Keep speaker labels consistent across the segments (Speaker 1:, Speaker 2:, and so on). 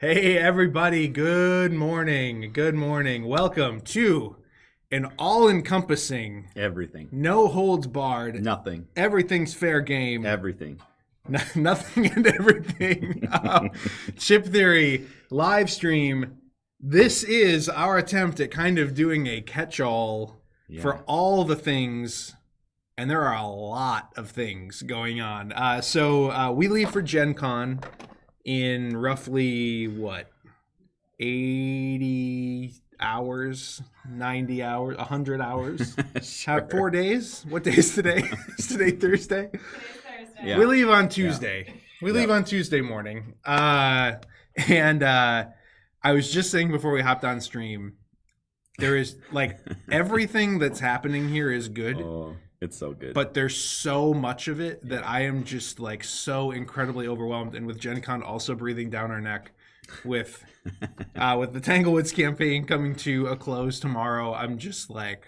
Speaker 1: Hey everybody, good morning. Good morning. Welcome to an all-encompassing,
Speaker 2: Everything.
Speaker 1: no holds barred,
Speaker 2: Nothing.
Speaker 1: everything's fair game,
Speaker 2: Everything.
Speaker 1: nothing and everything. Chip Theory live stream. This is our attempt at kind of doing a catch-all for all the things, and there are a lot of things going on. So we leave for Gen Con in roughly, 80 hours, 90 hours, 100 hours?
Speaker 2: Sure.
Speaker 1: Have 4 days? What day is today? Is today Thursday?
Speaker 3: Today's Thursday.
Speaker 2: Yeah.
Speaker 1: We leave on Tuesday.
Speaker 2: Yeah.
Speaker 1: We leave on Tuesday morning. I was just saying before we hopped on stream, there is, like, everything that's happening here is good.
Speaker 2: Oh, it's so good.
Speaker 1: But there's so much of it that I am just like so incredibly overwhelmed. And with Gen Con also breathing down our neck with the Tanglewoods campaign coming to a close tomorrow, I'm just like,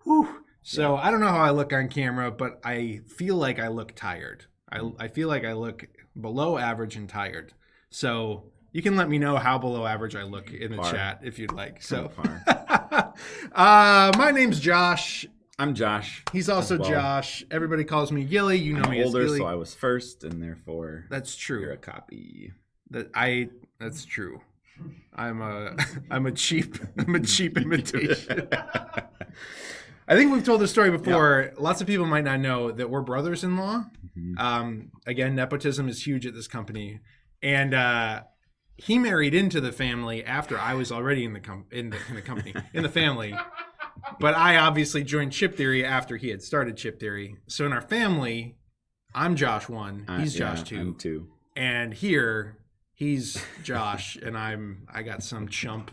Speaker 1: whew. So I don't know how I look on camera, but I feel like I look tired. I feel like I look below average and tired. So you can let me know how below average I look in the chat if you'd like. So my name's Josh.
Speaker 2: I'm Josh.
Speaker 1: He's also
Speaker 2: well.
Speaker 1: Josh. Everybody calls me Gilly. You know
Speaker 2: I'm
Speaker 1: me
Speaker 2: older,
Speaker 1: as Gilly.
Speaker 2: so I was first, and therefore
Speaker 1: That's true.
Speaker 2: you're a copy.
Speaker 1: That's true. I'm a cheap imitation. I think we've told this story before. Lots of people might not know that we're brothers-in-law.
Speaker 2: Mm-hmm.
Speaker 1: Again, nepotism is huge at this company, and he married into the family after I was already in the company in the family. But I obviously joined Chip Theory after he had started Chip Theory. So in our family, I'm Josh 1, he's Josh 2.
Speaker 2: I'm 2.
Speaker 1: And here, he's Josh, and I got some chump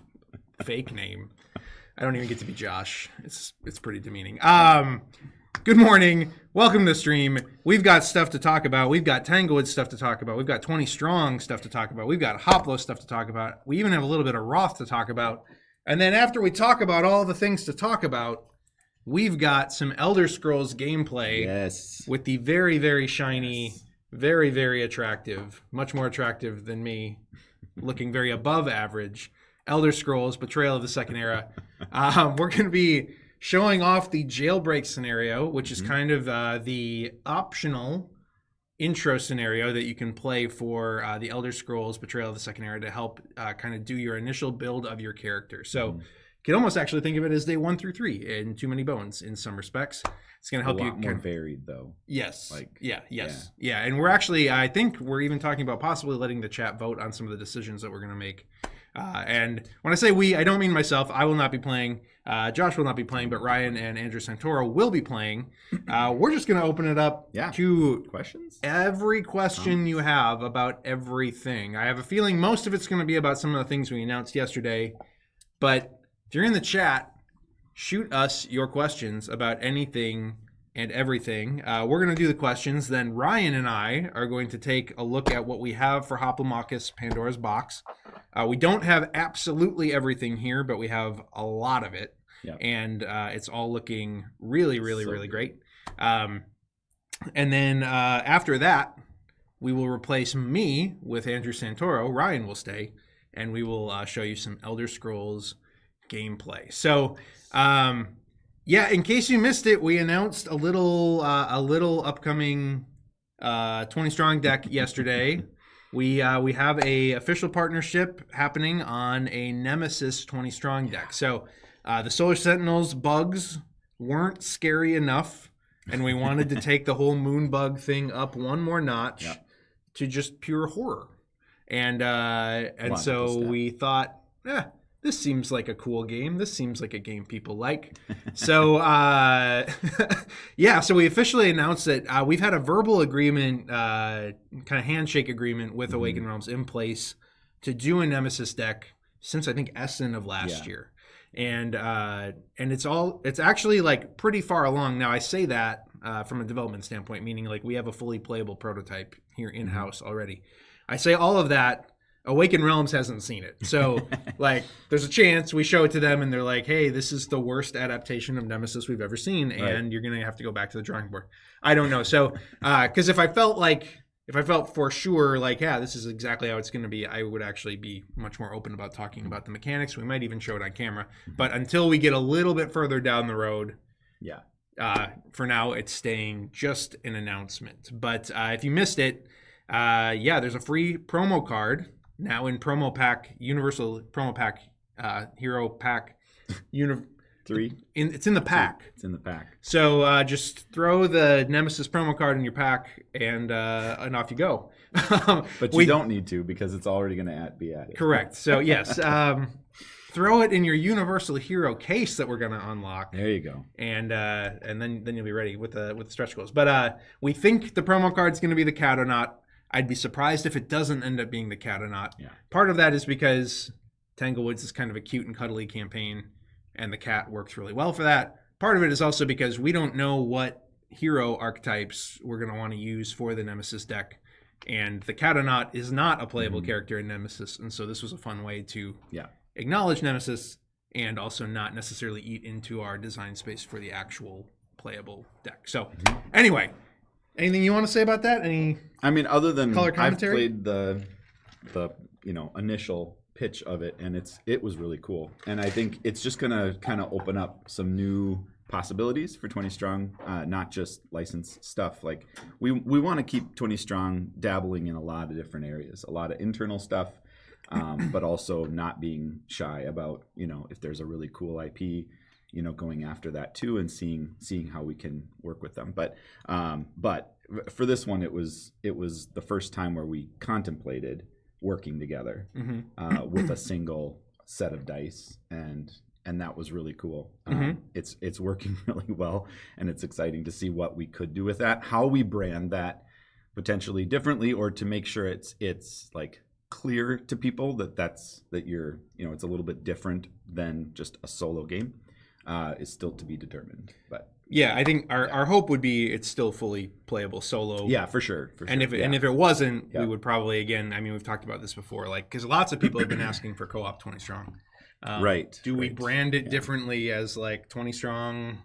Speaker 1: fake name. I don't even get to be Josh. It's pretty demeaning. Good morning. Welcome to the stream. We've got stuff to talk about. We've got Tanglewoods stuff to talk about. We've got 20 Strong stuff to talk about. We've got Hoplo stuff to talk about. We even have a little bit of Roth to talk about. And then after we talk about all the things to talk about, we've got some Elder Scrolls gameplay with the very, very shiny, very, very attractive, much more attractive than me, looking very above average, Elder Scrolls Betrayal of the Second Era. We're going to be showing off the Jailbreak scenario, which is kind of the optional intro scenario that you can play for the Elder Scrolls Betrayal of the Second Era to help kind of do your initial build of your character. So you can almost actually think of it as day 1 through 3 in Too Many Bones in some respects. It's going to help you
Speaker 2: more varied though.
Speaker 1: Yes. Yeah. And we're actually, I think we're even talking about possibly letting the chat vote on some of the decisions that we're going to make. And when I say we, I don't mean myself. I will not be playing. Josh will not be playing, but Ryan and Andrew Santoro will be playing. We're just going to open it up to
Speaker 2: questions.
Speaker 1: Every question you have about everything. I have a feeling most of it's going to be about some of the things we announced yesterday. But if you're in the chat, shoot us your questions about anything and everything. We're going to do the questions. Then Ryan and I are going to take a look at what we have for Hoplomachus Pandora's box. We don't have absolutely everything here, but we have a lot of it.
Speaker 2: Yep.
Speaker 1: And it's all looking really, really, really great. And then after that, we will replace me with Andrew Santoro. Ryan will stay, and we will show you some Elder Scrolls gameplay. So, in case you missed it, we announced a little upcoming 20 Strong deck yesterday. We have a official partnership happening on a Nemesis 20 Strong deck. So the Solar Sentinels bugs weren't scary enough, and we wanted to take the whole moon bug thing up one more notch to just pure horror. And so we thought, this seems like a cool game. This seems like a game people like. So, so we officially announced that we've had a verbal agreement, kind of handshake agreement with Awakened Realms in place to do a Nemesis deck since I think Essen of last year. And it's actually like pretty far along. Now I say that from a development standpoint, meaning like we have a fully playable prototype here in-house already. I say all of that. Awakened Realms hasn't seen it. So, like, there's a chance we show it to them and they're like, hey, this is the worst adaptation of Nemesis we've ever seen, and you're going to have to go back to the drawing board. I don't know. So, because if I felt like if I felt for sure like, yeah, this is exactly how it's going to be, I would actually be much more open about talking about the mechanics. We might even show it on camera. But until we get a little bit further down the road,
Speaker 2: Yeah.
Speaker 1: For now, it's staying just an announcement. But if you missed it, there's a free promo card now in promo pack, Universal promo pack, Hero pack,
Speaker 2: 3.
Speaker 1: It's in the pack.
Speaker 2: It's in the pack.
Speaker 1: So just throw the Nemesis promo card in your pack, and off you go.
Speaker 2: But you don't need to, because it's already going to be added.
Speaker 1: Correct. So yes, throw it in your Universal Hero case that we're going to unlock.
Speaker 2: There you go.
Speaker 1: And then you'll be ready with the stretch goals. But we think the promo card's going to be the Cataut. I'd be surprised if it doesn't end up being the Cataut.
Speaker 2: Yeah.
Speaker 1: Part of that is because Tanglewoods is kind of a cute and cuddly campaign, and the cat works really well for that. Part of it is also because we don't know what hero archetypes we're going to want to use for the Nemesis deck. And the Cataut is not a playable character in Nemesis, and so this was a fun way to acknowledge Nemesis and also not necessarily eat into our design space for the actual playable deck. So anyway, anything you want to say about that?
Speaker 2: Other than
Speaker 1: color
Speaker 2: I've
Speaker 1: commentary?
Speaker 2: played the initial pitch of it, and it was really cool. And I think it's just gonna kind of open up some new possibilities for 20 Strong, not just licensed stuff. Like we want to keep 20 Strong dabbling in a lot of different areas, a lot of internal stuff, but also not being shy about, if there's a really cool IP, going after that too, and seeing how we can work with them. But for this one, it was the first time where we contemplated working together with a single set of dice, and that was really cool. It's working really well, and it's exciting to see what we could do with that, how we brand that potentially differently, or to make sure it's like clear to people that you're it's a little bit different than just a solo game, is still to be determined. But
Speaker 1: yeah, I think our hope would be it's still fully playable solo.
Speaker 2: Yeah, for sure.
Speaker 1: And if it wasn't, we would probably, again, we've talked about this before, like, because lots of people have been asking for co-op 20 Strong.
Speaker 2: Right.
Speaker 1: Do we brand it differently as like 20 Strong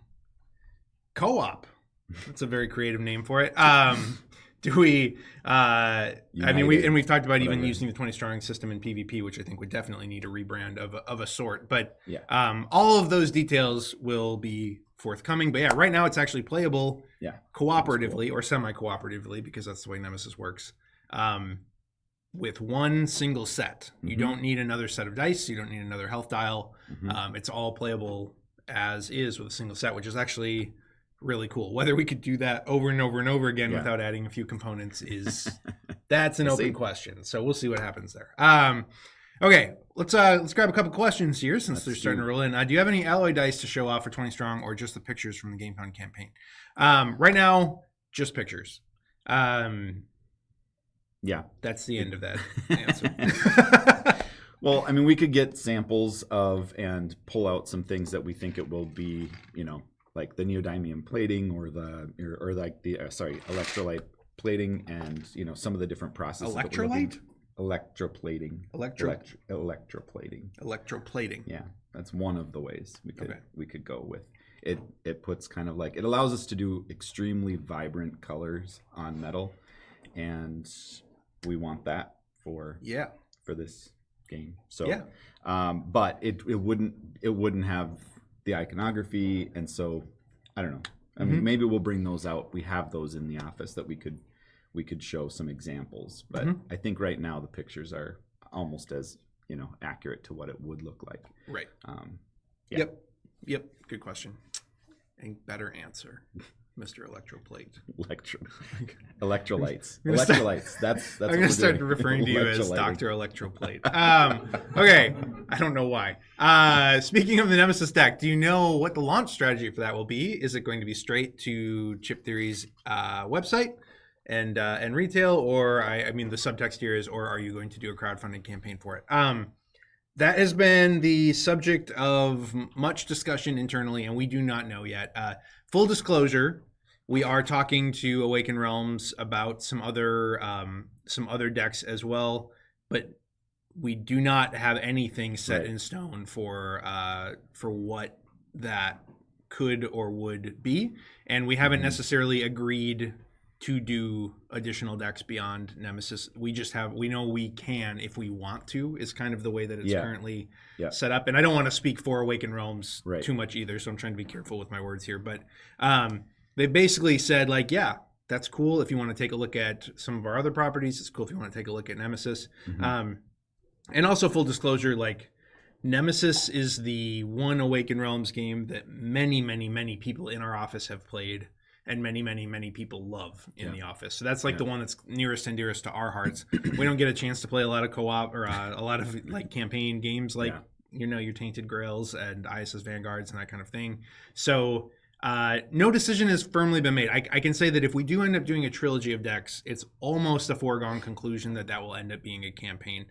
Speaker 1: co-op? That's a very creative name for it. Do we? We've talked about even using the 20 Strong system in PvP, which I think would definitely need a rebrand of a sort. But all of those details will be forthcoming. But yeah, right now it's actually playable cooperatively or semi-cooperatively, because that's the way Nemesis works. With one single set. You don't need another set of dice. You don't need another health dial. It's all playable as is with a single set, which is actually really cool. Whether we could do that over and over and over again without adding a few components that's an open question. So we'll see what happens there. Okay, let's grab a couple questions here since they're starting to roll in. Do you have any alloy dice to show off for 20 Strong, or just the pictures from the GameCon campaign? Right now, just pictures.
Speaker 2: Yeah,
Speaker 1: that's the end of that answer.
Speaker 2: Well, we could get samples of and pull out some things that we think it will be, like the neodymium plating or electrolyte plating, and some of the different processes.
Speaker 1: Electrolyte?
Speaker 2: Electroplating. Electroplating.
Speaker 1: Electroplating.
Speaker 2: Yeah, that's one of the ways we could go with it. It puts kind of like, it allows us to do extremely vibrant colors on metal, and we want that for this game. So but it wouldn't have the iconography, and so I don't know. Maybe we'll bring those out. We have those in the office that we could show some examples, but I think right now the pictures are almost as accurate to what it would look like.
Speaker 1: Right. Yep. Good question. And better answer, Mr. Electroplate.
Speaker 2: Electrolytes. Electrolytes. That's
Speaker 1: I'm gonna start referring to you as Dr. Electroplate. Okay. I don't know why. Speaking of the Nemesis deck, do you know what the launch strategy for that will be? Is it going to be straight to Chip Theory's website and retail, or the subtext here is, or are you going to do a crowdfunding campaign for it? That has been the subject of much discussion internally, and we do not know yet. Full disclosure, we are talking to Awaken Realms about some other decks as well, but we do not have anything set in stone for what that could or would be, and we haven't necessarily agreed to do additional decks beyond Nemesis. We know we can if we want to, is kind of the way that it's currently set up. And I don't want to speak for Awakened Realms too much either, so I'm trying to be careful with my words here. But they basically said, like, yeah, that's cool if you want to take a look at some of our other properties. It's cool if you want to take a look at Nemesis. And also, full disclosure, like, Nemesis is the one Awakened Realms game that many, many, many people in our office have played, and many, many, many people love in the office. So that's like the one that's nearest and dearest to our hearts. We don't get a chance to play a lot of co-op or a lot of like campaign games like, your Tainted Grails and ISS Vanguards and that kind of thing. So no decision has firmly been made. I can say that if we do end up doing a trilogy of decks, it's almost a foregone conclusion that will end up being a campaign.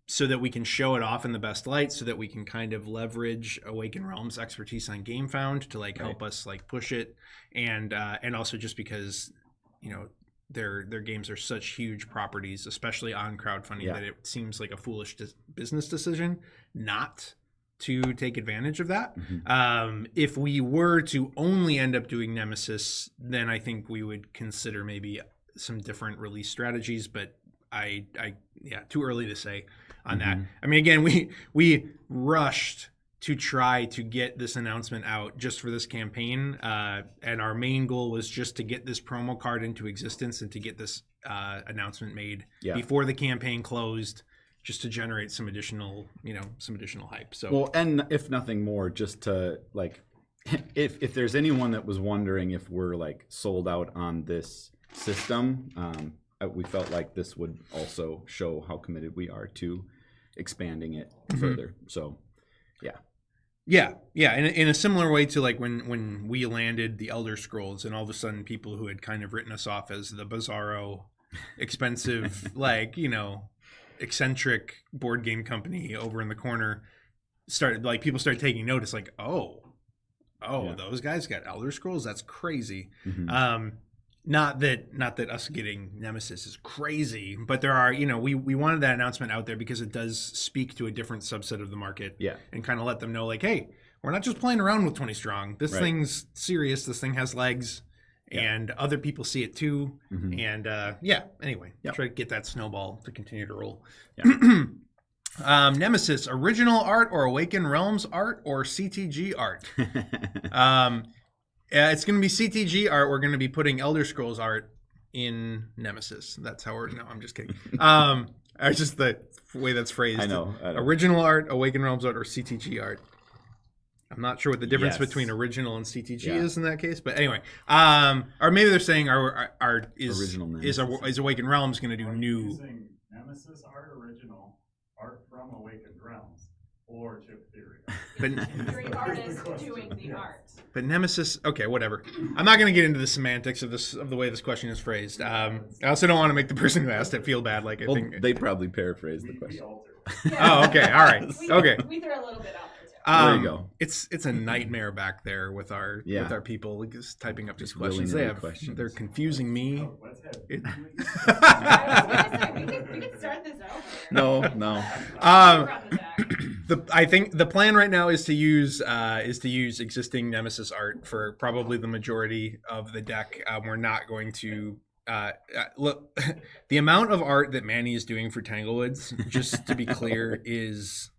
Speaker 1: So that we can show it off in the best light, so that we can kind of leverage Awakened Realms' expertise on GameFound to like help us like push it, and also just because their games are such huge properties, especially on crowdfunding, that it seems like a foolish business decision not to take advantage of that. If we were to only end up doing Nemesis, then I think we would consider maybe some different release strategies, but too early to say on that. I mean, again, we rushed to try to get this announcement out just for this campaign, and our main goal was just to get this promo card into existence and to get this announcement made before the campaign closed, just to generate some additional hype. So, well,
Speaker 2: and if nothing more, just to like, if there's anyone that was wondering if we're like sold out on this system, we felt like this would also show how committed we are to expanding it further. So,
Speaker 1: yeah. In a similar way to like when we landed the Elder Scrolls, and all of a sudden people who had kind of written us off as the bizarro, expensive, eccentric board game company over in the corner people started taking notice. Like, those guys got Elder Scrolls? That's crazy. Not that us getting Nemesis is crazy, but there are, we wanted that announcement out there because it does speak to a different subset of the market, and kind of let them know, like, hey, we're not just playing around with 20 strong. This thing's serious. This thing has legs, and other people see it too. And anyway, try to get that snowball to continue to roll. Nemesis, original art or Awakened Realms art or CTG art? It's going to be CTG art. We're going to be putting Elder Scrolls art in Nemesis. That's how no, I'm just kidding. It's just the way that's phrased.
Speaker 2: I know.
Speaker 1: Original art, Awakened Realms art, or CTG art. I'm not sure what the difference between original and CTG is in that case, but anyway. Or maybe they're saying our art is Awakened Realms going to do new.
Speaker 3: Using Nemesis art original, art from Awakened Realms, or Chip Theory.
Speaker 1: But
Speaker 4: Three artists doing the art.
Speaker 1: But Nemesis, okay, whatever. I'm not going to get into the semantics of the way this question is phrased. I also don't want to make the person who asked it feel bad. Like, I think
Speaker 2: they probably paraphrased the question.
Speaker 1: Oh, okay, all right, okay.
Speaker 4: We threw a little bit out there too.
Speaker 2: There you go.
Speaker 1: It's a nightmare back there with our people just typing up these questions. They're confusing me.
Speaker 4: We can start this over.
Speaker 2: No.
Speaker 1: I think the plan right now is to use existing Nemesis art for probably the majority of the deck. We're not going to look. The amount of art that Manny is doing for Tanglewoods, just to be clear, is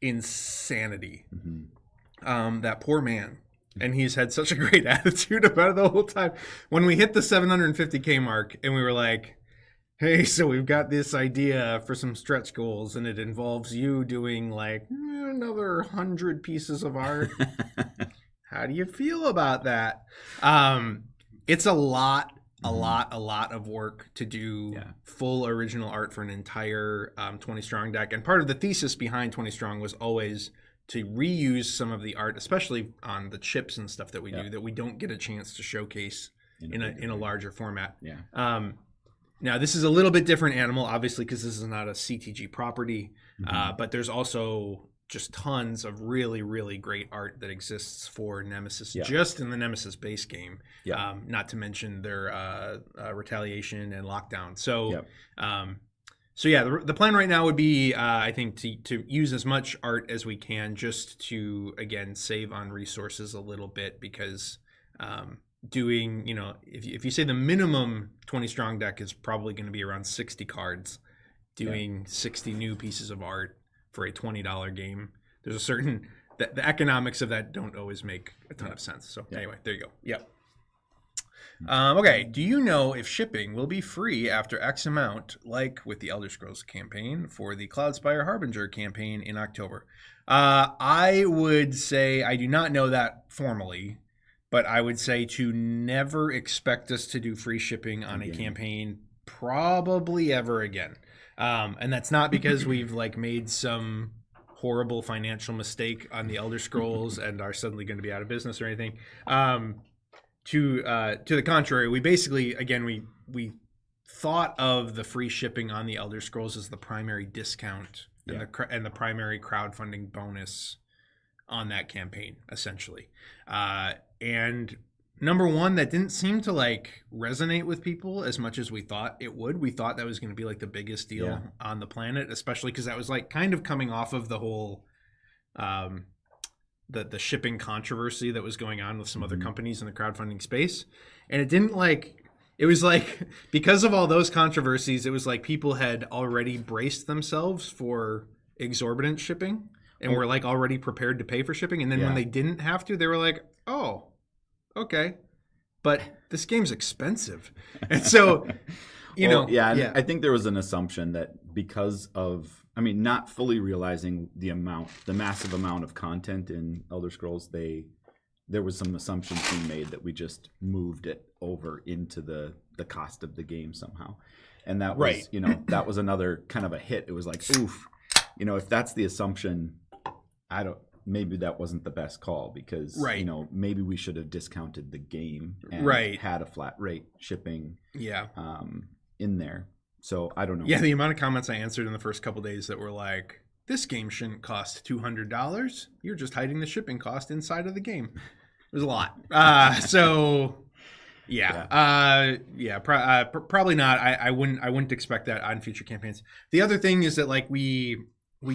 Speaker 1: insanity. That poor man. And he's had such a great attitude about it the whole time. When we hit the 750K mark and we were like, hey, so we've got this idea for some stretch goals and it involves you doing like another 100 pieces of art. How do you feel about that? It's a lot of work to do full original art for an entire 20 strong deck. And part of the thesis behind 20 strong was always to reuse some of the art, especially on the chips and stuff that we do, that we don't get a chance to showcase in a larger format. Now, this is a little bit different animal, obviously, because this is not a CTG property, but there's also just tons of really, really great art that exists for Nemesis, just in the Nemesis base game, not to mention their Retaliation and Lockdown. So So yeah, the plan right now would be, I think, to use as much art as we can, just to again save on resources a little bit, because doing, if you say the minimum 20 strong deck is probably going to be around 60 cards, doing 60 new pieces of art for a $20 game, there's a certain the economics of that don't always make a ton of sense. So anyway, there you go. Yep. Okay, do you know if shipping will be free after X amount, like with the Elder Scrolls campaign for the Cloudspire Harbinger campaign in October? I would say I do not know that formally, but I would say to never expect us to do free shipping on a campaign probably ever again. And that's not because we've made some horrible financial mistake on the Elder Scrolls and are suddenly going to be out of business or anything. To the contrary, we basically, again, we thought of the free shipping on the Elder Scrolls as the primary discount and the primary crowdfunding bonus on that campaign, essentially. And number one, that didn't seem to resonate with people as much as we thought it would. We thought that was going to be the biggest deal on the planet, especially because that was kind of coming off of the whole the shipping controversy that was going on with some other companies in the crowdfunding space. And it didn't it was because of all those controversies, it was people had already braced themselves for exorbitant shipping and were already prepared to pay for shipping. And then when they didn't have to, they were like, oh, okay, but this game's expensive. And so,
Speaker 2: I think there was an assumption that because of, not fully realizing the massive amount of content in Elder Scrolls, there was some assumptions being made that we just moved it over into the cost of the game somehow. And that was, that was another kind of a hit. It was oof, if that's the assumption, maybe that wasn't the best call, because, maybe we should have discounted the game and had a flat rate shipping in there. So I don't know.
Speaker 1: Yeah, the amount of comments I answered in the first couple days that were like, this game shouldn't cost $200. You're just hiding the shipping cost inside of the game. It was a lot. Probably not. I wouldn't expect that on future campaigns. The other thing is that we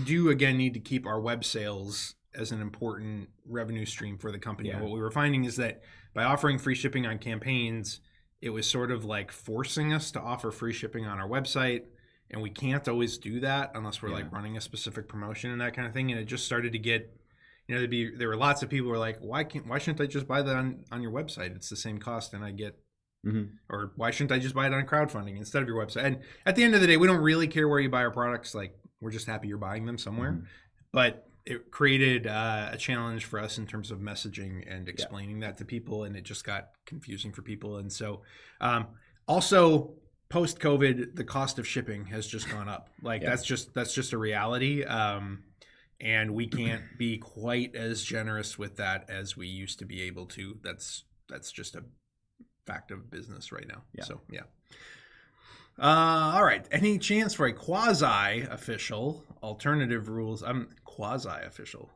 Speaker 1: do again need to keep our web sales as an important revenue stream for the company. And what we were finding is that by offering free shipping on campaigns, it was sort of forcing us to offer free shipping on our website, and we can't always do that unless we're running a specific promotion and that kind of thing. And it just started to get, there were lots of people who were like, why shouldn't I just buy that on your website? It's the same cost, and I get, or why shouldn't I just buy it on crowdfunding instead of your website? And at the end of the day, we don't really care where you buy our products. We're just happy you're buying them somewhere. But it created a challenge for us in terms of messaging and explaining that to people, and it just got confusing for people. And so also post-COVID, the cost of shipping has just gone up. That's just a reality. And we can't be quite as generous with that as we used to be able to. That's just a fact of business right now. So all right. Any chance for a quasi-official alternative rules? Quasi-official,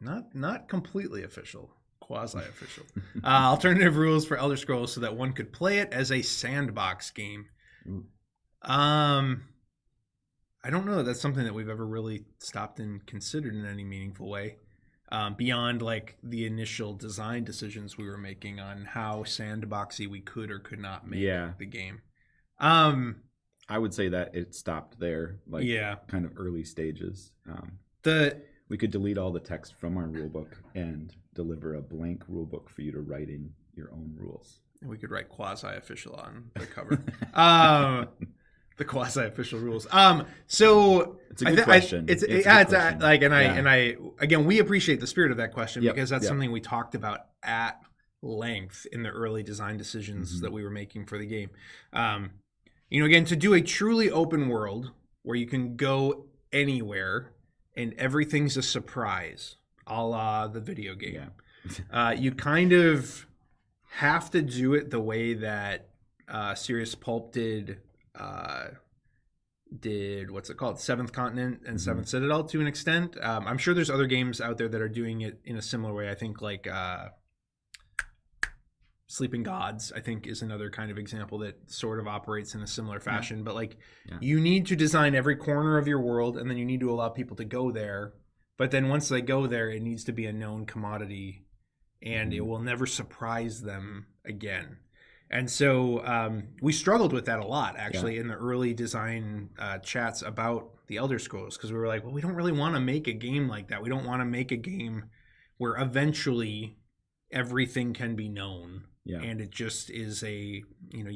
Speaker 1: not completely official. Quasi-official alternative rules for Elder Scrolls so that one could play it as a sandbox game. I don't know that that's something that we've ever really stopped and considered in any meaningful way, beyond the initial design decisions we were making on how sandboxy we could or could not make the game.
Speaker 2: I would say that it stopped there, kind of early stages. We could delete all the text from our rulebook and deliver a blank rulebook for you to write in your own rules.
Speaker 1: And we could write quasi-official on the cover. The quasi-official rules. So
Speaker 2: it's a good question.
Speaker 1: Again, we appreciate the spirit of that question because that's something we talked about at length in the early design decisions that we were making for the game. Again, to do a truly open world where you can go anywhere and everything's a surprise, a la the video game. You kind of have to do it the way that Serious Pulp did what's it called? Seventh Continent and Seventh Citadel to an extent. I'm sure there's other games out there that are doing it in a similar way. I think Sleeping Gods, I think, is another kind of example that sort of operates in a similar fashion. But like,
Speaker 2: Yeah.
Speaker 1: you need to design every corner of your world, and then you need to allow people to go there. But then once they go there, it needs to be a known commodity, and it will never surprise them again. And so we struggled with that a lot, actually, in the early design chats about the Elder Scrolls, because we were like, well, we don't really want to make a game like that. We don't want to make a game where eventually everything can be known.
Speaker 2: Yeah.
Speaker 1: And it just is you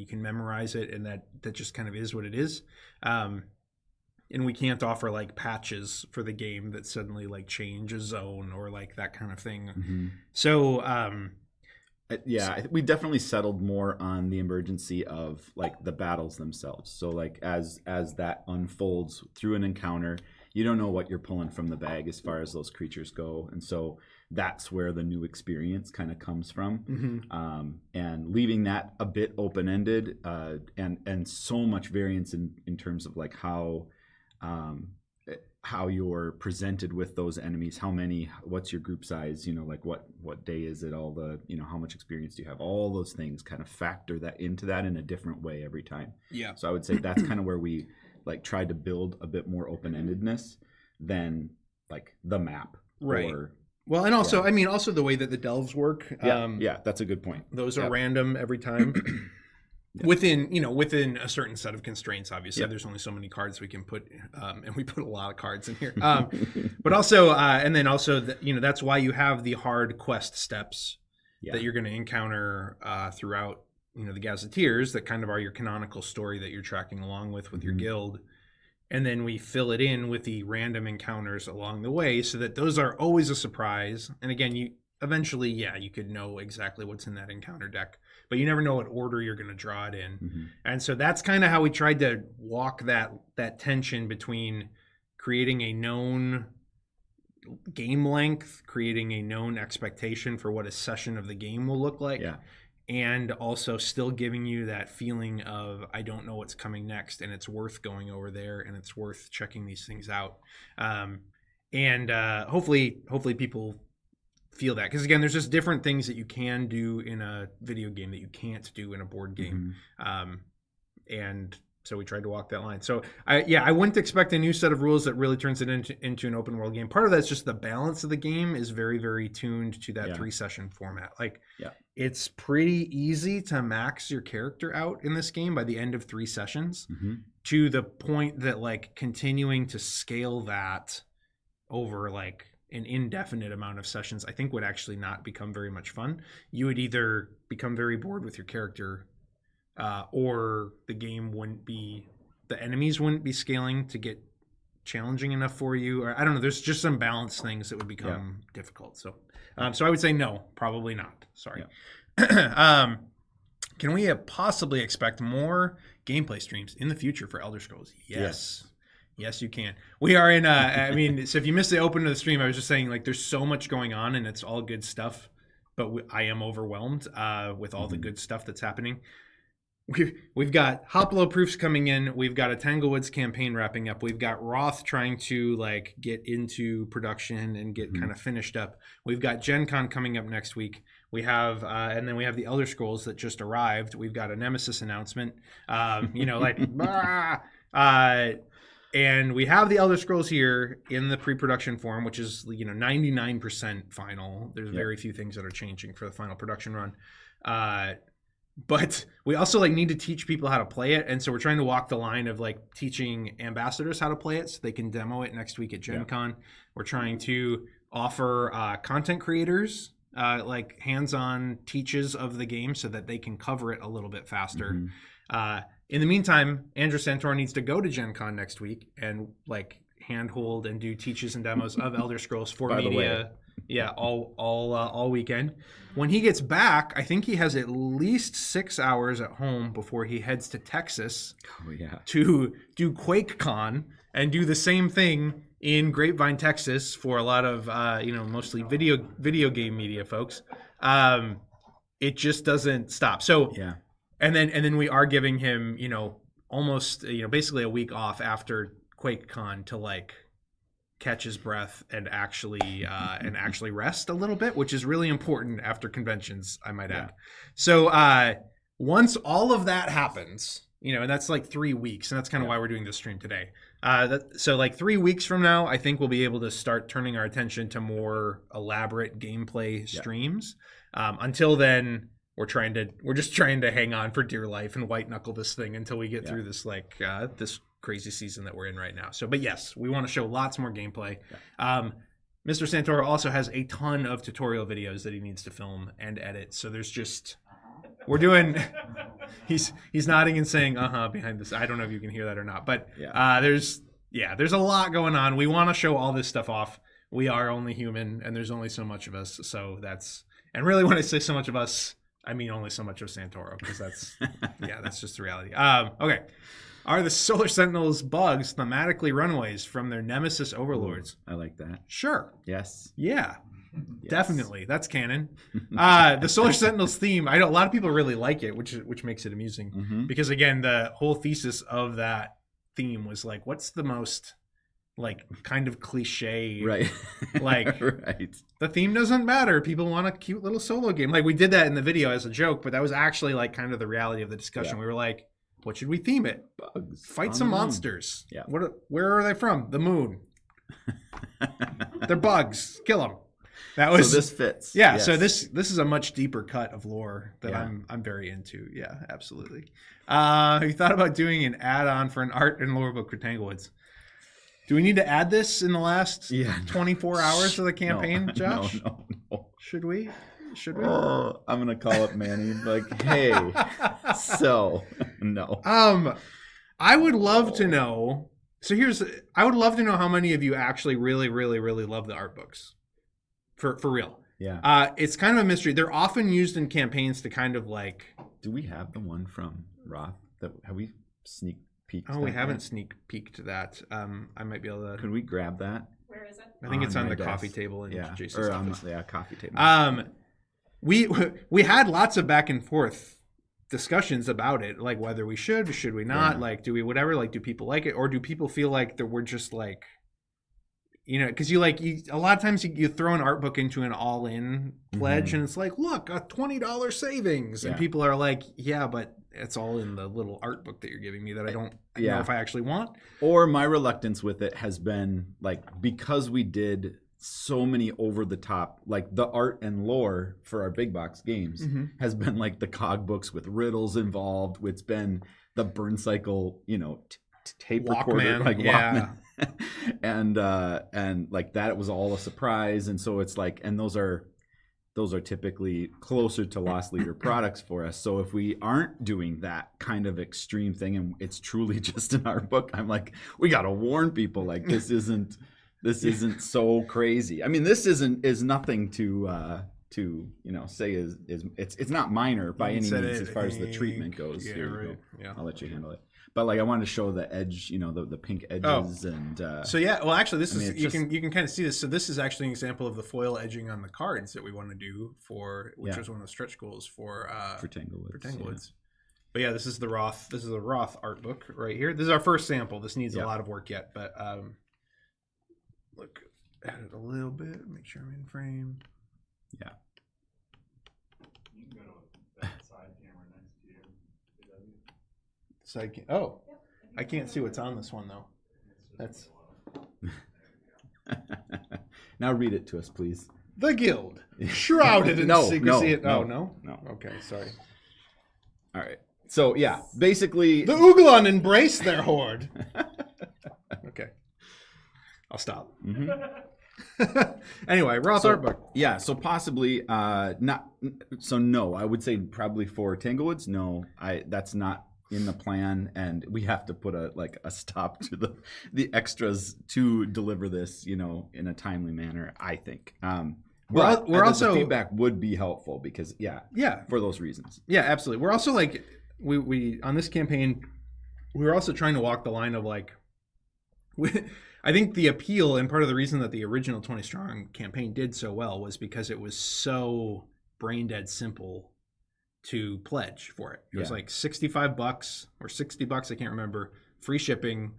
Speaker 1: can memorize it, and that just kind of is what it is. And we can't offer like patches for the game that suddenly like change a zone or like that kind of thing.
Speaker 2: Mm-hmm.
Speaker 1: So
Speaker 2: we definitely settled more on the emergency of like the battles themselves. So like as that unfolds through an encounter, you don't know what you're pulling from the bag as far as those creatures go, and so that's where the new experience kind of comes from. And leaving that a bit open-ended, and so much variance in terms of like how you're presented with those enemies, how many, what's your group size, like what day is it, all the, how much experience do you have, all those things kind of factor that into that in a different way every time.
Speaker 1: Yeah.
Speaker 2: So I would say that's kind of where we like tried to build a bit more open-endedness than like the map.
Speaker 1: Right.
Speaker 2: Or,
Speaker 1: well, and also, I mean, also the way that the delves work.
Speaker 2: Yeah, that's a good point.
Speaker 1: Those are random every time. Within a certain set of constraints, obviously. There's only so many cards we can put, and we put a lot of cards in here. But also, and then also, that's why you have the hard quest steps that you're going to encounter throughout, the Gazetteers, that kind of are your canonical story that you're tracking along with your guild. And then we fill it in with the random encounters along the way, so that those are always a surprise. And again, you could know exactly what's in that encounter deck, but you never know what order you're going to draw it in. And so that's kind of how we tried to walk that tension between creating a known game length, creating a known expectation for what a session of the game will look like, and also still giving you that feeling of, I don't know what's coming next, and it's worth going over there, and it's worth checking these things out. And hopefully people feel that, because again, there's just different things that you can do in a video game that you can't do in a board game. And so we tried to walk that line. So I wouldn't expect a new set of rules that really turns it into an open world game. Part of that's just the balance of the game is very, very tuned to that 3-session format. Like, it's pretty easy to max your character out in this game by the end of 3 sessions, to the point that like continuing to scale that over like an indefinite amount of sessions, I think, would actually not become very much fun. You would either become very bored with your character, or the enemies wouldn't be scaling to get challenging enough for you, or I don't know. There's just some balance things that would become difficult. So, so I would say no, probably not. Sorry. Can we possibly expect more gameplay streams in the future for Elder Scrolls? Yes, you can. We are in, so if you missed the open of the stream, I was just saying, like, there's so much going on and it's all good stuff, but I am overwhelmed with all the good stuff that's happening. We've got Hoplo proofs coming in. We've got a Tanglewoods campaign wrapping up. We've got Roth trying to like get into production and get kind of finished up. We've got Gen Con coming up next week. We have, and then we have the Elder Scrolls that just arrived. We've got a Nemesis announcement, and we have the Elder Scrolls here in the pre-production form, which is 99% final. There's very few things that are changing for the final production run. But we also need to teach people how to play it, and so we're trying to walk the line of like teaching ambassadors how to play it so they can demo it next week at Gen Con. We're trying to offer content creators like hands-on teaches of the game so that they can cover it a little bit faster. In the meantime, Andrew Santor needs to go to Gen Con next week and like handhold and do teaches and demos of Elder Scrolls for media. All weekend. When he gets back, I think he has at least 6 hours at home before he heads to Texas to do QuakeCon and do the same thing in Grapevine, Texas for a lot of mostly video game media folks. It just doesn't stop. So and then we are giving him almost basically a week off after QuakeCon to like catch his breath and actually rest a little bit, which is really important after conventions, I might add. So once all of that happens, and that's like 3 weeks, and that's kind of why we're doing this stream today. So like 3 weeks from now, I think we'll be able to start turning our attention to more elaborate gameplay streams. Until then, we're just trying to hang on for dear life and white knuckle this thing until we get through this this crazy season that we're in right now. So, but yes, we want to show lots more gameplay. Mr. Santoro also has a ton of tutorial videos that he needs to film and edit. So there's just we're doing. He's nodding and saying behind this. I don't know if you can hear that or not, but there's a lot going on. We want to show all this stuff off. We are only human, and there's only so much of us. So and really when I say so much of us, I mean only so much of Santoro, because that's just the reality. Okay. Are the Solar Sentinels bugs thematically runaways from their nemesis overlords?
Speaker 2: I like that.
Speaker 1: Sure.
Speaker 2: Yes.
Speaker 1: Yeah. Yes. Definitely. That's canon. The Solar Sentinels theme, I know a lot of people really like it, which makes it amusing. Because again, the whole thesis of that theme was like, what's the most kind of cliche,
Speaker 2: right?
Speaker 1: Right. The theme doesn't matter. People want a cute little solo game. Like we did that in the video as a joke, but that was actually kind of the reality of the discussion. We were like, what should we theme it?
Speaker 2: Bugs.
Speaker 1: Fight some monsters.
Speaker 2: Yeah.
Speaker 1: Where are they from? The moon. They're bugs. Kill them. That was.
Speaker 2: So this fits.
Speaker 1: Yeah.
Speaker 2: Yes.
Speaker 1: So this is a much deeper cut of lore that I'm very into. Yeah, absolutely. Have you thought about doing an add-on for an art and lore book for Tanglewoods? Do we need to add this in the last 24 hours of the campaign, Josh?
Speaker 2: No.
Speaker 1: Should we?
Speaker 2: Oh, I'm gonna call up Manny. Like, hey, so no.
Speaker 1: I would love to know. So I would love to know how many of you actually really, really, really love the art books, for real.
Speaker 2: Yeah.
Speaker 1: It's kind of a mystery. They're often used in campaigns to kind of
Speaker 2: Do we have the one from Roth? Have we sneak peeked?
Speaker 1: Oh, we haven't sneak peeked that. I might be able to.
Speaker 2: Could we grab that?
Speaker 4: Where is it?
Speaker 1: I think it's on the
Speaker 2: desk.
Speaker 1: coffee table in Jason's
Speaker 2: or
Speaker 1: office.
Speaker 2: coffee table.
Speaker 1: We had lots of back and forth discussions about it, like whether we should we not, do we whatever, do people like it, or do people feel like that we're just because you a lot of times you throw an art book into an all-in pledge and it's like, look, a $20 savings, and people are like, yeah, but it's all in the little art book that you're giving me that I don't know if I actually want.
Speaker 2: Or my reluctance with it has been because we did so many over the top, the art and lore for our big box games has been the cog books with riddles involved. It's been the burn cycle, tape
Speaker 1: Walkman,
Speaker 2: recorder, Walkman. and that, it was all a surprise. And so it's and those are typically closer to loss leader products for us. So if we aren't doing that kind of extreme thing and it's truly just an art book, I'm we got to warn people, this isn't so crazy. I mean, this is nothing to say is it's not minor by any means as far as the treatment goes.
Speaker 1: Yeah,
Speaker 2: Here you
Speaker 1: right.
Speaker 2: go.
Speaker 1: Yeah.
Speaker 2: I'll let you handle it. But I wanted to show the edge, the pink edges and.
Speaker 1: So yeah, well, actually, you can kind of see this. So this is actually an example of the foil edging on the cards that we want to do which was one of the stretch goals for
Speaker 2: Tanglewoods.
Speaker 1: Yeah. But yeah, this is the Roth art book right here. This is our first sample. This needs a lot of work yet, but look at it a little bit. Make sure I'm in frame.
Speaker 2: Yeah.
Speaker 3: You can go to that side camera next to you.
Speaker 1: I can't see what's on this one though. That's
Speaker 2: Now read it to us, please.
Speaker 1: the Guild, shrouded in secrecy.
Speaker 2: No.
Speaker 1: Okay, sorry.
Speaker 2: All right. So yeah, basically
Speaker 1: The Uglon embrace their horde. Okay, I'll stop. Anyway, Roth art book.
Speaker 2: Yeah, so possibly not. So no, I would say probably for Tanglewoods. No, that's not in the plan, and we have to put a stop to the extras to deliver this, in a timely manner, I think. But
Speaker 1: we're also
Speaker 2: the feedback would be helpful because for those reasons.
Speaker 1: Yeah, absolutely. We're also we on this campaign, we were also trying to walk the line of I think the appeal and part of the reason that the original 20 Strong campaign did so well was because it was so brain dead simple to pledge for it. It was $65 or $60, I can't remember, free shipping,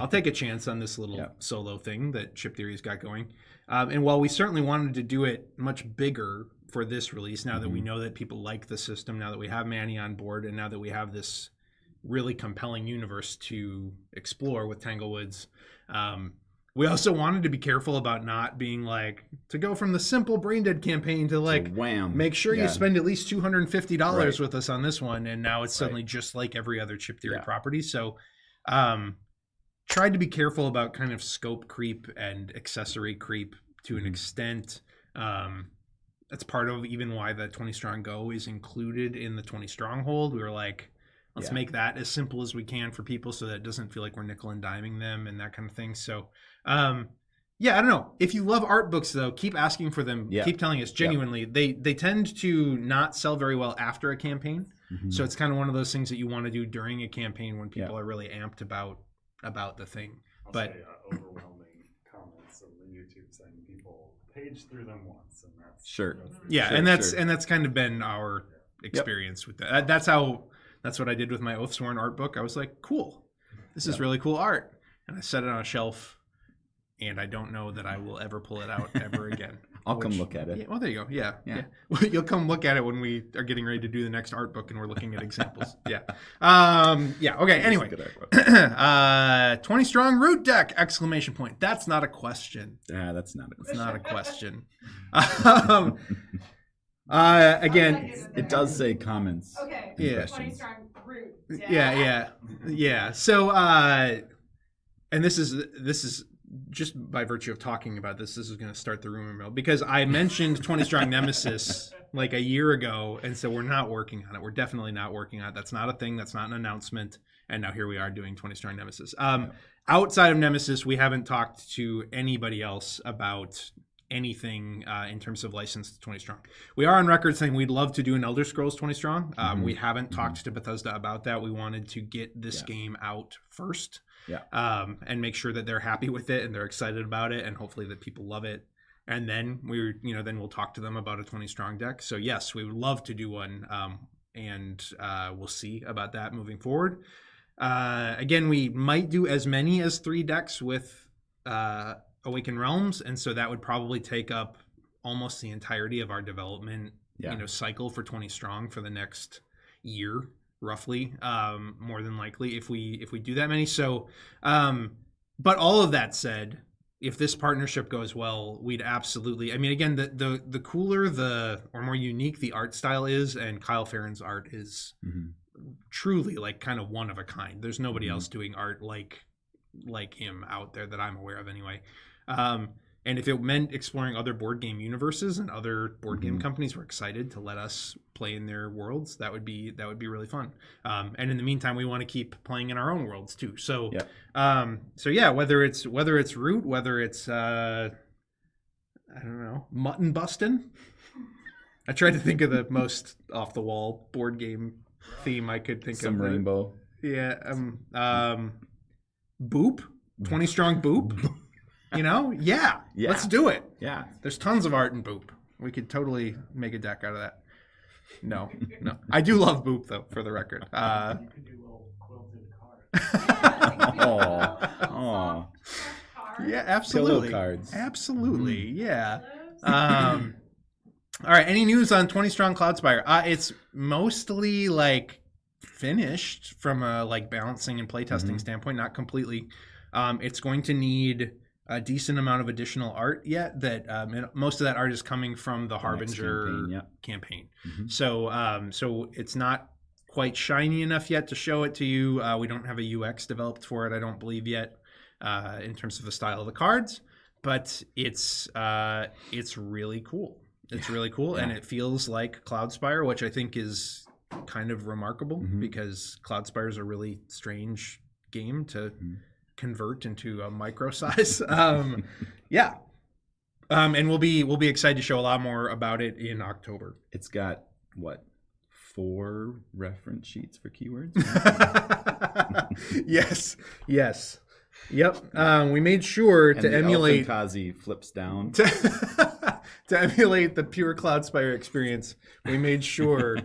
Speaker 1: I'll take a chance on this little
Speaker 2: Yep.
Speaker 1: solo thing that Chip Theory's got going. And while we certainly wanted to do it much bigger for this release, now that we know that people like the system, now that we have Manny on board, and now that we have this really compelling universe to explore with Tanglewoods, we also wanted to be careful about not being like, to go from the simple Brain Dead campaign to like,
Speaker 2: wham.
Speaker 1: make sure you spend at least $250
Speaker 2: Right.
Speaker 1: with us on this one. And now it's suddenly just like every other Chip Theory
Speaker 2: Yeah.
Speaker 1: property. So tried to be careful about kind of scope creep and accessory creep to an extent. That's part of even why the 20 Strong Go is included in the 20 Stronghold. We were like, let's make that as simple as we can for people so that it doesn't feel like we're nickel and diming them and that kind of thing. So, yeah, I don't know. If you love art books, though, keep asking for them.
Speaker 2: Yeah.
Speaker 1: Keep telling us genuinely. They tend to not sell very well after a campaign. So it's kind of one of those things that you want to do during a campaign when people are really amped about the thing.
Speaker 3: I'll
Speaker 1: But
Speaker 3: say, overwhelming comments on the YouTube saying people page through them once, and that's
Speaker 2: Sure.
Speaker 1: yeah,
Speaker 2: Sure,
Speaker 1: and that's
Speaker 2: sure.
Speaker 1: and that's kind of been our experience with that. That's what I did with my Oathsworn art book. I was like, cool, this is really cool art, and I set it on a shelf. And I don't know that I will ever pull it out ever again.
Speaker 2: I'll come look at it.
Speaker 1: Yeah, well, there you go. Yeah.
Speaker 2: Yeah.
Speaker 1: Well, you'll come look at it when we are getting ready to do the next art book and we're looking at examples. Yeah. Yeah. Okay. Anyway,
Speaker 2: Good art book.
Speaker 1: 20 strong root deck! Exclamation point. That's not a question.
Speaker 2: That's not it.
Speaker 1: It's not a question.
Speaker 4: I'll
Speaker 1: Again,
Speaker 4: second
Speaker 2: It does say comments.
Speaker 4: Okay.
Speaker 2: and
Speaker 1: Yeah.
Speaker 4: 20
Speaker 2: questions.
Speaker 4: strong root.
Speaker 1: yeah. So, and this is just by virtue of talking about this is going to start the rumor mill because I mentioned 20 Strong Nemesis like a year ago, and so we're not working on it. We're definitely not working on it. That's not a thing. That's not an announcement. And now here we are doing 20 Strong Nemesis. Outside of Nemesis, we haven't talked to anybody else about anything in terms of license to 20 Strong. We are on record saying we'd love to do an Elder Scrolls 20 Strong. We haven't talked to Bethesda about that. We wanted to get this game out first. And make sure that they're happy with it and they're excited about it, and hopefully that people love it. And then then we'll talk to them about a 20 strong deck. So yes, we would love to do one, and we'll see about that moving forward. Again, we might do as many as 3 decks with Awakened Realms, and so that would probably take up almost the entirety of our development cycle for 20 strong for the next year. Roughly, more than likely, if we do that many. So, but all of that said, if this partnership goes well, we'd absolutely. I mean, again, the cooler or more unique the art style is, and Kyle Farron's art is truly like kind of one of a kind. There's nobody else doing art like him out there that I'm aware of, anyway. And if it meant exploring other board game universes and other board game companies were excited to let us play in their worlds, that would be really fun. And in the meantime, we want to keep playing in our own worlds too. So, whether it's Root, whether it's I don't know, Mutton Bustin'. I tried to think of the most off the wall board game theme I could think of.
Speaker 2: Some rainbow.
Speaker 1: Yeah. Boop. 20 strong Boop. Yeah. Let's do it.
Speaker 2: Yeah.
Speaker 1: There's tons of art in Boop. We could totally make a deck out of that. No. I do love Boop, though, for the record.
Speaker 3: You could do little quilted cards.
Speaker 2: Aw.
Speaker 1: Yeah, absolutely.
Speaker 2: Pillow cards.
Speaker 1: Absolutely, yeah. All right, any news on 20 Strong Cloudspire? It's mostly, like, finished from a, like, balancing and playtesting standpoint, not completely. It's going to need a decent amount of additional art yet. That most of that art is coming from the Harbinger campaign. So it's not quite shiny enough yet to show it to you. We don't have a UX developed for it, I don't believe yet, in terms of the style of the cards. But it's really cool. It's really cool, and it feels like Cloudspire, which I think is kind of remarkable because Cloudspire is a really strange game to convert into a micro size. And we'll be excited to show a lot more about it in October.
Speaker 2: It's got 4 reference sheets for keywords?
Speaker 1: Yes. Yep. We made sure
Speaker 2: And
Speaker 1: to
Speaker 2: the
Speaker 1: emulate
Speaker 2: Elfinkazi flips down.
Speaker 1: to emulate the pure Cloudspire experience. We made sure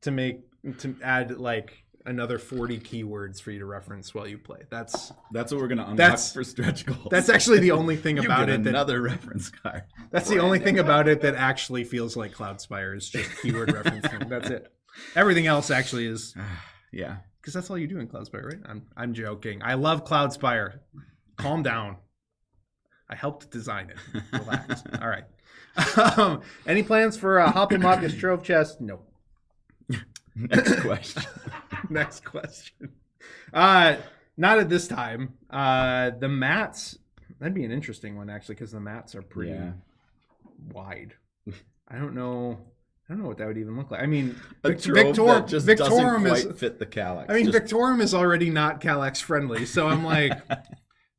Speaker 1: to add like another 40 keywords for you to reference while you play. That's
Speaker 2: what we're gonna unlock
Speaker 1: That's-
Speaker 2: for stretch goals.
Speaker 1: that's actually the only thing
Speaker 2: You
Speaker 1: about
Speaker 2: get
Speaker 1: it that
Speaker 2: another reference card.
Speaker 1: that's the only thing about it that actually feels like Cloudspire is just keyword referencing. That's it. Everything else actually is
Speaker 2: Yeah.
Speaker 1: because that's all you do in Cloudspire, right? I'm joking. I love Cloudspire. Calm down. I helped design it. Relax. All right. Any plans for a Hoplomachus Trove chest? No.
Speaker 2: Next question.
Speaker 1: Next question. Not at this time. The mats, that'd be an interesting one actually, because the mats are pretty wide. I don't know what that would even look like. I mean,
Speaker 2: A trove that just
Speaker 1: Victorum
Speaker 2: doesn't
Speaker 1: is.
Speaker 2: quite fit the Calyx.
Speaker 1: I mean,
Speaker 2: Just-
Speaker 1: Victorum is already not Calyx friendly, so I'm like,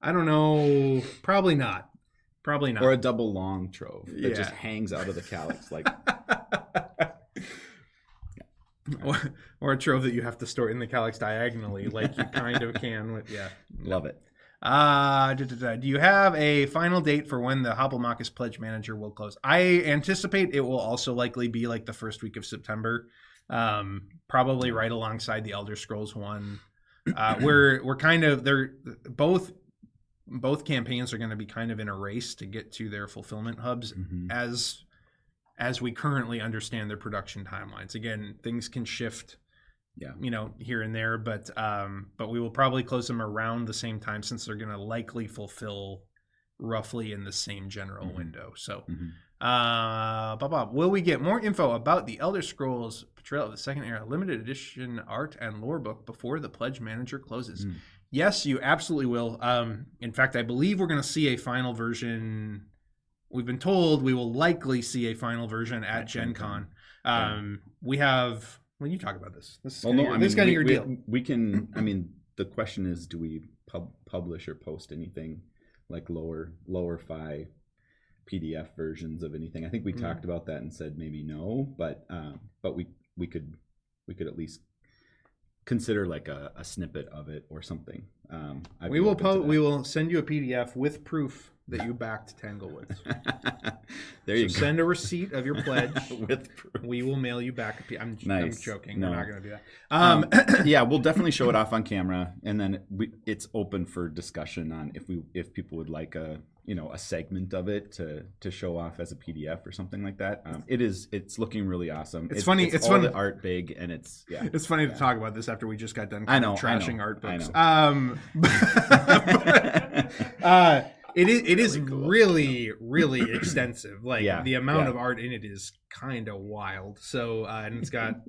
Speaker 1: I don't know. Probably not. Probably not.
Speaker 2: or a double long trove that
Speaker 1: Yeah.
Speaker 2: just hangs out of the Calyx like.
Speaker 1: or a trove that you have to store in the Calyx diagonally, like you kind of can with
Speaker 2: Love it.
Speaker 1: Do you have a final date for when the Hoplomachus Pledge Manager will close? I anticipate it will also likely be like the first week of September, probably right alongside the Elder Scrolls one. We're kind of they're both campaigns are going to be kind of in a race to get to their fulfillment hubs as we currently understand their production timelines. Again, things can shift, here and there, but we will probably close them around the same time since they're going to likely fulfill roughly in the same general window. So, Bob, will we get more info about the Elder Scrolls Betrayal of the Second Era limited edition art and lore book before the Pledge Manager closes? Yes, you absolutely will. In fact, I believe we're going to see a final version. We've been told we will likely see a final version at Gen Con. We have. Well, you talk about this. This is kind of your deal.
Speaker 2: We can. I mean, the question is, do we publish or post anything like lower fi PDF versions of anything? I think we talked about that and said maybe no, but we could at least consider like a snippet of it or something.
Speaker 1: We will send you a PDF with proof that you backed Tanglewoods.
Speaker 2: There you go.
Speaker 1: Send a receipt of your pledge.
Speaker 2: With proof.
Speaker 1: We will mail you back a I'm joking.
Speaker 2: No.
Speaker 1: We're not going to do that.
Speaker 2: Yeah, we'll definitely show it off on camera, and then it's open for discussion on if people would like a segment of it to show off as a PDF or something like that. It's looking really awesome.
Speaker 1: It's funny. It's
Speaker 2: all
Speaker 1: funny.
Speaker 2: the art big, and it's
Speaker 1: It's funny to talk about this after we just got done trashing art books. It is
Speaker 2: cool.
Speaker 1: really, really extensive. Like the amount of
Speaker 2: yeah.
Speaker 1: art in it is kind of wild. So and it's got,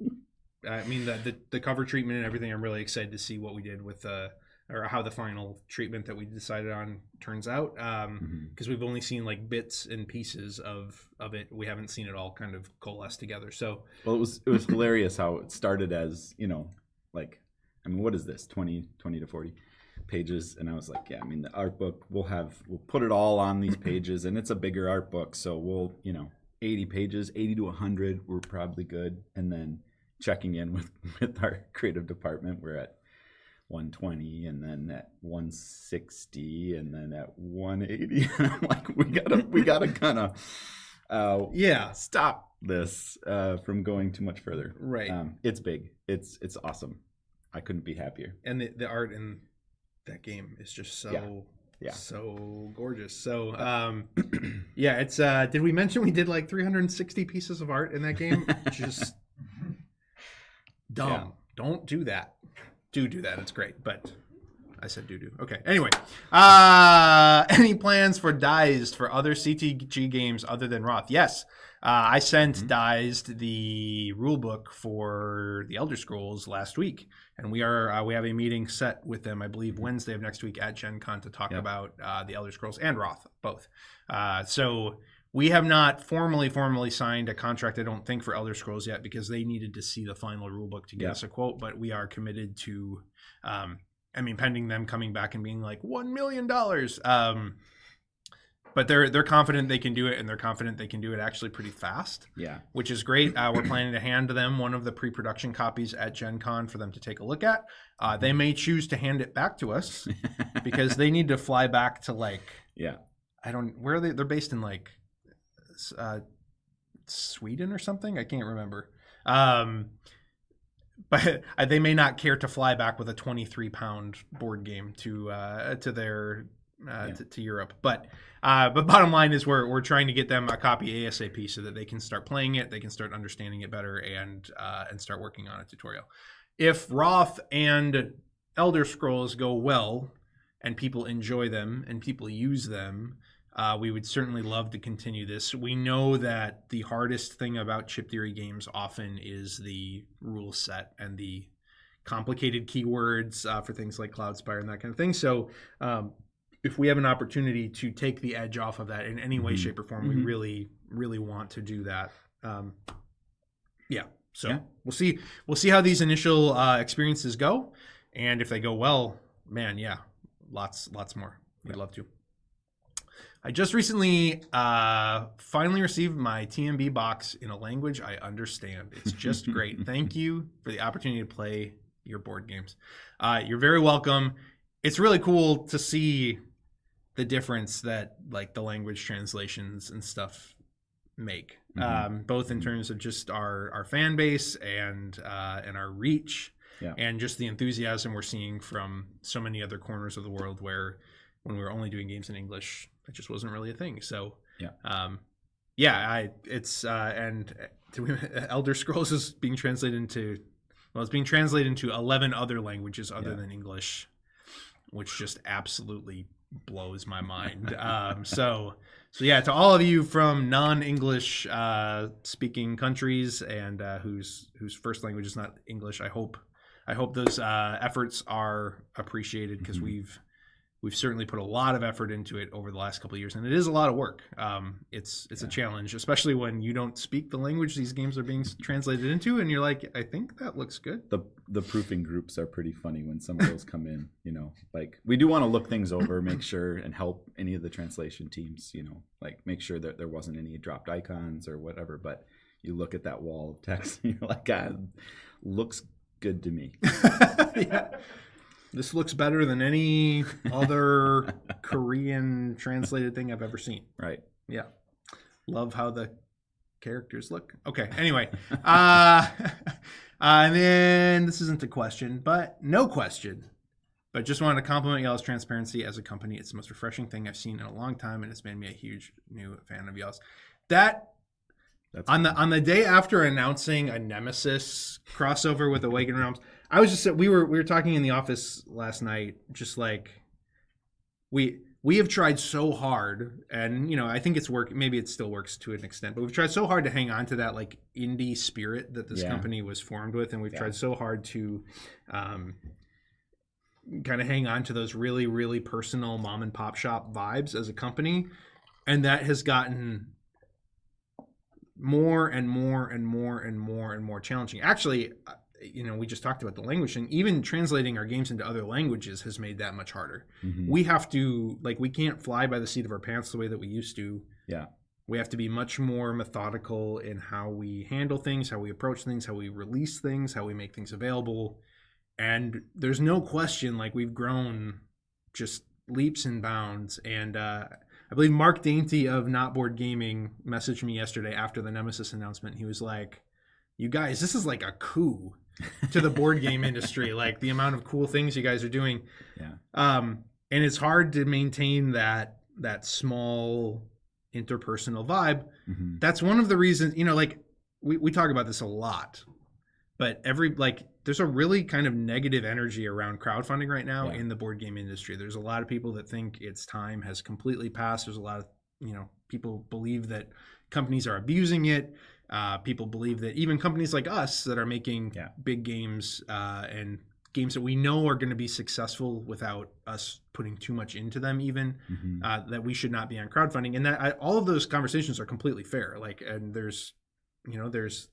Speaker 1: I mean the cover treatment and everything. I'm really excited to see what we did with or how the final treatment that we decided on turns out. Because we've only seen like bits and pieces of it. We haven't seen it all kind of coalesce together. So
Speaker 2: well, it was hilarious how it started as like, I mean, what is this 20 to 40 pages, and I was like, yeah, I mean, the art book we'll put it all on these pages, and it's a bigger art book, so we'll 80 pages, 80 to 100, we're probably good. And then checking in with our creative department, we're at 120, and then at 160, and then at 180. And I'm like, we gotta kind of stop this from going too much further.
Speaker 1: Right.
Speaker 2: It's big. It's awesome. I couldn't be happier.
Speaker 1: And the art in that game is just so so gorgeous. So it's did we mention we did like 360 pieces of art in that game? Just dumb.
Speaker 2: Yeah.
Speaker 1: Don't do that. Do that. It's great, but I said do. Okay. Anyway, any plans for Dized for other CTG games other than Roth? Yes. I sent Dized the rulebook for the Elder Scrolls last week, and we have a meeting set with them, I believe, Wednesday of next week at Gen Con to talk about the Elder Scrolls and Roth, both. So we have not formally signed a contract, I don't think, for Elder Scrolls yet because they needed to see the final rulebook to get us a quote, but we are committed to, pending them coming back and being like, $1 million. But they're confident they can do it, and they're confident they can do it actually pretty fast. Yeah, which is great. We're planning to hand them one of the pre-production copies at Gen Con for them to take a look at. They may choose to hand it back to us because they need to fly back to where are they? They're based in like Sweden or something. I can't remember. but they may not care to fly back with a 23-pound board game to their to Europe. But bottom line is we're trying to get them a copy ASAP so that they can start playing it, they can start understanding it better, and start working on a tutorial. If Roth and Elder Scrolls go well and people enjoy them and people use them, we would certainly love to continue this. We know that the hardest thing about chip theory games often is the rule set and the complicated keywords for things like Cloudspire and that kind of thing. So if we have an opportunity to take the edge off of that in any way, shape, or form, we really, really want to do that. We'll see how these initial experiences go, and if they go well, man, lots more. We'd love to. I just recently finally received my TMB box in a language I understand. It's just great. Thank you for the opportunity to play your board games. You're very welcome. It's really cool to see the difference that like the language translations and stuff make, both in terms of just our fan base and our reach, and just the enthusiasm we're seeing from so many other corners of the world where when we were only doing games in English, it just wasn't really a thing. So Elder Scrolls is being translated into it's being translated into 11 other languages other than English, which just absolutely blows my mind. So to all of you from non-English speaking countries and whose first language is not English, I hope those efforts are appreciated, because we've certainly put a lot of effort into it over the last couple of years, and it is a lot of work. It's a challenge, especially when you don't speak the language these games are being translated into, and you're like, I think that looks good.
Speaker 2: The proofing groups are pretty funny when some of those come in. Like we do want to look things over, make sure, and help any of the translation teams. Like make sure that there wasn't any dropped icons or whatever. But you look at that wall of text, and you're like, looks good to me.
Speaker 1: Yeah. This looks better than any other Korean translated thing I've ever seen.
Speaker 2: Right.
Speaker 1: Yeah. Love how the characters look. Okay. Anyway. And then this isn't a question, but no question. But just wanted to compliment y'all's transparency as a company. It's the most refreshing thing I've seen in a long time, and it's made me a huge new fan of y'all's. That's on the day after announcing a Nemesis crossover with Awakened Realms, I was just we were talking in the office last night, just like we have tried so hard, and I think it's work. Maybe it still works to an extent, but we've tried so hard to hang on to that like indie spirit that this company was formed with, and we've tried so hard to kind of hang on to those really, really personal mom and pop shop vibes as a company, and that has gotten more and more and more and more and more challenging. Actually, we just talked about the language, and even translating our games into other languages has made that much harder. We have to, we can't fly by the seat of our pants the way that we used to. Yeah. We have to be much more methodical in how we handle things, how we approach things, how we release things, how we make things available. And there's no question, we've grown just leaps and bounds. And I believe Mark Dainty of Not Board Gaming messaged me yesterday after the Nemesis announcement. He was like, you guys, this is like a coup to the board game industry, like the amount of cool things you guys are doing. Yeah. And it's hard to maintain that small interpersonal vibe. That's one of the reasons, we talk about this a lot, but there's a really kind of negative energy around crowdfunding right now in the board game industry. There's a lot of people that think its time has completely passed. There's a lot of, people believe that companies are abusing it. People believe that even companies like us that are making big games and games that we know are going to be successful without us putting too much into them even, that we should not be on crowdfunding. And that all of those conversations are completely fair. And there's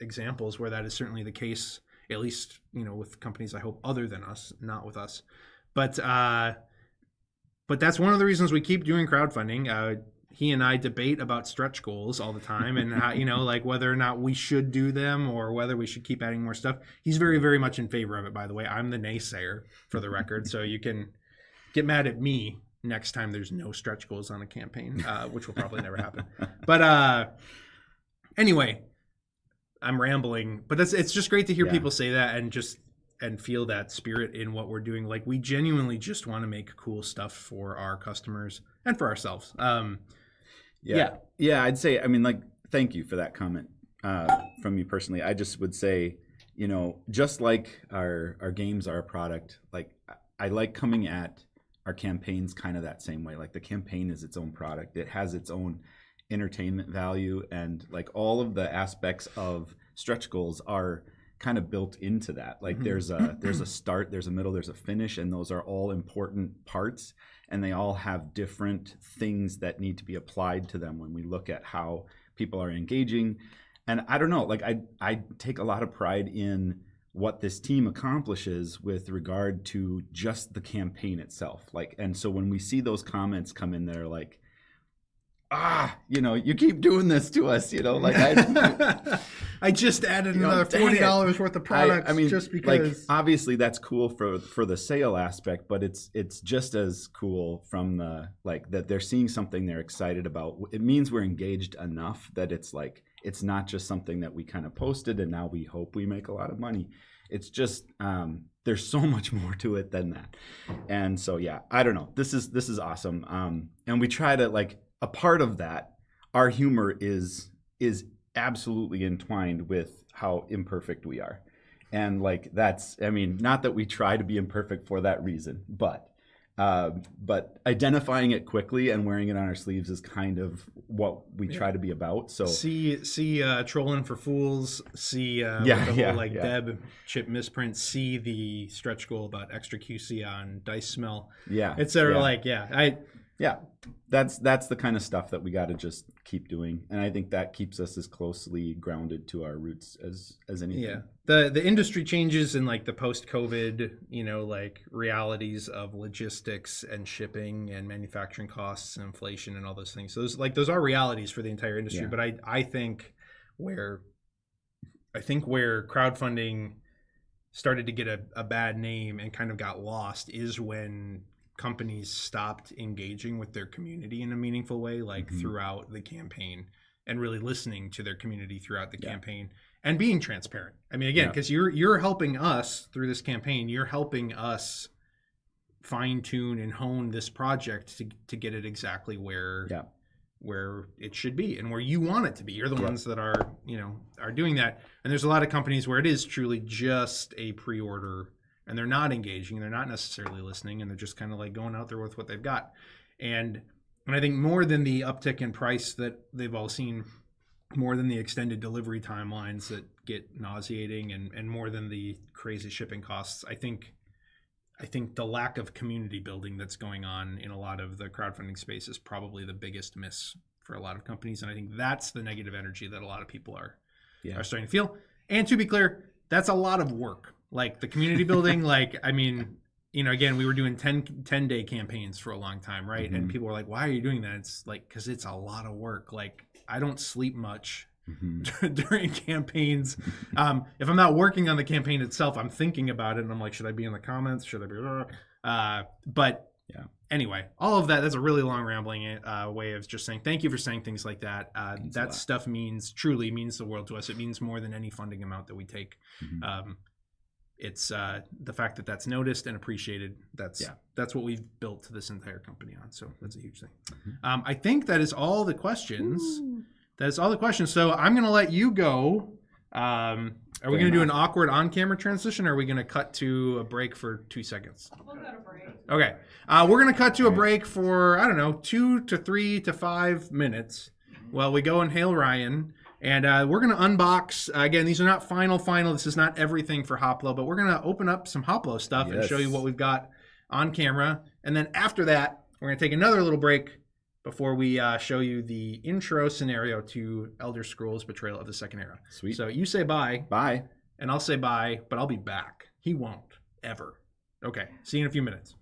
Speaker 1: examples where that is certainly the case, at least, with companies, I hope, other than us, not with us. But that's one of the reasons we keep doing crowdfunding. He and I debate about stretch goals all the time, and how, whether or not we should do them or whether we should keep adding more stuff. He's very, very much in favor of it, by the way. I'm the naysayer, for the record, so you can get mad at me next time there's no stretch goals on a campaign, which will probably never happen. But anyway, I'm rambling, but it's just great to hear people say that, and just and feel that spirit in what we're doing. Like we genuinely just want to make cool stuff for our customers and for ourselves.
Speaker 2: Yeah, I'd say, I mean, like, thank you for that comment from me personally. I just would say, you know, just like our games are a product, like I like coming at our campaigns kind of that same way. Like the campaign is its own product. It has its own entertainment value, and like all of the aspects of stretch goals are kind of built into that. Like there's a start, there's a middle, there's a finish, and those are all important parts, and they all have different things that need to be applied to them when we look at how people are engaging. And I don't know, like I take a lot of pride in what this team accomplishes with regard to just the campaign itself. Like, and so when we see those comments come in there, like, you know, you keep doing this to us, you know, like
Speaker 1: I just added
Speaker 2: you know,
Speaker 1: another
Speaker 2: dang it.
Speaker 1: $40 worth of products.
Speaker 2: I mean,
Speaker 1: just because.
Speaker 2: like, obviously that's cool for the sale aspect, but it's just as cool from the, like, that they're seeing something they're excited about. It means we're engaged enough that it's like, it's not just something that we kind of posted and now we hope we make a lot of money. It's just, there's so much more to it than that. And so, yeah, I don't know. This is awesome. And we try to, like, a part of that, our humor is absolutely entwined with how imperfect we are. And like, that's, I mean, not that we try to be imperfect for that reason, but identifying it quickly and wearing it on our sleeves is kind of what we try to be about. So
Speaker 1: see Trolling for Fools, see Deb chip misprint, see the stretch goal about extra QC on dice smell, etc.
Speaker 2: That's the kind of stuff that we got to just keep doing, and I think that keeps us as closely grounded to our roots as anything.
Speaker 1: Yeah, the industry changes in like the post-COVID, you know, like realities of logistics and shipping and manufacturing costs and inflation and all those things. So those are realities for the entire industry.
Speaker 2: Yeah.
Speaker 1: But I think where crowdfunding started to get a bad name and kind of got lost is when companies stopped engaging with their community in a meaningful way, like throughout the campaign, and really listening to their community throughout the campaign and being transparent. I mean, again, because you're helping us through this campaign, you're helping us fine tune and hone this project to get it exactly where it should be and where you want it to be. You're the ones that are doing that. And there's a lot of companies where it is truly just a pre-order, and they're not engaging, they're not necessarily listening, and they're just kind of like going out there with what they've got. And I think more than the uptick in price that they've all seen, more than the extended delivery timelines that get nauseating, and more than the crazy shipping costs, I think the lack of community building that's going on in a lot of the crowdfunding space is probably the biggest miss for a lot of companies. And I think that's the negative energy that a lot of people are starting to feel. And to be clear, that's a lot of work. Like the community building, like, I mean, you know, again, we were doing 10-day campaigns for a long time, right? And people were like, why are you doing that? It's like, because it's a lot of work. Like, I don't sleep much during campaigns. If I'm not working on the campaign itself, I'm thinking about it, and I'm like, should I be in the comments? Should I be? But anyway, all of that's a really long rambling way of just saying thank you for saying things like that. That stuff truly means the world to us. It means more than any funding amount that we take. It's the fact that that's noticed and appreciated. That's what we've built this entire company on. So that's a huge thing. I think that is all the questions. That's all the questions. So I'm going to let you go. Are we going to do an awkward on-camera transition, or are we going to cut to a break for 2 seconds?
Speaker 4: We'll go to break.
Speaker 1: Okay. We're going to cut to a break for, I don't know, 2 to 3 to 5 minutes while we go and hail Ryan. And we're going to unbox, again, these are not final. This is not everything for Hoplo, but we're going to open up some Hoplo stuff and show you what we've got on camera. And then after that, we're going to take another little break before we show you the intro scenario to Elder Scrolls Betrayal of the Second Era.
Speaker 2: Sweet.
Speaker 1: So you say bye.
Speaker 2: Bye.
Speaker 1: And I'll say bye, but I'll be back. He won't, ever. Okay, see you in a few minutes.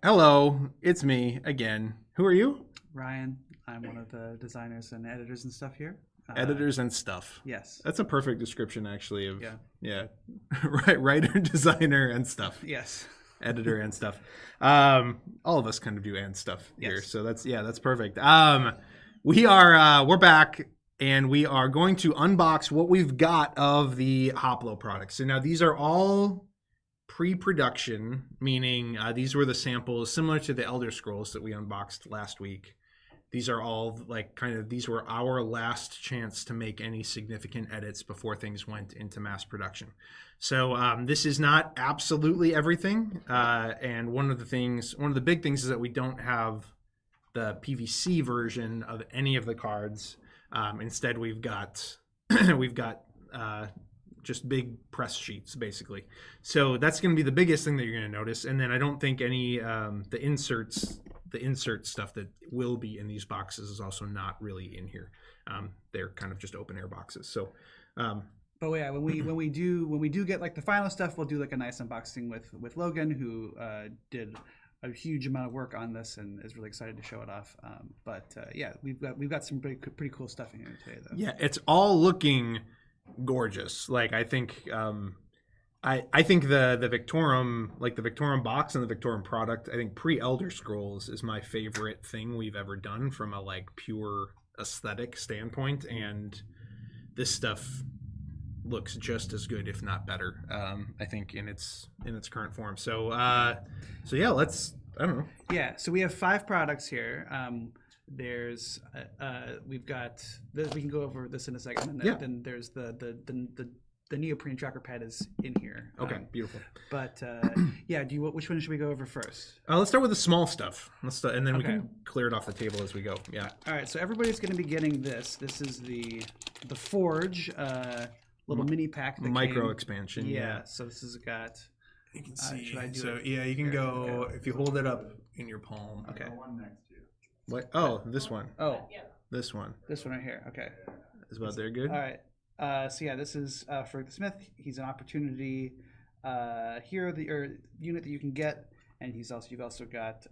Speaker 1: Hello, it's me again. Who are you?
Speaker 5: Ryan. I'm one of the designers and editors and stuff here.
Speaker 1: Editors and stuff.
Speaker 5: Yes.
Speaker 1: That's a perfect description, actually. Of
Speaker 5: Yeah.
Speaker 1: right, writer, designer, and stuff.
Speaker 5: Yes.
Speaker 1: Editor and stuff. All of us kind of do and stuff here,
Speaker 5: Yes.
Speaker 1: so that's perfect. We're back, and we are going to unbox what we've got of the Hoplo products. So now these are all pre-production, meaning these were the samples similar to the Elder Scrolls that we unboxed last week. These are all these were our last chance to make any significant edits before things went into mass production. So this is not absolutely everything. And one of the big things is that we don't have the PVC version of any of the cards. Instead, we've got just big press sheets, basically. So that's going to be the biggest thing that you're going to notice. And then I don't think any the insert stuff that will be in these boxes is also not really in here. They're kind of just open air boxes. So,
Speaker 5: But yeah, when we do get like the final stuff, we'll do like a nice unboxing with Logan, who did a huge amount of work on this and is really excited to show it off. Yeah, we've got some pretty cool stuff in here today, though.
Speaker 1: yeah, it's all looking gorgeous. Like I think I think the Victorum, like the Victorum box and the Victorum product, I think pre-Elder Scrolls is my favorite thing we've ever done from a like pure aesthetic standpoint, and this stuff looks just as good, if not better. I think in its current form. So yeah, I don't know.
Speaker 5: Yeah, so we have 5 products here. We've got this, we can go over this in a second. And then there's the neoprene tracker pad is in here.
Speaker 1: Okay, beautiful.
Speaker 5: But yeah, which one should we go over first?
Speaker 1: Let's start with the small stuff. And then we
Speaker 5: Okay.
Speaker 1: can clear it off the table as we go. Yeah.
Speaker 5: All right, so everybody's going to be getting this. This is the Forge little mini pack. That
Speaker 1: Micro
Speaker 5: came.
Speaker 1: expansion.
Speaker 5: Yeah. So this has got.
Speaker 1: You can see.
Speaker 5: Should I do
Speaker 1: so
Speaker 5: it?
Speaker 1: yeah, you can
Speaker 5: Here,
Speaker 1: go
Speaker 5: okay.
Speaker 1: if you hold it up in your palm.
Speaker 5: Okay.
Speaker 3: The one next to you.
Speaker 1: What? Oh, this one.
Speaker 5: Oh,
Speaker 4: Yeah.
Speaker 1: This one
Speaker 5: this one right here. Okay.
Speaker 1: is about there. Good.
Speaker 5: All right. So yeah, this is for the Smith. He's an opportunity hero unit that you can get, and you've also got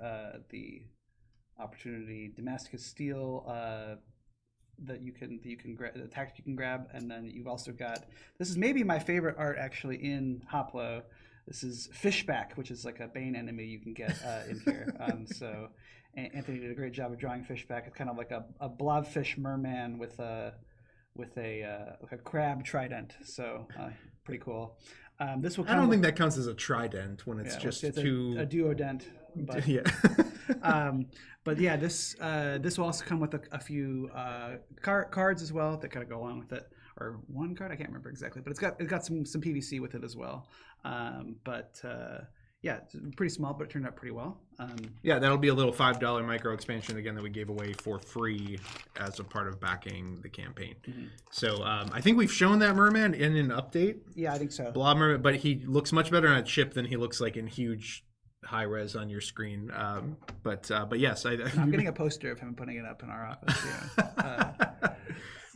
Speaker 5: the opportunity Damascus Steel that you can attack you can grab, and then you've also got, this is maybe my favorite art actually in Hoplo. This is Fishback, which is like a Bane enemy you can get in here. So Anthony did a great job of drawing Fishback. It's kind of like a blobfish merman with a crab trident. So pretty cool. This will come
Speaker 1: I don't think that counts as a trident when it's just
Speaker 5: it's
Speaker 1: two.
Speaker 5: a duodent. But,
Speaker 1: Yeah.
Speaker 5: but yeah, this will also come with a few cards as well that kind of go along with it, or one card, I can't remember exactly, but it's got some PVC with it as well. Yeah, it's pretty small, but it turned out pretty well.
Speaker 1: Yeah, that'll be a little $5 micro expansion again that we gave away for free as a part of backing the campaign.
Speaker 5: Mm-hmm.
Speaker 1: So I think we've shown that merman in an update,
Speaker 5: Yeah, I think so.
Speaker 1: Blob Merman, but he looks much better on a chip than he looks like in huge high res on your screen. But yes,
Speaker 5: I'm getting a poster of him putting it up in our office. Yeah.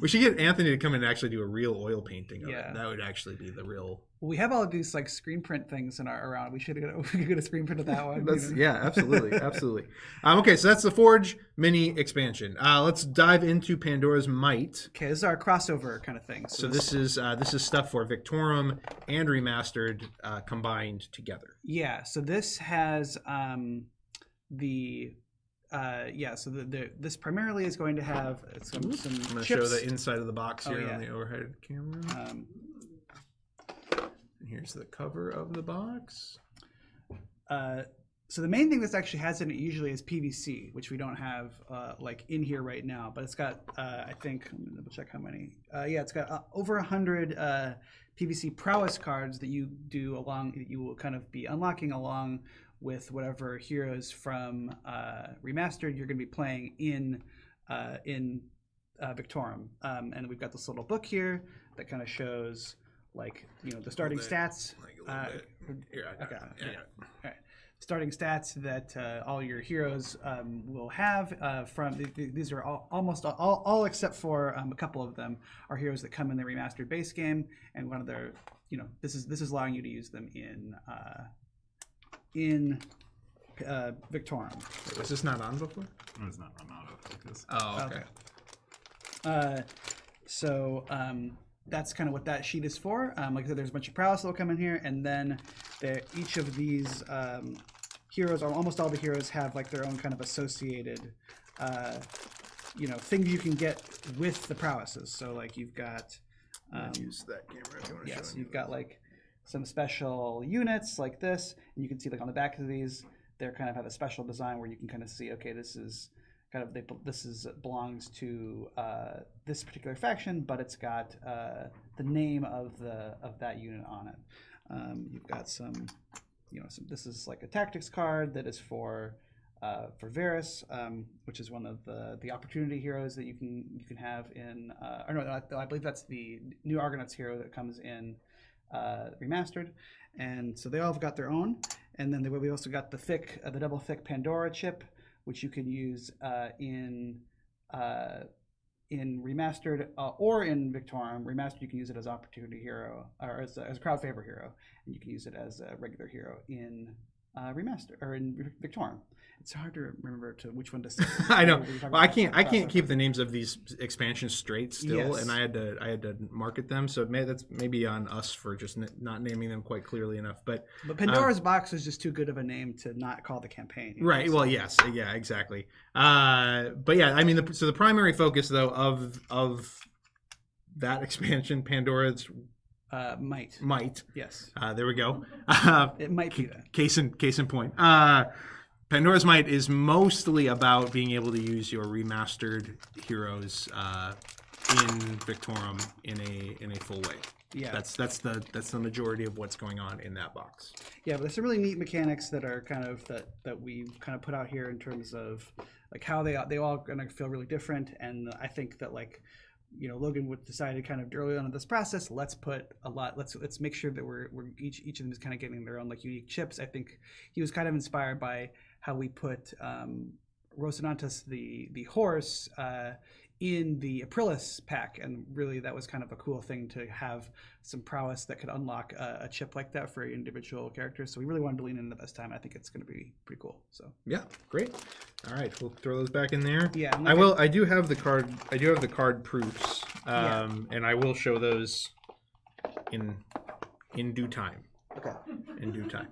Speaker 1: we should get Anthony to come in and actually do a real oil painting of
Speaker 5: Yeah.
Speaker 1: it. That would actually be the real.
Speaker 5: We have all of these like screen print things around. We should get a screen print of that one.
Speaker 1: That's, yeah, absolutely, absolutely. Okay, so that's the Forge mini expansion. Let's dive into Pandora's Might.
Speaker 5: Okay, this is our crossover kind of thing.
Speaker 1: So this is stuff for Victorum and Remastered combined together.
Speaker 5: Yeah, so this has this primarily is going to have some
Speaker 1: I'm going to
Speaker 5: chips.
Speaker 1: show the inside of the box here
Speaker 5: yeah.
Speaker 1: on the overhead camera. And here's the cover of the box.
Speaker 5: So the main thing this actually has in it usually is PVC, which we don't have like in here right now. But it's got I think, let me double check how many. It's got over 100 PVC prowess cards that you will kind of be unlocking along with whatever heroes from Remastered you're going to be playing in Victorum. And we've got this little book here that kind of shows like the starting stats.
Speaker 1: Like a little bit. Here, I got it. Yeah.
Speaker 5: All right. Starting stats that all your heroes will have from these are almost all except for a couple of them are heroes that come in the remastered base game, and one of their this is allowing you to use them in Victorum.
Speaker 1: Wait, was this not on before?
Speaker 3: It's not run out of focus.
Speaker 1: Oh, okay.
Speaker 5: So that's kind of what that sheet is for. Like I said, there's a bunch of prowess that will come in here, and then each of these heroes, or almost all the heroes, have like their own kind of associated, thing you can get with the prowesses. So like you've got,
Speaker 1: Use that camera if you want to show
Speaker 5: yes,
Speaker 1: it.
Speaker 5: you've got like some special units like this, and you can see like on the back of these, they're kind of have a special design where you can kind of see, okay, this is kind of belongs to this particular faction, but it's got the name of that unit on it. You've got some, this is like a tactics card that is for Varys, which is one of the opportunity heroes that you can have in. Or no, I believe that's the new Argonauts hero that comes in remastered, and so they all have got their own. And then we also got the double thick Pandora chip, which you can use in remastered or in Victorum. Remastered, you can use it as opportunity hero or as a crowd favor hero, and you can use it as a regular hero in remastered or in Victorum. It's hard to remember which one to say.
Speaker 1: I know. Well, I can't keep the names of these expansions straight still,
Speaker 5: Yes.
Speaker 1: and I had to market them. So that's maybe on us for just not naming them quite clearly enough. But
Speaker 5: Pandora's Box is just too good of a name to not call the campaign.
Speaker 1: right. Well, yes. Yeah. Exactly. But yeah, I mean, so the primary focus though of that expansion, Pandora's might.
Speaker 5: Yes.
Speaker 1: There we go.
Speaker 5: It might be that.
Speaker 1: Case in point. Pandora's Might is mostly about being able to use your remastered heroes in Victorum in a full way.
Speaker 5: Yeah.
Speaker 1: That's the majority of what's going on in that box.
Speaker 5: Yeah, but there's some really neat mechanics that are kind of that we kind of put out here in terms of like how they all gonna feel really different, and I think that like Logan would decided kind of early on in this process, let's make sure that we're each of them is kind of getting their own like unique chips. I think he was kind of inspired by how we put Rocinantus the horse in the Aprilis pack, and really that was kind of a cool thing to have some prowess that could unlock a chip like that for individual characters. So we really wanted to lean into this time. I think it's going to be pretty cool. So
Speaker 1: yeah, great. All right, we'll throw those back in there.
Speaker 5: Yeah,
Speaker 1: I do have the card proofs, and I will show those in due time.
Speaker 5: Okay.
Speaker 1: In due time.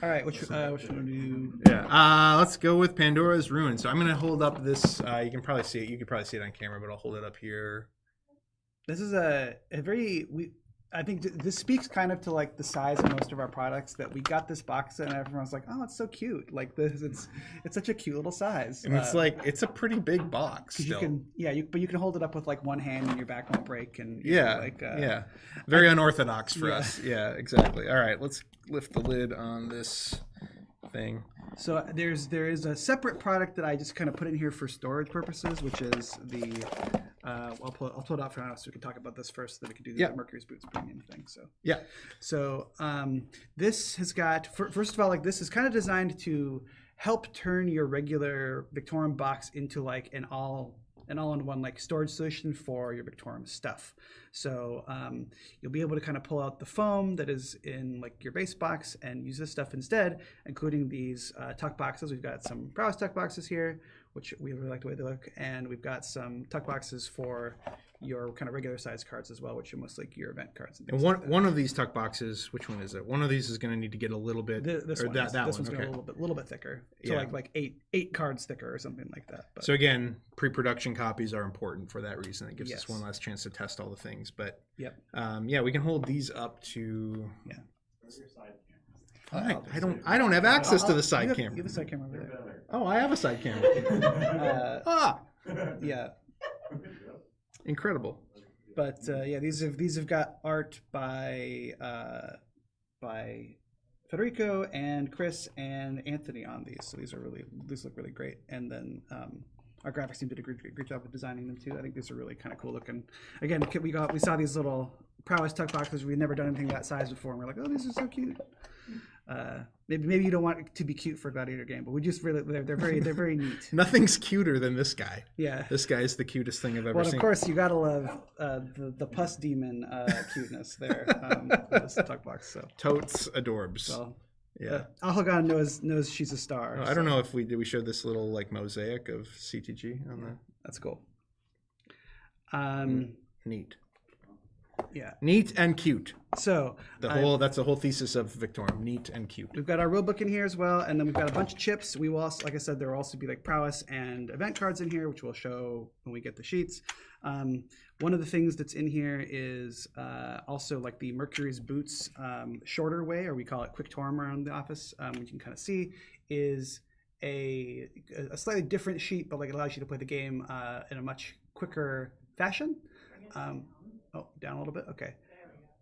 Speaker 5: All right, which should we do?
Speaker 1: Yeah. Let's go with Pandora's Ruin. So I'm going to hold up this. You can probably see it. You can probably see it on camera, but I'll hold it up here.
Speaker 5: This is a very I think this speaks kind of to like the size of most of our products, that we got this box and everyone's like, oh, it's so cute. Like this, it's such a cute little size.
Speaker 1: And it's like it's a pretty big box. Still.
Speaker 5: But you can hold it up with like one hand and your back won't break. And
Speaker 1: very unorthodox for us. Yeah, exactly. All right, let's lift the lid on this thing.
Speaker 5: So there is a separate product that I just kind of put in here for storage purposes, which is the I'll pull it out for now so we can talk about this first, so that we can do the Mercury's Boots premium thing. So this has got first of all, like this is kind of designed to help turn your regular Victorum box into like an all-in-one like storage solution for your Victorum stuff. So you'll be able to kind of pull out the foam that is in like your base box and use this stuff instead, including these tuck boxes. We've got some prowess tuck boxes here, which we really like the way they look, and we've got some tuck boxes for your kind of regular size cards as well, which are most like your event cards.
Speaker 1: And one of these tuck boxes, which one is it? One of these is going to need to get a little bit.
Speaker 5: This one's
Speaker 1: okay.
Speaker 5: a little bit thicker, so like eight cards thicker or something like that. But.
Speaker 1: So again, pre-production copies are important for that reason. It gives us one last chance to test all the things. But we can hold these up to.
Speaker 3: Where's your side camera?
Speaker 1: I don't have access to the side camera.
Speaker 5: You have a side camera over there.
Speaker 1: Oh, I have a side camera.
Speaker 5: Yeah.
Speaker 1: Incredible.
Speaker 5: But these have got art by Federico and Chris and Anthony on these. So these look really great. And then our graphics team did a great job of designing them too. I think these are really kind of cool looking. Again, we saw these little prowess tuck boxes. We'd never done anything that size before, and we're like, oh, these are so cute. Maybe you don't want it to be cute for a Gladiator game, but we just really they're very neat.
Speaker 1: Nothing's cuter than this guy.
Speaker 5: Yeah,
Speaker 1: this guy is the cutest thing I've ever seen.
Speaker 5: Well, of course you gotta love the pus demon cuteness there. This tuck box. So
Speaker 1: totes adorbs.
Speaker 5: Well,
Speaker 1: Yeah.
Speaker 5: Alhagan knows she's a star.
Speaker 1: I don't know if we showed this little like mosaic of CTG on the
Speaker 5: That's cool.
Speaker 1: neat.
Speaker 5: Yeah.
Speaker 1: Neat and cute.
Speaker 5: So
Speaker 1: That's the whole thesis of Victorum. Neat and cute.
Speaker 5: we've got our rule book in here as well, and then we've got a bunch of chips. We will also, like I said, there will also be like prowess and event cards in here, which we'll show when we get the sheets. One of the things that's in here is also like the Mercury's Boots shorter way, or we call it quick torm around the office, which you can kind of see is a slightly different sheet, but like it allows you to play the game in a much quicker fashion. Down a little bit. Okay.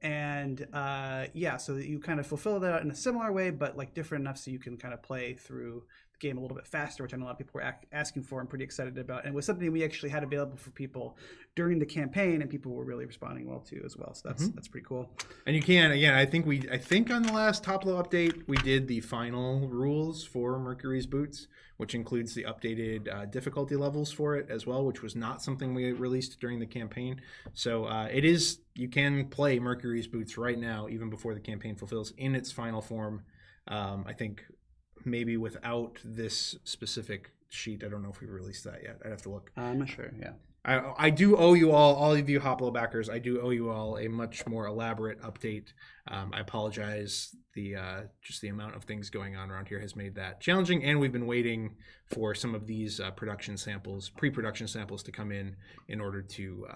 Speaker 5: And so that you kind of fulfill that in a similar way, but like different enough so you can kind of play through the game a little bit faster, which I know a lot of people were asking for and pretty excited about. And it was something we actually had available for people during the campaign, and people were really responding well to as well. So that's pretty cool.
Speaker 1: And you can, again, I think on the last Hoplo update, we did the final rules for Mercury's Boots, which includes the updated difficulty levels for it as well, which was not something we released during the campaign. So you can play Mercury's Boots right now, even before the campaign fulfills, in its final form. I think maybe without this specific sheet. I don't know if we released that yet. I'd have to look.
Speaker 5: I'm not sure, yeah.
Speaker 1: I do owe you all of you Hoplo backers, I do owe you all a much more elaborate update. I apologize. Just the amount of things going on around here has made that challenging, and we've been waiting for some of these pre-production samples to come in order to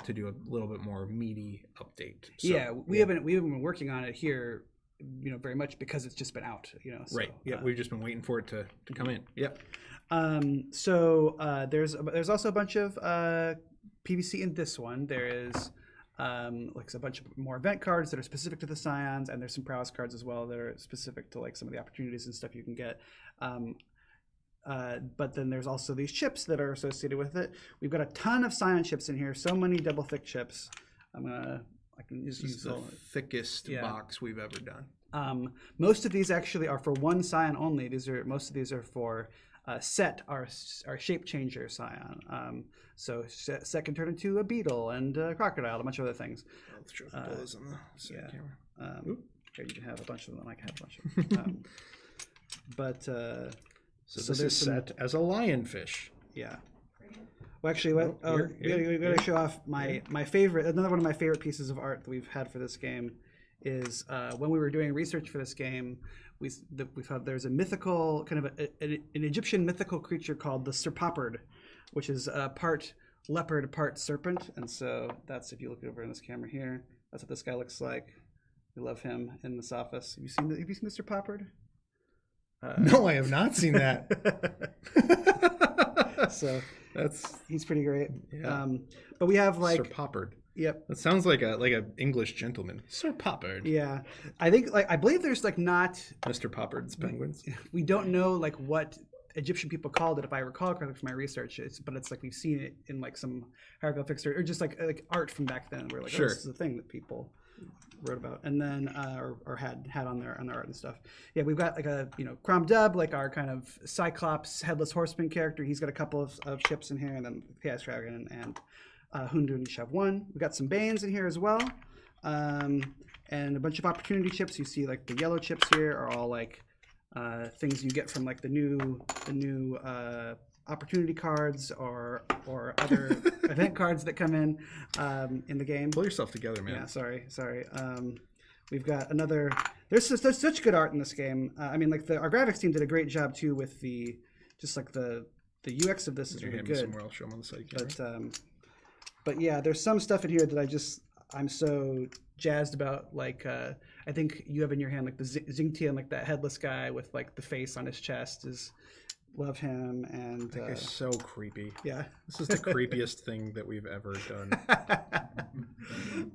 Speaker 1: do a little bit more meaty update. So,
Speaker 5: we haven't been working on it here, very much because it's just been out, So,
Speaker 1: right. Yeah, we've just been waiting for it to come in. Yep.
Speaker 5: There's also a bunch of PVC in this one. There is like a bunch of more event cards that are specific to the Scions, and there's some prowess cards as well that are specific to like some of the opportunities and stuff you can get. But then there's also these chips that are associated with it. We've got a ton of Scion chips in here, so many double thick chips. I can just use
Speaker 1: the thickest box we've ever done.
Speaker 5: Most of these actually are for one Scion only. Most of these are for Set, our shape changer Scion. So Set can turn into a beetle and a crocodile, a bunch of other things.
Speaker 1: Let's show those on the Set camera.
Speaker 5: Okay, you can have a bunch of them. I can have a bunch of them.
Speaker 1: So this is Set as a lionfish.
Speaker 5: Yeah. Well, actually, we got to show off my favorite. Another one of my favorite pieces of art that we've had for this game is when we were doing research for this game. We found there's a mythical kind of an Egyptian mythical creature called the Serpopard, which is part leopard, part serpent. And so that's, if you look over in this camera here, that's what this guy looks like. We love him in this office. Have you seen the Serpopard?
Speaker 1: No, I have not seen that.
Speaker 5: So he's pretty great.
Speaker 1: Yeah.
Speaker 5: But we have like
Speaker 1: Serpopard.
Speaker 5: Yep.
Speaker 1: That sounds like a English gentleman. Serpopard.
Speaker 5: Yeah. I believe there's like not
Speaker 1: Mr. Poppard's penguins.
Speaker 5: We don't know like what Egyptian people called it, if I recall correctly from my research. But it's like we've seen it in like some hieroglyphics or just like art from back then where like
Speaker 1: sure.
Speaker 5: This is a thing that people wrote about and then or had on their art and stuff. Yeah, we've got like a Crom Dub, like our kind of Cyclops headless horseman character. He's got a couple of ships in here, and then Chaos Dragon and Hundu and Nishav 1. We've got some Banes in here as well, and a bunch of opportunity chips. You see like the yellow chips here are all like things you get from like the new opportunity cards or other event cards that come in the game.
Speaker 1: Pull yourself together, man.
Speaker 5: Yeah, sorry. We've got another. There's such good art in this game. I mean, like our graphics team did a great job too with the UX of this is really good.
Speaker 1: Somewhere else, show them on the side.
Speaker 5: But yeah, there's some stuff in here that I'm so jazzed about. Like I think you have in your hand like the Xingtian, like that headless guy with like the face on his chest love him, and
Speaker 1: that guy's so creepy.
Speaker 5: Yeah,
Speaker 1: this is the creepiest thing that we've ever done.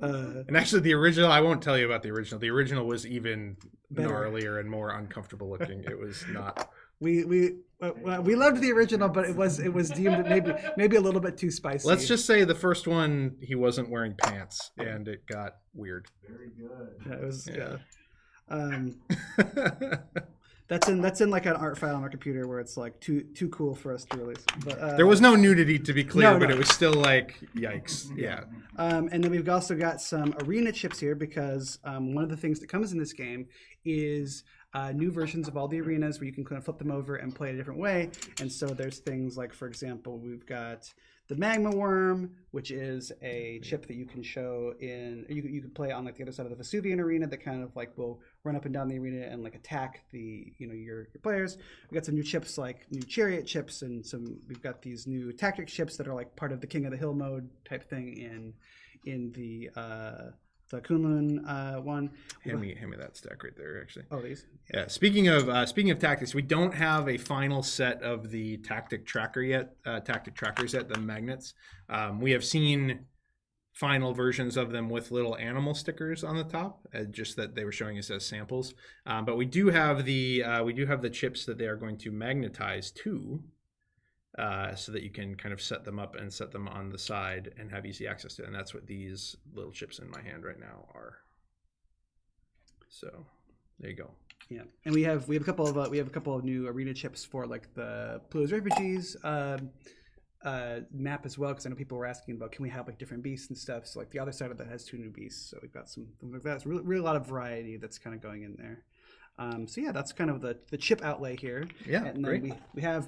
Speaker 1: And actually, the original, I won't tell you about the original. The original was even gnarlier and more uncomfortable looking. It was not.
Speaker 5: We loved the original, but it was deemed maybe a little bit too spicy.
Speaker 1: Let's just say the first one he wasn't wearing pants, and it got weird.
Speaker 3: Very good.
Speaker 5: Yeah, it was. That's in like an art file on our computer where it's like too cool for us to release. But
Speaker 1: there was no nudity, to be clear, but it was still like yikes. Yeah.
Speaker 5: And then we've also got some arena chips here because one of the things that comes in this game is new versions of all the arenas where you can kind of flip them over and play it a different way. And so there's things like, for example, we've got the Magma Worm, which is a chip that you can show in, you can play on like the other side of the Vesuvian arena that kind of like will run up and down the arena and like attack the, your players. We got some new chips like new Chariot chips, and we've got these new tactic chips that are like part of the King of the Hill mode type thing in the Kunlun one.
Speaker 1: Hand me that stack right there, actually.
Speaker 5: Oh, these.
Speaker 1: Yeah. Speaking of tactics, we don't have a final set of the tactic trackers yet. The magnets. We have seen final versions of them with little animal stickers on the top, just that they were showing us as samples. But we do have the chips that they are going to magnetize to. So that you can kind of set them up and set them on the side and have easy access to it. And that's what these little chips in my hand right now are. So there you go.
Speaker 5: Yeah, and we have a couple of new arena chips for like the Pluto's Refugees map as well, because I know people were asking about can we have like different beasts and stuff. So like the other side of that has 2 new beasts. So we've got that's really a lot of variety that's kind of going in there. So yeah, that's kind of the chip outlay here.
Speaker 1: Yeah,
Speaker 5: and
Speaker 1: great.
Speaker 5: then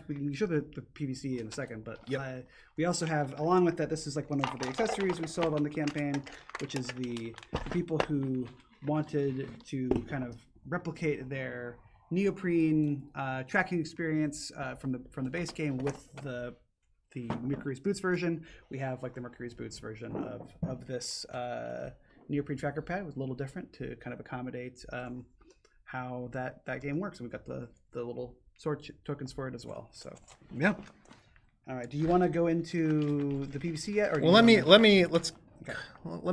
Speaker 5: we can show the PVC in a second, but
Speaker 1: Yep.
Speaker 5: We also have, along with that, this is like one of the accessories we sold on the campaign, which is the people who wanted to kind of replicate their neoprene tracking experience from the base game with the Mercury's Boots version. We have like the Mercury's Boots version of this neoprene tracker pad. It was a little different to kind of accommodate how that game works. And we've got the little sword tokens for it as well. So
Speaker 1: Yeah.
Speaker 5: all right, do you want to go into the PVC yet? Or do
Speaker 1: Well,
Speaker 5: you
Speaker 1: let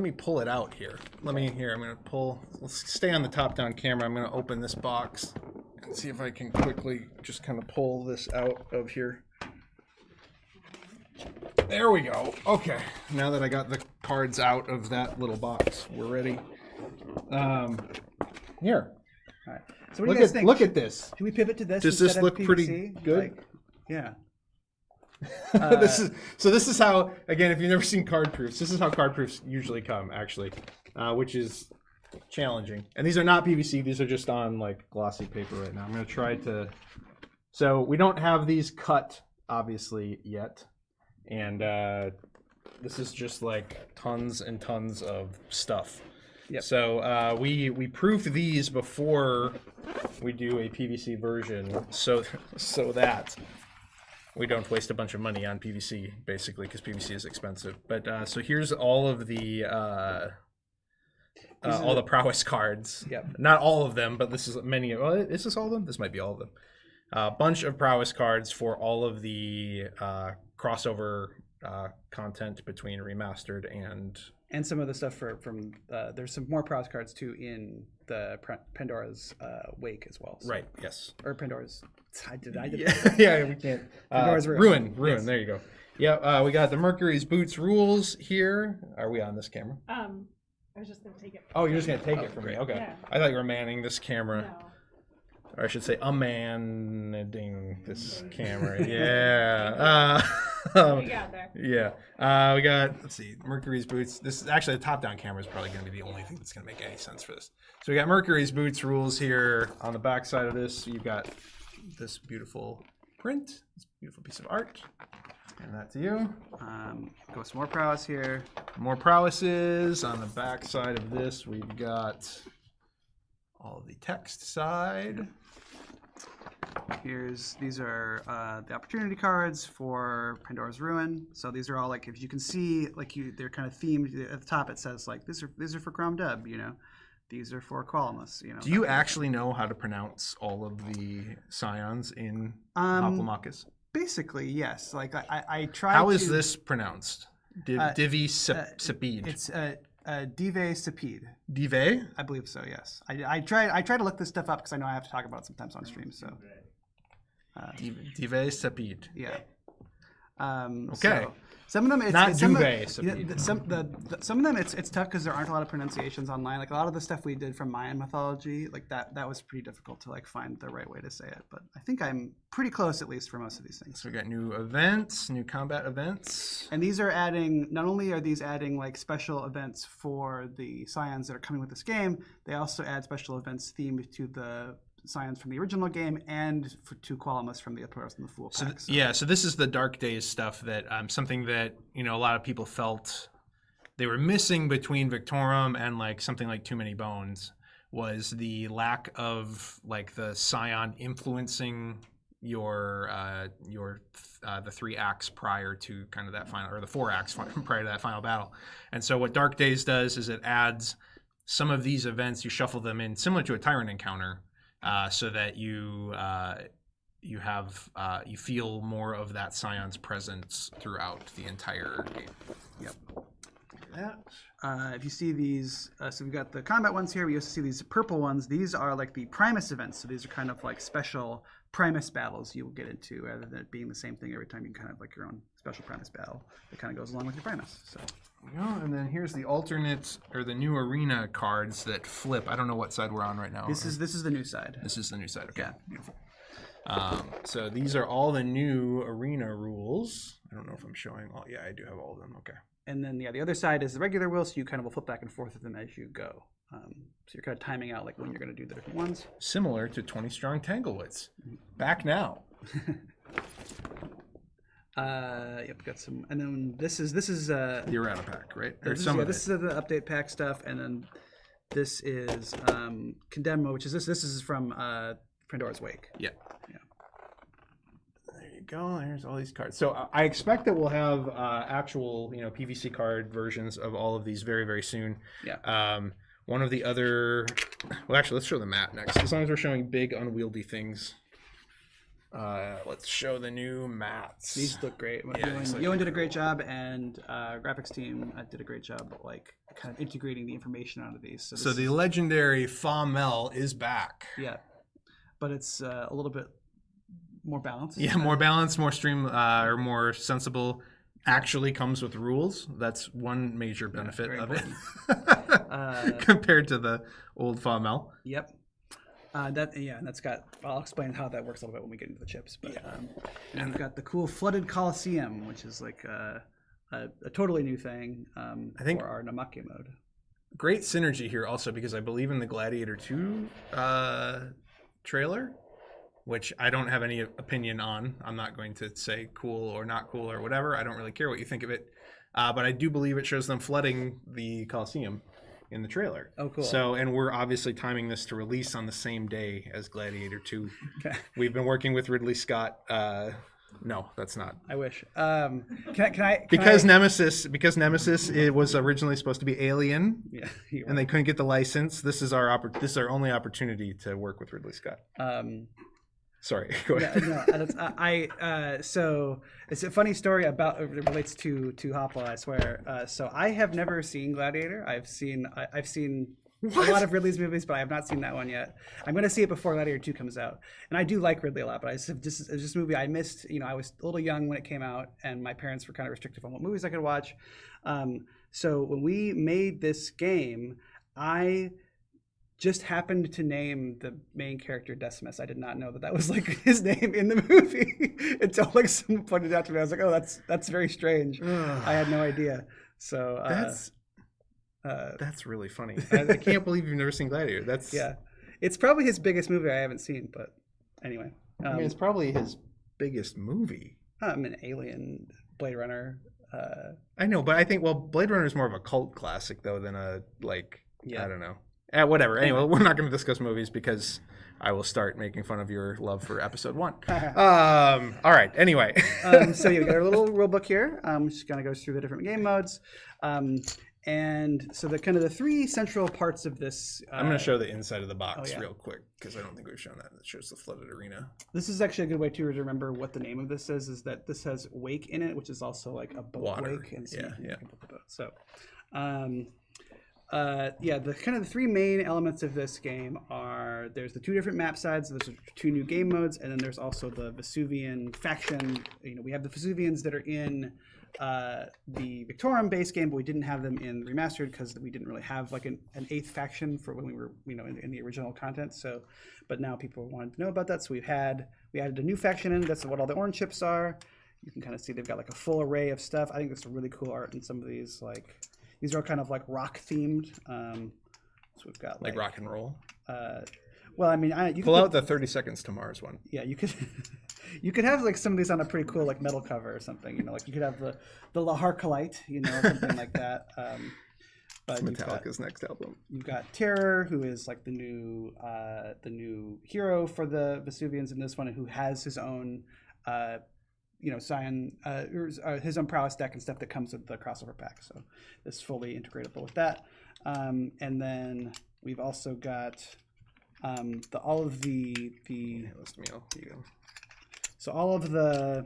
Speaker 1: me pull it out here. I'm going to pull. Let's stay on the top-down camera. I'm going to open this box and see if I can quickly just kind of pull this out of here. There we go. Okay. Now that I got the cards out of that little box, we're ready. Here.
Speaker 5: All right. So what do you guys think?
Speaker 1: Look at this.
Speaker 5: Should we pivot to this?
Speaker 1: Does
Speaker 5: instead
Speaker 1: this
Speaker 5: of
Speaker 1: look
Speaker 5: PVC?
Speaker 1: pretty good?
Speaker 5: Like, yeah.
Speaker 1: This is how, again, if you've never seen card proofs, this is how card proofs usually come, actually, which is challenging. And these are not PVC; these are just on like glossy paper right now. I'm going to try to. So we don't have these cut, obviously, yet, and this is just like tons and tons of stuff.
Speaker 5: Yep.
Speaker 1: So we proof these before we do a PVC version, so that we don't waste a bunch of money on PVC, basically, because PVC is expensive. But so here's all of the prowess cards.
Speaker 5: Yep.
Speaker 1: Not all of them, but this is many. Is this all of them? This might be all of them. A bunch of prowess cards for all of the crossover content between remastered
Speaker 5: And some of the stuff from there's some more prowess cards too in the Pandora's Wake as well. So.
Speaker 1: right. Yes.
Speaker 5: Or Pandora's. I did.
Speaker 1: Yeah, we can't.
Speaker 5: Pandora's
Speaker 1: Ruin.
Speaker 5: Yes.
Speaker 1: There you go. Yeah, we got the Mercury's Boots rules here. Are we on this camera?
Speaker 4: I was just gonna take it.
Speaker 1: Oh, you're just gonna take it from me. Okay.
Speaker 4: Yeah.
Speaker 1: I thought you were manning this camera,
Speaker 4: No.
Speaker 1: or I should say, manning this camera. Yeah.
Speaker 4: We got there.
Speaker 1: Yeah. We got. Let's see. Mercury's Boots. This is actually the top-down camera is probably going to be the only thing that's going to make any sense for this. So we got Mercury's Boots rules here on the back side of this. You've got this beautiful print, this beautiful piece of art, and that to you.
Speaker 5: Go some more prowess here.
Speaker 1: More prowesses on the back side of this. We've got all the text side.
Speaker 5: These are the opportunity cards for Pandora's Ruin. So these are all like, if you can see, like they're kind of themed. At the top it says like these are for Crom Dub, These are for Qualimus,
Speaker 1: Do you actually know how to pronounce all of the scions in Hoplomachus?
Speaker 5: Basically, yes. Like I tried.
Speaker 1: How is this pronounced? Divi Sapid.
Speaker 5: It's Dive Sapid.
Speaker 1: Dive?
Speaker 5: I believe so. Yes. I try to look this stuff up because I know I have to talk about it sometimes on stream. So.
Speaker 1: Dive Sapid.
Speaker 5: Yeah.
Speaker 1: Okay.
Speaker 5: So some of them, it's
Speaker 1: Not
Speaker 5: some of
Speaker 1: duvet,
Speaker 5: them, some of them, it's tough because there aren't a lot of pronunciations online. Like a lot of the stuff we did from Mayan mythology, like that was pretty difficult to like find the right way to say it. But I think I'm pretty close at least for most of these things.
Speaker 1: So we got new events, new combat events.
Speaker 5: And these are adding, not only are these adding like special events for the scions that are coming with this game, they also add special events themed to the scions from the original game and for 2 Qualimus from the Approach and the Fool
Speaker 1: So
Speaker 5: pack.
Speaker 1: so this is the Dark Days stuff that something that a lot of people felt they were missing between Victorum and like something like Too Many Bones was the lack of like the scion influencing your the 3 acts prior to kind of that final, or the 4 acts prior to that final battle. And so what Dark Days does is it adds some of these events, you shuffle them in similar to a Tyrant encounter, so that you feel more of that scion's presence throughout the entire game.
Speaker 5: Yep. If you see these, so we've got the combat ones here. We also see these purple ones. These are like the Primus events. So these are kind of like special Primus battles you will get into, rather than it being the same thing every time. You can kind of like your own special Primus battle that kind of goes along with your Primus. So.
Speaker 1: And then here's the alternate or the new arena cards that flip. I don't know what side we're on right now.
Speaker 5: This is the new side.
Speaker 1: This is the new side. Okay.
Speaker 5: Yeah.
Speaker 1: Beautiful. So these are all the new arena rules. I don't know if I'm showing all. Yeah, I do have all of them. Okay.
Speaker 5: And then the other side is the regular wheel, so you kind of will flip back and forth with them as you go. So you're kind of timing out like when you're going to do the different ones.
Speaker 1: Similar to 20 Strong Tanglewoods. Back now.
Speaker 5: Yep, got some, and then this is
Speaker 1: The errata pack, right? Or
Speaker 5: this,
Speaker 1: some
Speaker 5: is,
Speaker 1: of
Speaker 5: this
Speaker 1: it.
Speaker 5: is the update pack stuff, and then this is Condemn, which is this is from Pandora's Wake.
Speaker 1: Yeah. There you go. There's all these cards. So I expect that we'll have actual, PVC card versions of all of these very, very soon.
Speaker 5: Yeah.
Speaker 1: One of the other, well, actually, let's show the map next. As long as we're showing big, unwieldy things, let's show the new mats.
Speaker 5: These look great.
Speaker 1: Yeah,
Speaker 5: Yoan did a great job, and graphics team did a great job, like kind of integrating the information onto these.
Speaker 1: So the legendary Famel is back.
Speaker 5: Yeah, but it's a little bit more balanced.
Speaker 1: Yeah, more balanced, more or more sensible. Actually comes with rules. That's one major benefit of it compared to the old Famel.
Speaker 5: Yep. And that's got. I'll explain how that works a little bit when we get into the chips. But and we've got the cool flooded Coliseum, which is like a totally new thing. I think for our Namake mode.
Speaker 1: Great synergy here also because I believe in the Gladiator 2 trailer, which I don't have any opinion on. I'm not going to say cool or not cool or whatever. I don't really care what you think of it. But I do believe it shows them flooding the Coliseum in the trailer.
Speaker 5: Oh, cool.
Speaker 1: So, and we're obviously timing this to release on the same day as Gladiator 2.
Speaker 5: Okay.
Speaker 1: We've been working with Ridley Scott. No, that's not.
Speaker 5: I wish. Can
Speaker 1: Because
Speaker 5: I...
Speaker 1: Nemesis it was originally supposed to be Alien.
Speaker 5: Yeah.
Speaker 1: And they couldn't get the license. This is our only opportunity to work with Ridley Scott. Sorry, go ahead.
Speaker 5: So it's a funny story about it relates to Hopla, I swear. So I have never seen Gladiator. I've seen a lot of Ridley's movies, but I have not seen that one yet. I'm going to see it before Gladiator 2 comes out. And I do like Ridley a lot, but it's just a movie I missed. I was a little young when it came out, and my parents were kind of restrictive on what movies I could watch. So when we made this game, I just happened to name the main character Decimus. I did not know that was like his name in the movie until like someone pointed it out to me. I was like, oh, that's very strange. I had no idea. So
Speaker 1: that's really funny. I can't believe you've never seen Gladiator.
Speaker 5: It's probably his biggest movie I haven't seen. But anyway,
Speaker 1: I mean, it's probably his biggest movie.
Speaker 5: I'm an Alien, Blade Runner.
Speaker 1: I know, but I think Blade Runner is more of a cult classic though than I don't know. Whatever. Anyway, we're not going to discuss movies because I will start making fun of your love for episode 1. All right. Anyway.
Speaker 5: So we got our little rule book here, which kind of goes through the different game modes. And so the kind of the 3 central parts of this.
Speaker 1: I'm going to show the inside of the box real quick because I don't think we've shown that. It shows the flooded arena.
Speaker 5: This is actually a good way to remember what the name of this is that this has wake in it, which is also like a boat
Speaker 1: Water.
Speaker 5: wake. And so
Speaker 1: Yeah.
Speaker 5: Put the boat. So. The kind of the 3 main elements of this game are there's the 2 different map sides, there's 2 new game modes, and then there's also the Vesuvian faction. We have the Vesuvians that are in the Victorum base game, but we didn't have them in remastered because we didn't really have like an 8th faction for when we were in the original content. So, but now people wanted to know about that, so we added a new faction in. That's what all the orange chips are. You can kind of see they've got like a full array of stuff. I think there's some really cool art in some of these These are kind of like rock themed. So we've got
Speaker 1: like rock and roll.
Speaker 5: Well, I mean, you
Speaker 1: Pull
Speaker 5: could
Speaker 1: out the 30 Seconds to Mars one.
Speaker 5: Yeah, you could. You could have like some of these on a pretty cool like metal cover or something. You know, like you could have the Laharkalite, you know, something like that. But
Speaker 1: Metallica's next album.
Speaker 5: you've got Terror, who is like the new hero for the Vesuvians in this one, who has his own Scion, his own prowess deck and stuff that comes with the crossover pack. So it's fully integratable with that. And then we've also got all of the so all of the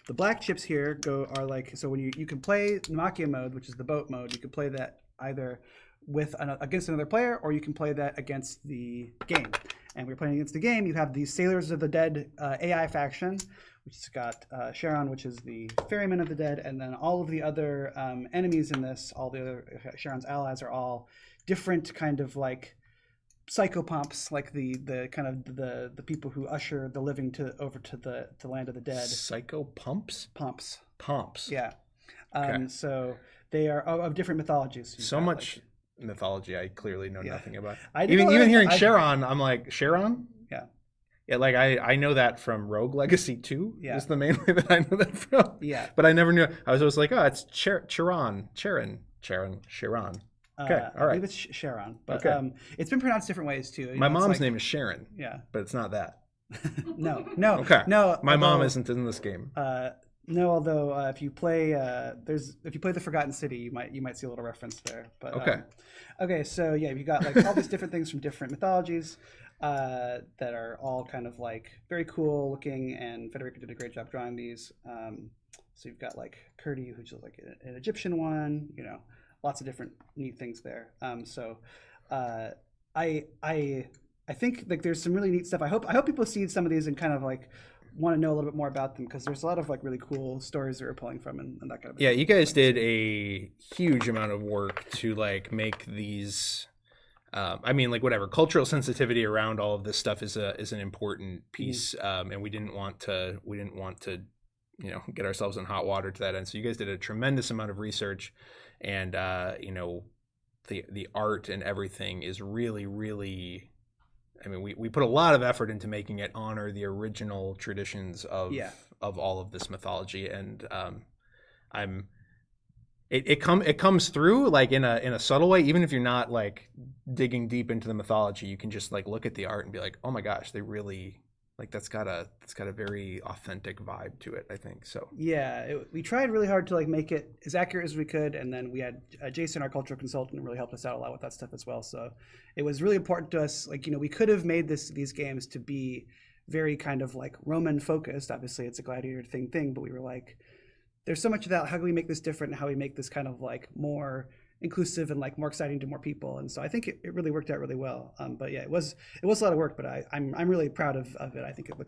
Speaker 5: black chips here are like, so when you can play Namakya mode, which is the boat mode, you can play that either with against another player, or you can play that against the game. And we're playing against the game. You have the Sailors of the Dead AI faction, which has got Charon, which is the ferryman of the dead, and then all of the other enemies in this, all the other Charon's allies are all different kind of like psychopomps, like the kind of the people who usher the living over to the land of the dead.
Speaker 1: Psychopumps?
Speaker 5: Pomps. Yeah.
Speaker 1: Okay.
Speaker 5: So they are of different mythologies.
Speaker 1: So much mythology I clearly know nothing about.
Speaker 5: I
Speaker 1: even hearing Charon, I'm like, Charon?
Speaker 5: Yeah.
Speaker 1: Yeah, like I know that from Rogue Legacy 2.
Speaker 5: Yeah.
Speaker 1: Is the main way that I know that from.
Speaker 5: Yeah.
Speaker 1: But I never knew. I was always like, oh, it's Charon. Okay, all
Speaker 5: I
Speaker 1: right.
Speaker 5: believe it's Charon, but
Speaker 1: Okay.
Speaker 5: It's been pronounced different ways too.
Speaker 1: My mom's name is Sharon.
Speaker 5: Yeah.
Speaker 1: But it's not that.
Speaker 5: No.
Speaker 1: Okay.
Speaker 5: No.
Speaker 1: My mom isn't in this game.
Speaker 5: No, although if you play the Forgotten City, you might see a little reference there. But
Speaker 1: Okay.
Speaker 5: Okay, so yeah, you got like all these different things from different mythologies that are all kind of like very cool looking, and Federico did a great job drawing these. So you've got like Kurdi, which is like an Egyptian one, you know, lots of different neat things there. I think like there's some really neat stuff. I hope people see some of these and kind of like want to know a little bit more about them, because there's a lot of like really cool stories that we're pulling from and that kind of thing.
Speaker 1: Yeah, you guys did a huge amount of work to like make these. I mean, like whatever cultural sensitivity around all of this stuff is an important piece, and we didn't want to get ourselves in hot water to that end. So you guys did a tremendous amount of research, and the art and everything is really, really. I mean, we put a lot of effort into making it honor the original traditions of all of this mythology, and it comes through like in a subtle way. Even if you're not like digging deep into the mythology, you can just like look at the art and be like, oh my gosh, they really like that's got a very authentic vibe to it, I think. So
Speaker 5: yeah, we tried really hard to like make it as accurate as we could, and then we had Jason, our cultural consultant, really helped us out a lot with that stuff as well. So it was really important to us. Like, we could have made these games to be very kind of like Roman focused. Obviously, it's a gladiator thing, but we were like, there's so much of that. How can we make this different? And how we make this kind of like more inclusive and like more exciting to more people? And so I think it really worked out really well. But yeah, it was a lot of work, but I'm really proud of it. I think it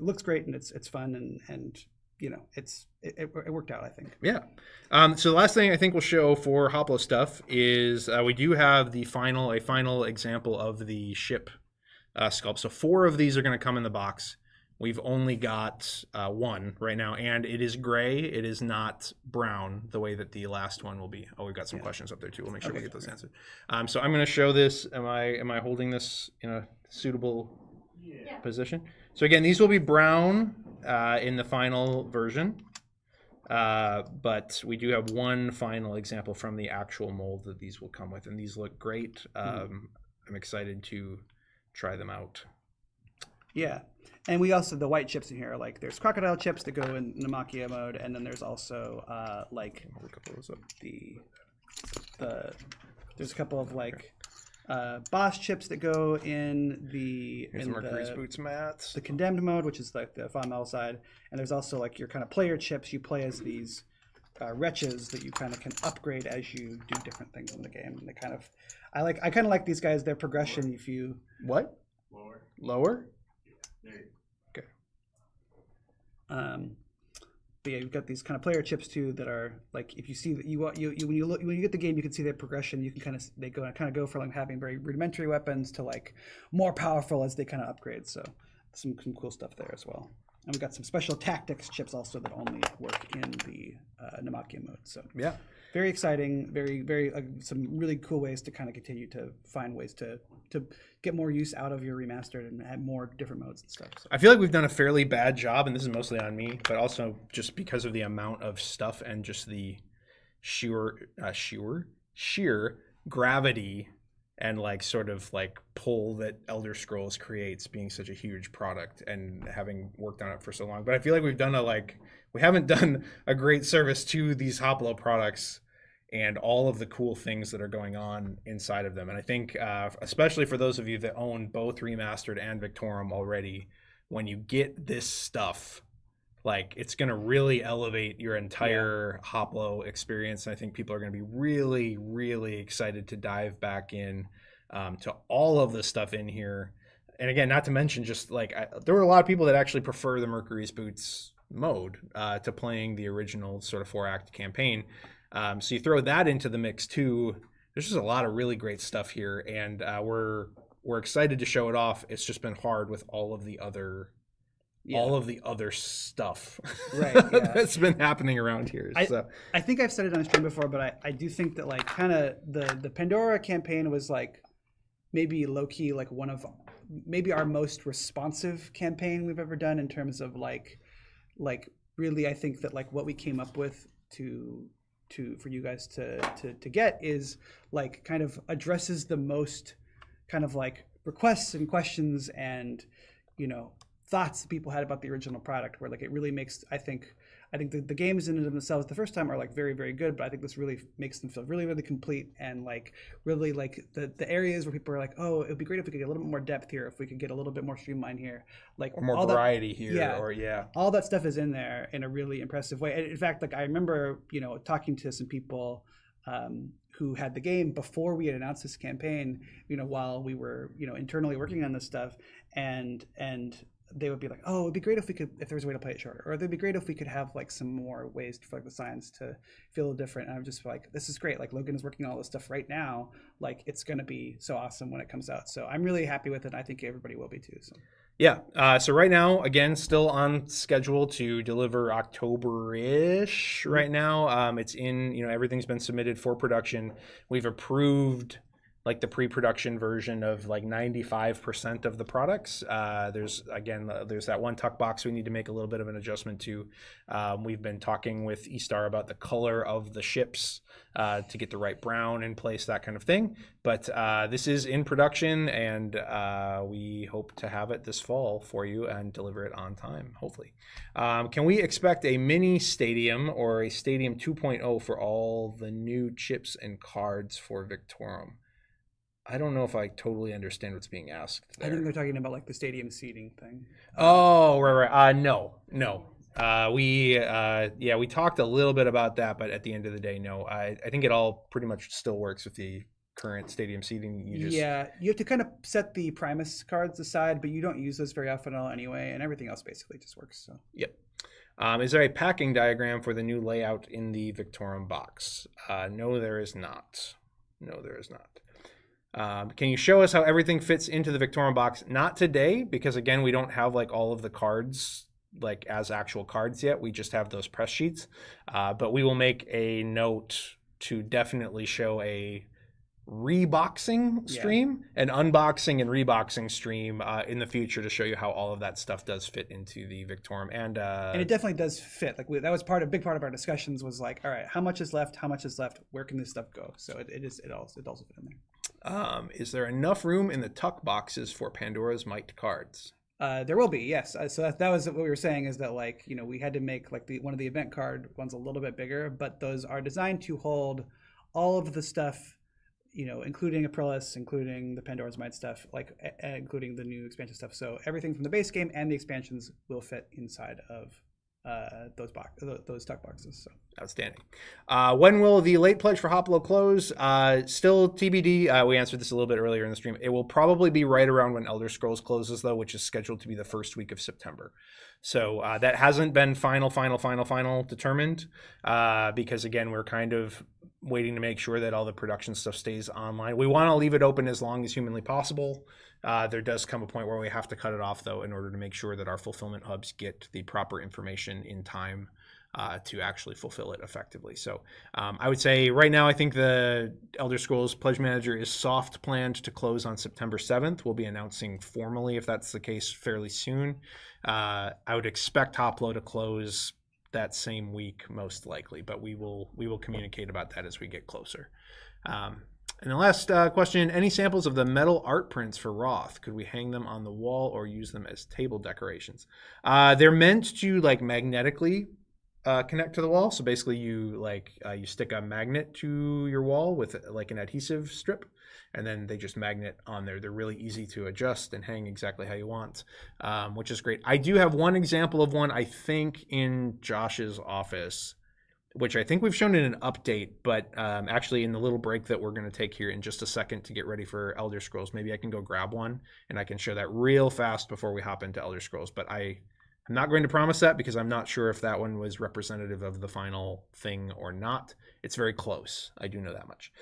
Speaker 5: looks great, and it's fun, and it worked out, I think.
Speaker 1: Yeah. So the last thing I think we'll show for Hoplo stuff is we do have a final example of the ship sculpt. So 4 of these are going to come in the box. We've only got 1 right now, and it is gray. It is not brown the way that the last one will be. Oh, we've got some questions up there too. We'll make sure we get those answered. So I'm going to show this. Am I holding this in a suitable position? So again, these will be brown in the final version, but we do have 1 final example from the actual mold that these will come with, and these look great. I'm excited to try them out.
Speaker 5: Yeah. And we also, the white chips in here, like there's crocodile chips that go in Namakya mode, and then there's also like there's a couple of like boss chips that go in the
Speaker 1: Mercury's Boots mats,
Speaker 5: the condemned mode, which is like the Fon side, and there's also like your kind of player chips. You play as these wretches that you kind of can upgrade as you do different things in the game. And they kind of, I kind of like these guys. Their progression, if you
Speaker 1: lower. Okay.
Speaker 5: But yeah, you've got these kind of player chips too that are like, if you see that when you get the game, you can see their progression. You can they kind of go from like having very rudimentary weapons to like more powerful as they kind of upgrade. So some cool stuff there as well. And we got some special tactics chips also that only work in the Namakya mode. So
Speaker 1: Yeah.
Speaker 5: very exciting, very some really cool ways to kind of continue to find ways to get more use out of your remastered and have more different modes and stuff. So.
Speaker 1: I feel like we've done a fairly bad job, and this is mostly on me, but also just because of the amount of stuff and just the sheer gravity and like sort of like pull that Elder Scrolls creates, being such a huge product and having worked on it for so long. But I feel like we haven't done a great service to these Hoplo products and all of the cool things that are going on inside of them. And I think, especially for those of you that own both Remastered and Victorum already, when you get this stuff, like, it's going to really elevate your entire Hoplo experience. And I think people are going to be really, really excited to dive back in to all of the stuff in here. And again, not to mention just like, there were a lot of people that actually prefer the Mercury's Boots mode to playing the original sort of 4-act campaign. So you throw that into the mix too. There's just a lot of really great stuff here, and we're excited to show it off. It's just been hard with all of the other stuff that's been happening around here.
Speaker 5: I think I've said it on the stream before, but I do think that like kind of the Pandora campaign was like maybe low key like one of maybe our most responsive campaign we've ever done in terms of like really I think that like what we came up with for you guys to get is like kind of addresses the most kind of like requests and questions and thoughts that people had about the original product, where like it really makes I think the games in and of themselves the first time are like very, very good, but I think this really makes them feel really, really complete, and like really like the areas where people are like, oh, it would be great if we could get a little bit more depth here, if we could get a little bit more streamlined here, like
Speaker 1: or more variety here,
Speaker 5: all that stuff is in there in a really impressive way. And in fact, like I remember talking to some people who had the game before we had announced this campaign, while we were internally working on this stuff, and they would be like, oh, it'd be great if there was a way to play it shorter, or it'd be great if we could have like some more ways for like the science to feel different. And I'm just like, this is great. Like Logan is working on all this stuff right now. Like it's going to be so awesome when it comes out. So I'm really happy with it. I think everybody will be too. So.
Speaker 1: Yeah. So right now, again, still on schedule to deliver October-ish right now. It's in, everything's been submitted for production. We've approved like the pre-production version of like 95% of the products. There's that one tuck box we need to make a little bit of an adjustment to. We've been talking with eStar about the color of the ships to get the right brown in place, that kind of thing. But this is in production, and we hope to have it this fall for you and deliver it on time, hopefully. Can we expect a mini stadium or a stadium 2.0 for all the new chips and cards for Victorum? I don't know if I totally understand what's being asked there.
Speaker 5: I think they're talking about like the stadium seating thing.
Speaker 1: Oh, right. No. We talked a little bit about that, but at the end of the day, no. I think it all pretty much still works with the current stadium seating.
Speaker 5: You have to kind of set the Primus cards aside, but you don't use those very often anyway, and everything else basically just works. So.
Speaker 1: Yep. Is there a packing diagram for the new layout in the Victorum box? No, there is not. Can you show us how everything fits into the Victorum box? Not today, because again, we don't have like all of the cards like as actual cards yet. We just have those press sheets. But we will make a note to definitely show a reboxing stream, an unboxing and reboxing stream in the future to show you how all of that stuff does fit into the Victorum. And
Speaker 5: it definitely does fit. Like that was a big part of our discussions was like, all right, how much is left? Where can this stuff go? So it also fit in there.
Speaker 1: Is there enough room in the tuck boxes for Pandora's Might cards?
Speaker 5: There will be, yes. So that was what we were saying, is that like we had to make like one of the event card ones a little bit bigger, but those are designed to hold all of the stuff, including Aprilis, including the Pandora's Might stuff, like including the new expansion stuff. So everything from the base game and the expansions will fit inside of those tuck boxes. So
Speaker 1: outstanding. When will the late pledge for Hoplo close? Still TBD. We answered this a little bit earlier in the stream. It will probably be right around when Elder Scrolls closes, though, which is scheduled to be the first week of September. So that hasn't been final determined because again, we're kind of waiting to make sure that all the production stuff stays online. We want to leave it open as long as humanly possible. There does come a point where we have to cut it off, though, in order to make sure that our fulfillment hubs get the proper information in time to actually fulfill it effectively. So I would say right now, I think the Elder Scrolls Pledge Manager is soft planned to close on September 7th. We'll be announcing formally if that's the case fairly soon. I would expect Hoplo to close that same week, most likely, but we will communicate about that as we get closer. And the last question, any samples of the metal art prints for Roth? Could we hang them on the wall or use them as table decorations? They're meant to like magnetically connect to the wall. So basically you stick a magnet to your wall with like an adhesive strip, and then they just magnet on there. They're really easy to adjust and hang exactly how you want, which is great. I do have one example of one, I think, in Josh's office, which I think we've shown in an update, but actually in the little break that we're going to take here in just a second to get ready for Elder Scrolls, maybe I can go grab one and I can show that real fast before we hop into Elder Scrolls. But I'm not going to promise that because I'm not sure if that one was representative of the final thing or not. It's very close. I do know that much.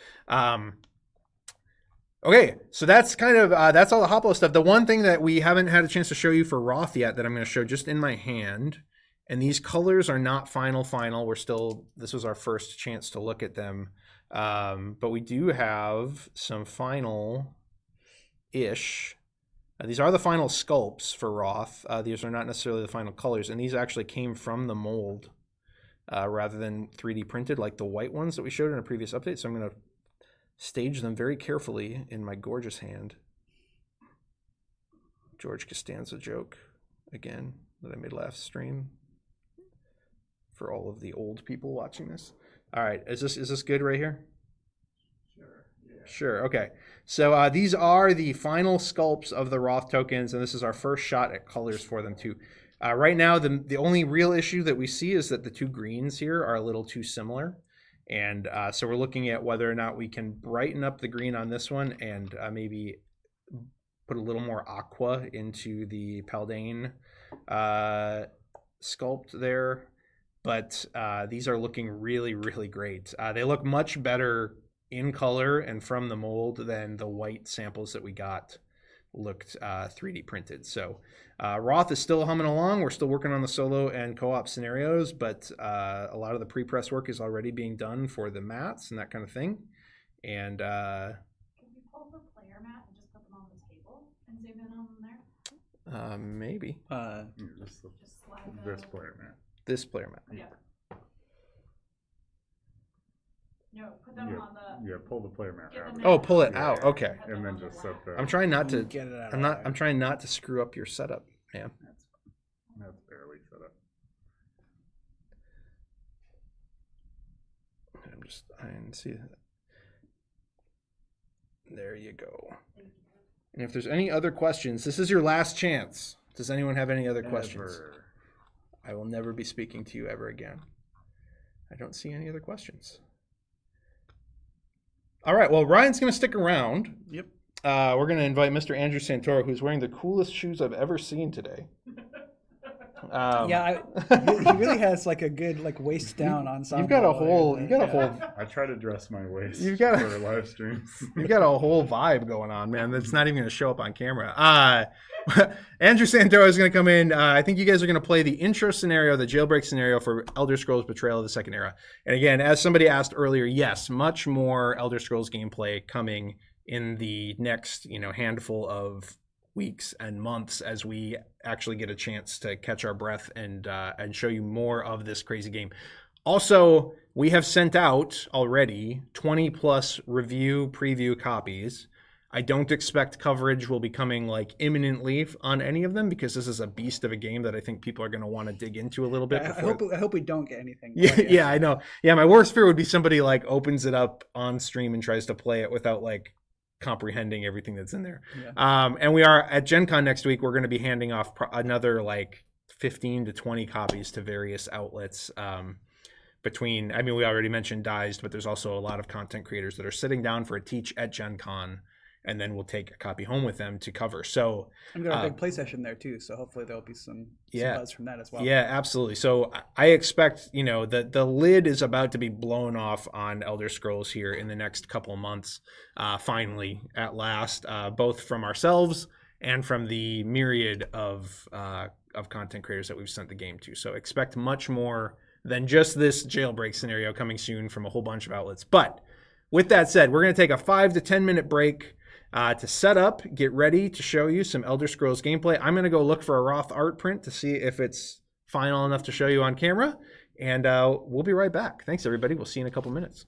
Speaker 1: Okay, so that's kind of, that's all the Hoplo stuff. The one thing that we haven't had a chance to show you for Roth yet that I'm going to show just in my hand, and these colors are not final. This was our first chance to look at them. But we do have some final-ish. These are the final sculpts for Roth. These are not necessarily the final colors. And these actually came from the mold rather than 3D printed like the white ones that we showed in a previous update. So I'm going to stage them very carefully in my gorgeous hand. George Costanza joke again that I made last stream. For all of the old people watching this. All right, is this good right here?
Speaker 3: Sure. Yeah.
Speaker 1: Sure, okay. So these are the final sculpts of the Roth tokens, and this is our first shot at colors for them too. Right now, the only real issue that we see is that the two greens here are a little too similar. And so we're looking at whether or not we can brighten up the green on this one and maybe put a little more aqua into the Paldane sculpt there. But these are looking really, really great. They look much better in color and from the mold than the white samples that we got looked 3D printed. So Roth is still humming along. We're still working on the solo and co-op scenarios, but a lot of the pre-press work is already being done for the mats and that kind of thing. And
Speaker 4: Can you pull the player mat and just put them on the table and zoom in on them there?
Speaker 1: maybe
Speaker 3: Just
Speaker 4: Just slide
Speaker 3: this player, man.
Speaker 1: this player mat.
Speaker 4: Yeah. No, put them on the.
Speaker 3: Yeah, pull the player mat
Speaker 4: Get
Speaker 3: out.
Speaker 4: them
Speaker 1: Oh,
Speaker 4: out.
Speaker 1: pull it
Speaker 3: Yeah.
Speaker 1: out. Okay.
Speaker 4: Put them
Speaker 3: And then
Speaker 4: on the
Speaker 3: just
Speaker 4: lap.
Speaker 3: set the.
Speaker 1: I'm trying not to.
Speaker 5: Get it out.
Speaker 1: I'm trying not to screw up your setup, man.
Speaker 3: That's barely set up.
Speaker 1: I can see that. There you go. And if there's any other questions, this is your last chance. Does anyone have any other questions?
Speaker 3: Ever.
Speaker 1: I will never be speaking to you ever again. I don't see any other questions. All right, well, Ryan's going to stick around.
Speaker 5: Yep.
Speaker 1: We're going to invite Mr. Andrew Santoro, who's wearing the coolest shoes I've ever seen today.
Speaker 5: Yeah, he really has like a good like waist down ensemble.
Speaker 1: You've got a whole,
Speaker 3: I try to dress my waist
Speaker 1: You've got
Speaker 3: for live streams.
Speaker 1: you've got a whole vibe going on, man. That's not even going to show up on camera. Andrew Santoro is going to come in. I think you guys are going to play the intro scenario, the jailbreak scenario for Elder Scrolls Betrayal of the Second Era. And again, as somebody asked earlier, yes, much more Elder Scrolls gameplay coming in the next, handful of weeks and months as we actually get a chance to catch our breath and show you more of this crazy game. Also, we have sent out already 20 plus review preview copies. I don't expect coverage will be coming like imminently on any of them because this is a beast of a game that I think people are going to want to dig into a little bit.
Speaker 5: I hope we don't get anything.
Speaker 1: Yeah, I know. Yeah, my worst fear would be somebody like opens it up on stream and tries to play it without like comprehending everything that's in there.
Speaker 5: Yeah.
Speaker 1: And we are at Gen Con next week. We're going to be handing off another like 15 to 20 copies to various outlets. We already mentioned Dized, but there's also a lot of content creators that are sitting down for a teach at Gen Con and then we'll take a copy home with them to cover. So
Speaker 5: I'm got a big play session there too, so hopefully there'll be some buzz from that as well.
Speaker 1: Yeah, absolutely. So I expect, the lid is about to be blown off on Elder Scrolls here in the next couple of months, finally, at last, both from ourselves and from the myriad of content creators that we've sent the game to. So expect much more than just this jailbreak scenario coming soon from a whole bunch of outlets. But with that said, we're going to take a 5 to 10 minute break to set up, get ready to show you some Elder Scrolls gameplay. I'm going to go look for a Roth art print to see if it's final enough to show you on camera, and we'll be right back. Thanks, everybody. We'll see you in a couple minutes.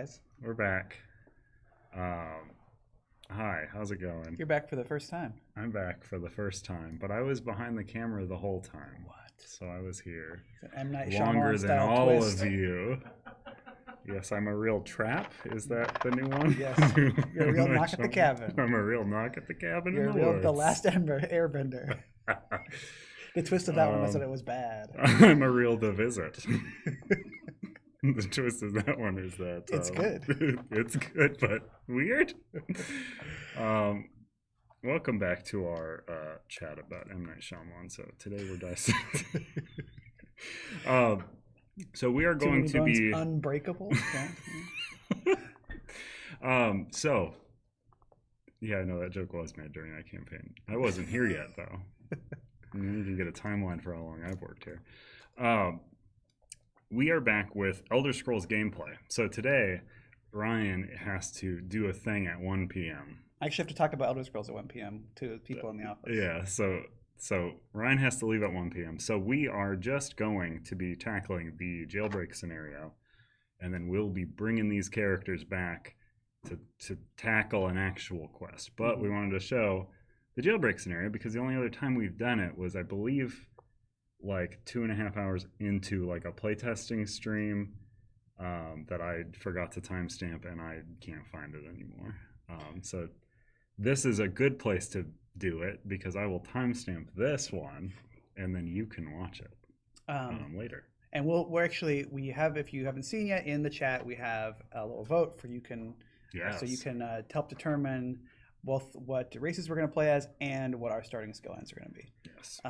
Speaker 5: guys.
Speaker 6: We're back. Hi, how's it going?
Speaker 5: You're back for the first time.
Speaker 6: I'm back for the first time, but I was behind the camera the whole time.
Speaker 5: What?
Speaker 6: So I was here
Speaker 5: It's an M. Night
Speaker 6: longer
Speaker 5: Shyamalan
Speaker 6: than
Speaker 5: style
Speaker 6: all
Speaker 5: twist.
Speaker 6: of you. Yes, I'm a real trap. Is that the new one?
Speaker 5: Yes. You're a real knock at the cabin.
Speaker 6: I'm a real knock at the cabin
Speaker 5: You're
Speaker 6: in the
Speaker 5: real,
Speaker 6: woods.
Speaker 5: the last airbender. The twist of that one was that it was bad.
Speaker 6: I'm a real the visit. The twist of that one is that
Speaker 5: It's good.
Speaker 6: It's good, but weird. Welcome back to our chat about M. Night Shyamalan. So today we're dissecting. So we are
Speaker 5: Too
Speaker 6: going
Speaker 5: Many
Speaker 6: to
Speaker 5: Bones
Speaker 6: be
Speaker 5: Unbreakable.
Speaker 6: So yeah, I know that joke was made during that campaign. I wasn't here yet though. I need to get a timeline for how long I've worked here. We are back with Elder Scrolls gameplay. So today, Ryan has to do a thing at 1 p.m.
Speaker 5: I actually have to talk about Elder Scrolls at 1 p.m. to people in the office.
Speaker 6: Yeah, so Ryan has to leave at 1 p.m. So we are just going to be tackling the Jailbreak scenario, and then we'll be bringing these characters back to tackle an actual quest. But we wanted to show the Jailbreak scenario because the only other time we've done it was, I believe, like 2.5 hours into like a playtesting stream that I forgot to timestamp, and I can't find it anymore. So this is a good place to do it because I will timestamp this one, and then you can watch it later.
Speaker 5: And we have, if you haven't seen yet, in the chat we have a little vote for you can, so you can help determine both what races we're going to play as and what our starting skill ends are going to be.
Speaker 6: Yes.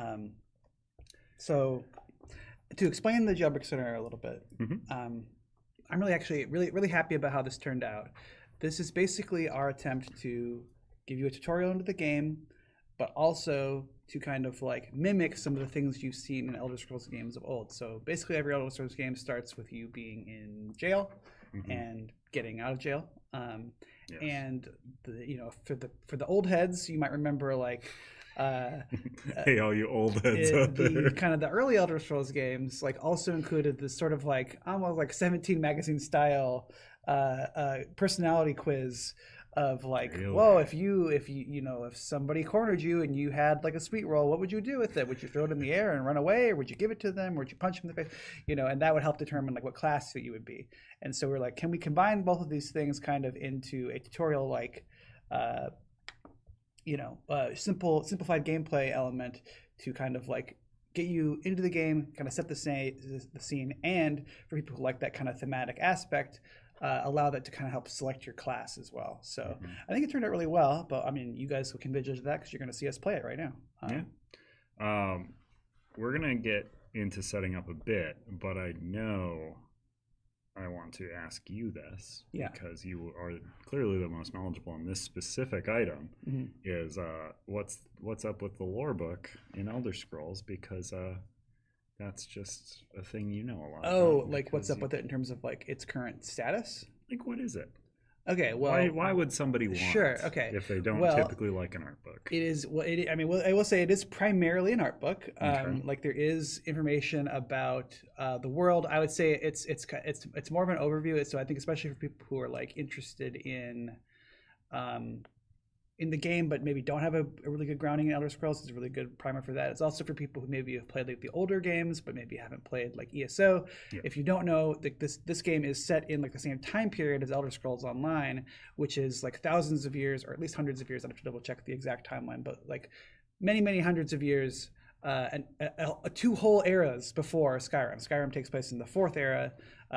Speaker 5: So to explain the Jailbreak scenario a little bit, I'm really happy about how this turned out. This is basically our attempt to give you a tutorial into the game, but also to kind of like mimic some of the things you've seen in Elder Scrolls games of old. So basically every Elder Scrolls game starts with you being in jail and getting out of jail.
Speaker 6: Yes.
Speaker 5: And for the old heads, you might remember like
Speaker 6: Hey, all you old heads out there.
Speaker 5: Kind of the early Elder Scrolls games like also included this sort of like almost like 17 magazine style personality quiz of like,
Speaker 6: Really?
Speaker 5: whoa, if somebody cornered you and you had like a sweet roll, what would you do with it? Would you throw it in the air and run away, or would you give it to them, or would you punch them in the face? And that would help determine like what class that you would be. And so we're like, can we combine both of these things kind of into a tutorial like simplified gameplay element to kind of like get you into the game, kind of set the scene, and for people who like that kind of thematic aspect, allow that to kind of help select your class as well. So I think it turned out really well, but I mean, you guys can visualize that because you're going to see us play it right now.
Speaker 6: We're going to get into setting up a bit, but I know I want to ask you this because you are clearly the most knowledgeable on this specific item. Is what's up with the lore book in Elder Scrolls, because that's just a thing you know a lot about.
Speaker 5: Like what's up with it in terms of like its current status?
Speaker 6: Like, what is it?
Speaker 5: Okay, well,
Speaker 6: why would somebody want if they don't typically like an art book?
Speaker 5: It is I will say it is primarily an art book. Like there is information about the world. I would say it's more of an overview. So I think especially for people who are like interested in the game but maybe don't have a really good grounding in Elder Scrolls, it's a really good primer for that. It's also for people who maybe have played like the older games but maybe haven't played like ESO. If you don't know, this game is set in like the same time period as Elder Scrolls Online, which is like thousands of years, or at least hundreds of years. I have to double check the exact timeline, but like many hundreds of years, and 2 whole eras before Skyrim. Skyrim takes place in the 4th era.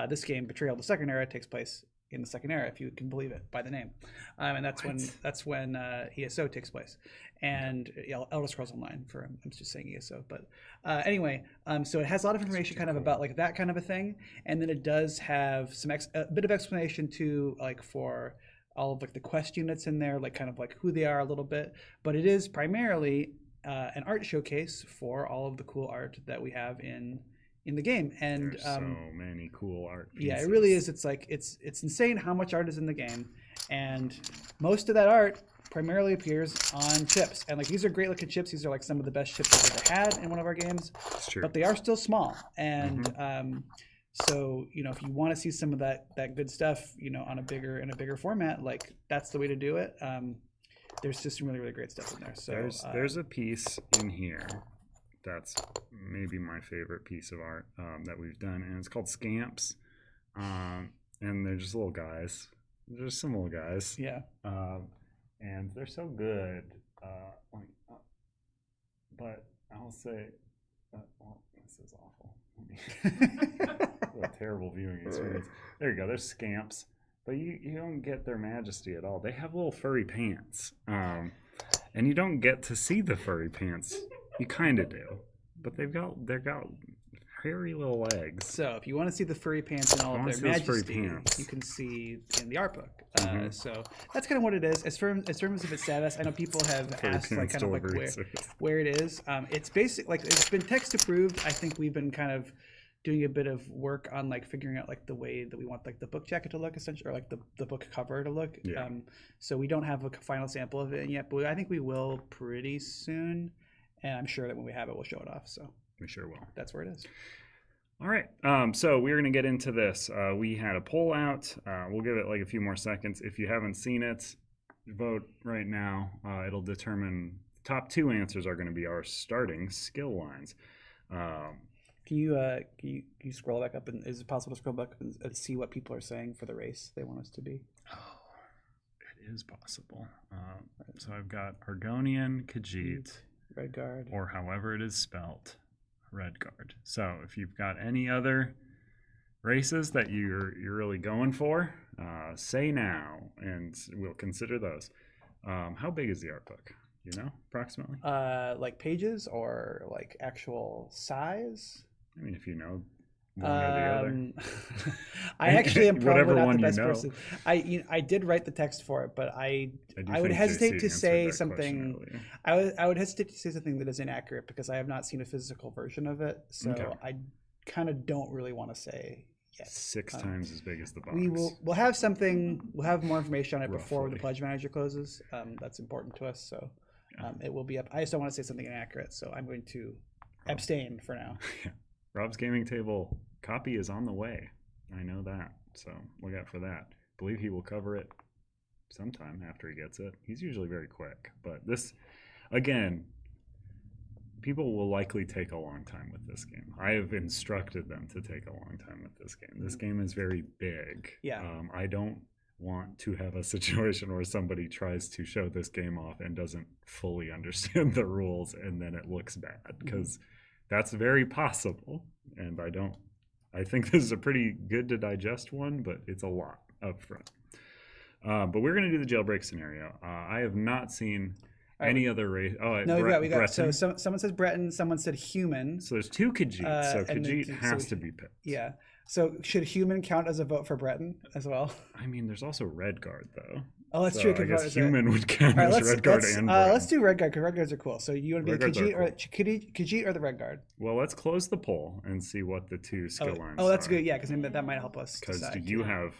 Speaker 5: This game, Betrayal, the 2nd era, takes place in the 2nd era, if you can believe it, by the name. And that's when ESO takes place, and Elder Scrolls Online. I'm just saying ESO, but anyway, so it has a lot of information kind of about like that kind of a thing, and then it does have a bit of explanation too, like for all of like the quest units in there, like kind of like who they are a little bit. But it is primarily an art showcase for all of the cool art that we have in the game. And
Speaker 6: there's so many cool art pieces.
Speaker 5: Yeah, it really is. It's like it's insane how much art is in the game, and most of that art primarily appears on chips. And like these are great looking chips. These are like some of the best chips we've ever had in one of our games.
Speaker 6: It's true.
Speaker 5: But they are still small, and So if you want to see some of that good stuff, on a bigger format, like that's the way to do it. There's just some really, really great stuff in there. So
Speaker 6: there's a piece in here that's maybe my favorite piece of art that we've done, and it's called Scamps, and they're just little guys. They're just some little guys.
Speaker 5: Yeah.
Speaker 6: And they're so good. But I'll say, well, this is awful. What a terrible viewing experience. There you go. There's Scamps. But you don't get their majesty at all. They have little furry pants. And you don't get to see the furry pants. You kind of do. But they've got hairy little legs.
Speaker 5: So if you want to see the furry pants and all of their majesty, you can see in the art book. So that's kind of what it is. As terms of its status, I know people have asked like kind of like where it is. It's basic, like it's been text approved. I think we've been kind of doing a bit of work on like figuring out like the way that we want like the book jacket to look, essentially, or like the book cover to look.
Speaker 6: Yeah.
Speaker 5: So we don't have a final sample of it yet, but I think we will pretty soon. And I'm sure that when we have it, we'll show it off. So
Speaker 6: we sure will.
Speaker 5: That's where it is.
Speaker 6: All right. So we're going to get into this. We had a poll out. We'll give it like a few more seconds. If you haven't seen it, vote right now. It'll determine the top 2 answers are going to be our starting skill lines.
Speaker 5: Can you scroll back up, and is it possible to scroll back up and see what people are saying for the race they want us to be?
Speaker 6: Oh, it is possible. So I've got Argonian, Khajiit,
Speaker 5: Redguard,
Speaker 6: or however it is spelt, Redguard. So if you've got any other races that you're really going for, say now, and we'll consider those. How big is the art book? You know, approximately?
Speaker 5: Like pages or like actual size?
Speaker 6: I mean, if you know one or the other.
Speaker 5: I actually am probably
Speaker 6: Whatever
Speaker 5: not
Speaker 6: one
Speaker 5: the best
Speaker 6: you know.
Speaker 5: person. I did write the text for it, but I would
Speaker 6: think
Speaker 5: hesitate
Speaker 6: JC
Speaker 5: to
Speaker 6: answered
Speaker 5: say
Speaker 6: that
Speaker 5: something.
Speaker 6: question
Speaker 5: I would hesitate to say something that is inaccurate because I have not seen a physical version of it. So
Speaker 6: Okay.
Speaker 5: I kind of don't really want to say yes.
Speaker 6: 6 times as big as the box.
Speaker 5: We'll have something. We'll have more information on it before the
Speaker 6: Roughly.
Speaker 5: pledge manager closes. That's important to us. So it will be up. I just don't want to say something inaccurate. So I'm going to abstain for now.
Speaker 6: Rob's gaming table copy is on the way. I know that. So look out for that. Believe he will cover it sometime after he gets it. He's usually very quick. But this, again, people will likely take a long time with this game. I have instructed them to take a long time with this game. This game is very big.
Speaker 5: Yeah.
Speaker 6: I don't want to have a situation where somebody tries to show this game off and doesn't fully understand the rules and then it looks bad, because that's very possible. And I think this is a pretty good to digest one, but it's a lot up front. But we're going to do the jailbreak scenario. I have not seen any other race. Oh,
Speaker 5: No, we got. So
Speaker 6: Breton.
Speaker 5: someone says Breton, someone said human.
Speaker 6: So there's 2 Khajiit. So
Speaker 5: and then
Speaker 6: Khajiit has to be picked.
Speaker 5: Yeah. So should human count as a vote for Breton as well?
Speaker 6: I mean, there's also Redguard though.
Speaker 5: Oh, that's
Speaker 6: So
Speaker 5: true.
Speaker 6: I guess human would count
Speaker 5: All right,
Speaker 6: as Redguard and Breton.
Speaker 5: let's do Redguard because Redguards are cool. So you want to be
Speaker 6: Redguards
Speaker 5: the
Speaker 6: are
Speaker 5: Khajiit or the Redguard?
Speaker 6: Well, let's close the poll and see what the 2 skill lines
Speaker 5: Oh, that's
Speaker 6: are.
Speaker 5: good. Yeah, because that might help us.
Speaker 6: Because
Speaker 5: decide.
Speaker 6: you have...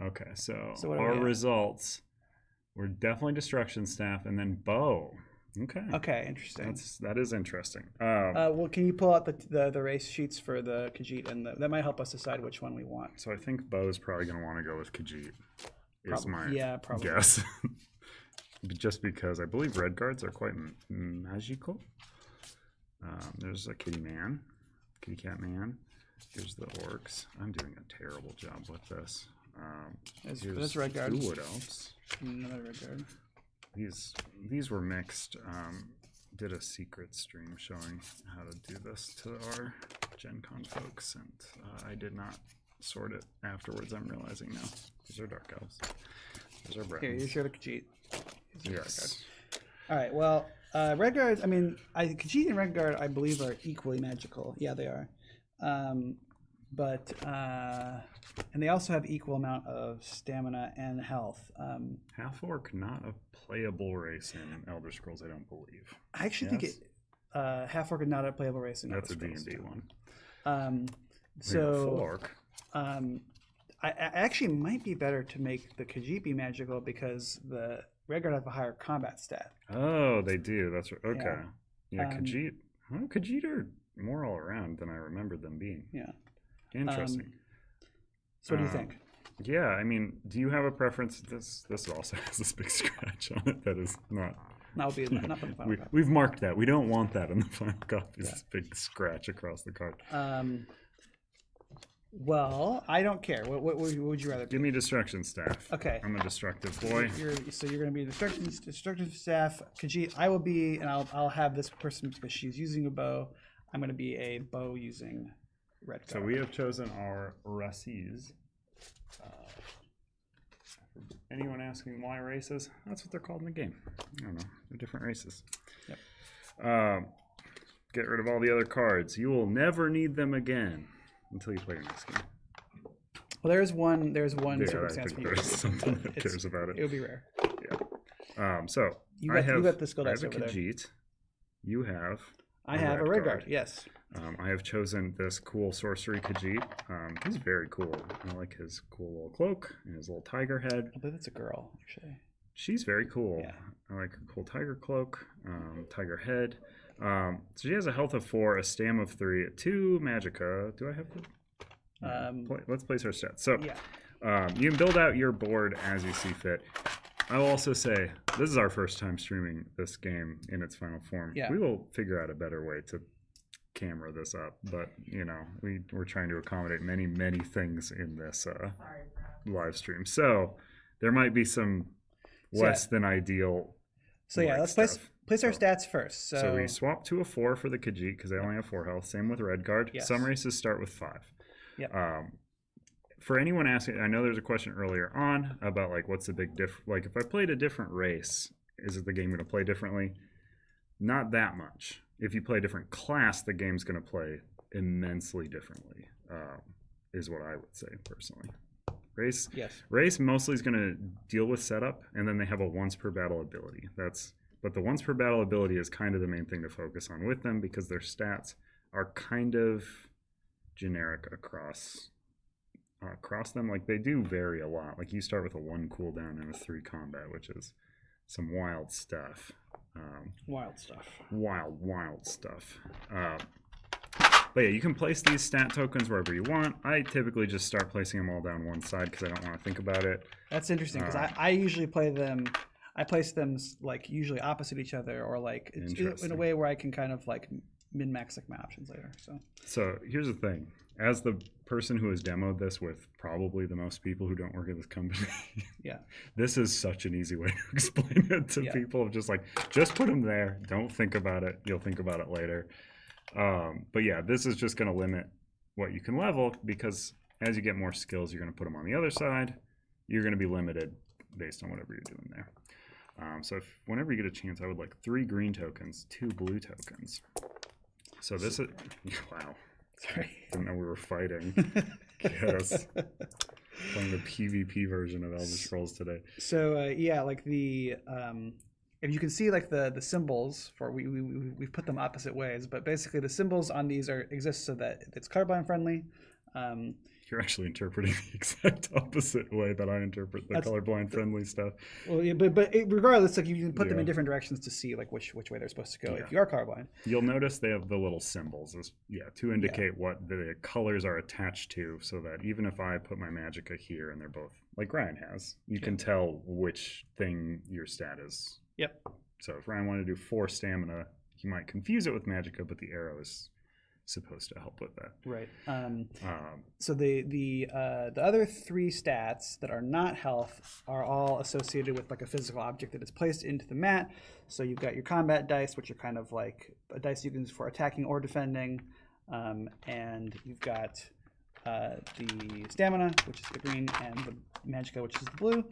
Speaker 6: Okay, so
Speaker 5: what are
Speaker 6: our
Speaker 5: we at?
Speaker 6: results were definitely Destruction Staff and then Bow. Okay.
Speaker 5: Okay, interesting.
Speaker 6: That is interesting.
Speaker 5: Well, can you pull out the race sheets for the Khajiit, and that might help us decide which one we want.
Speaker 6: So I think Bow's probably going to want to go with Khajiit. Is my
Speaker 5: probably.
Speaker 6: guess. Just because I believe Redguards are quite magical. There's a kitty cat man. Here's the orcs. I'm doing a terrible job with this.
Speaker 5: There's
Speaker 6: Here's
Speaker 5: Redguard.
Speaker 6: 2 wood elves.
Speaker 5: Another Redguard.
Speaker 6: These were mixed. Did a secret stream showing how to do this to our Gen Con folks, and I did not sort it afterwards. I'm realizing now. These are dark elves. These are Bretons.
Speaker 5: Here, you share the Khajiit.
Speaker 6: Yes.
Speaker 5: All right. Well, Redguards. I mean, Khajiit and Redguard, I believe, are equally magical. Yeah, they are. And they also have equal amount of stamina and health.
Speaker 6: Half orc, not a playable race in Elder Scrolls, I don't believe.
Speaker 5: I actually think half orc is not a playable race in
Speaker 6: That's a
Speaker 5: Elder Scrolls.
Speaker 6: D&D one.
Speaker 5: So
Speaker 6: full orc.
Speaker 5: I actually might be better to make the Khajiit be magical because the Redguard have a higher combat stat.
Speaker 6: Oh, they do. That's right. Okay. Yeah,
Speaker 5: Yeah.
Speaker 6: Khajiit. Khajiit are more all around than I remembered them being.
Speaker 5: Yeah.
Speaker 6: Interesting.
Speaker 5: So what do you think?
Speaker 6: Yeah, I mean, do you have a preference? This also has this big scratch on it that is not.
Speaker 5: That will be not the final copy.
Speaker 6: We've marked that. We don't want that in the final copy. This big scratch across the card.
Speaker 5: Well, I don't care. What would you rather?
Speaker 6: Give me destruction staff.
Speaker 5: Okay.
Speaker 6: I'm a destructive boy.
Speaker 5: You're going to be destructive staff. Khajiit, I will be, and I'll have this person because she's using a bow. I'm going to be a bow using red
Speaker 6: So
Speaker 5: card.
Speaker 6: we have chosen our races. Anyone asking why races? That's what they're called in the game. I don't know. They're different races.
Speaker 5: Yep.
Speaker 6: Get rid of all the other cards. You will never need them again until you play your next game.
Speaker 5: Well, there's one
Speaker 6: Yeah, I
Speaker 5: circumstance
Speaker 6: think
Speaker 5: where you
Speaker 6: there's something that cares about it.
Speaker 5: It would be rare.
Speaker 6: So
Speaker 5: You
Speaker 6: I
Speaker 5: got the skill
Speaker 6: I
Speaker 5: dice
Speaker 6: have a
Speaker 5: over there.
Speaker 6: Khajiit. You have.
Speaker 5: I have a red guard. Yes.
Speaker 6: I have chosen this cool sorcery Khajiit. He's very cool. I like his cool little cloak and his little tiger head.
Speaker 5: I believe it's a girl, actually.
Speaker 6: She's very cool.
Speaker 5: Yeah.
Speaker 6: I like her cool tiger cloak, tiger head. So she has a health of 4, a stam of 3, 2 magicka. Do I have the? Let's place her stats. So you can build out your board as you see fit. I will also say this is our first time streaming this game in its final form.
Speaker 5: Yeah.
Speaker 6: We will figure out a better way to camera this up, but we're trying to accommodate many things in this live stream. So there might be some less than ideal.
Speaker 5: So yeah, let's place our stats first.
Speaker 6: So we swap to a 4 for the Khajiit because they only have 4 health. Same with red guard.
Speaker 5: Yes.
Speaker 6: Some races start with 5.
Speaker 5: Yeah.
Speaker 6: For anyone asking, I know there's a question earlier on about like what's the big diff. Like if I played a different race, is it the game going to play differently? Not that much. If you play a different class, the game's going to play immensely differently. Is what I would say personally. Race mostly is going to deal with setup, and then they have a once per battle ability. But the once per battle ability is kind of the main thing to focus on with them because their stats are kind of generic across them. Like they do vary a lot. Like you start with a 1 cooldown and a 3 combat, which is some wild stuff.
Speaker 5: Wild stuff.
Speaker 6: Wild stuff. But yeah, you can place these stat tokens wherever you want. I typically just start placing them all down one side because I don't want to think about it.
Speaker 5: That's interesting because I usually play them. I place them like usually opposite each other or like in a way where I can kind of like min-max like my options later.
Speaker 6: So here's the thing. As the person who has demoed this with probably the most people who don't work at this company, this is such an easy way to explain it to people of just like, just put them there. Don't think about it. You'll think about it later. But yeah, this is just going to limit what you can level because as you get more skills, you're going to put them on the other side. You're going to be limited based on whatever you're doing there. So whenever you get a chance, I would like 3 green tokens, 2 blue tokens. So this is, wow.
Speaker 5: Sorry.
Speaker 6: Didn't know we were fighting. Yes. Playing the PvP version of Elder Scrolls today.
Speaker 5: So like the if you can see like the symbols for we've put them opposite ways, but basically the symbols on these exist so that it's colorblind friendly.
Speaker 6: You're actually interpreting the exact opposite way that I interpret the colorblind friendly stuff.
Speaker 5: Well, yeah, but regardless, like you can put them in different directions to see like which way they're supposed to go if you are colorblind.
Speaker 6: You'll notice they have the little symbols, to indicate what the colors are attached to, so that even if I put my magicka here and they're both like Ryan has, you can tell which thing your stat is.
Speaker 5: Yep.
Speaker 6: So if Ryan wanted to do 4 stamina, he might confuse it with magicka, but the arrow is supposed to help with that.
Speaker 5: Right. So the other 3 stats that are not health are all associated with like a physical object that is placed into the mat. So you've got your combat dice, which are kind of like a dice you can use for attacking or defending, and you've got the stamina, which is the green, and the magicka, which is the blue.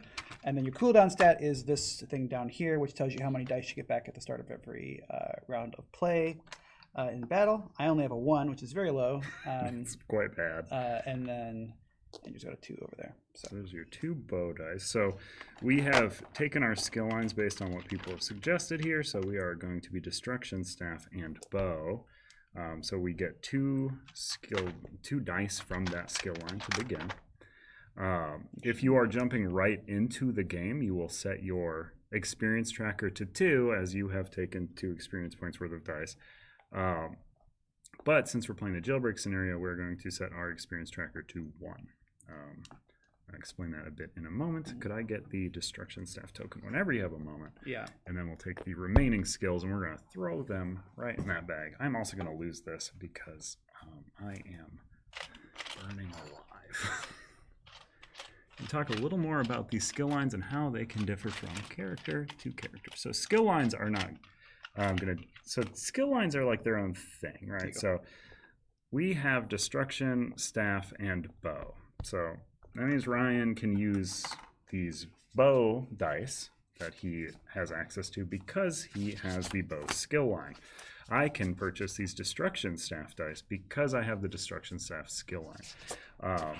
Speaker 5: And then your cooldown stat is this thing down here, which tells you how many dice you get back at the start of every round of play. In battle, I only have a 1, which is very low.
Speaker 6: It's quite bad.
Speaker 5: And then you just got a 2 over there. So
Speaker 6: there's your 2 bow dice. So we have taken our skill lines based on what people have suggested here. So we are going to be destruction, staff, and bow. So we get 2 dice from that skill line to begin. If you are jumping right into the game, you will set your experience tracker to 2 as you have taken 2 experience points worth of dice. But since we're playing the jailbreak scenario, we're going to set our experience tracker to 1. I'll explain that a bit in a moment. Could I get the destruction staff token whenever you have a moment?
Speaker 5: Yeah.
Speaker 6: And then we'll take the remaining skills and we're going to throw them right in that bag. I'm also going to lose this because I am burning alive. And talk a little more about these skill lines and how they can differ from character to character. So skill lines are not so skill lines are like their own thing, right? So we have destruction, staff, and bow. So that means Ryan can use these bow dice that he has access to because he has the bow skill line. I can purchase these destruction staff dice because I have the destruction staff skill line.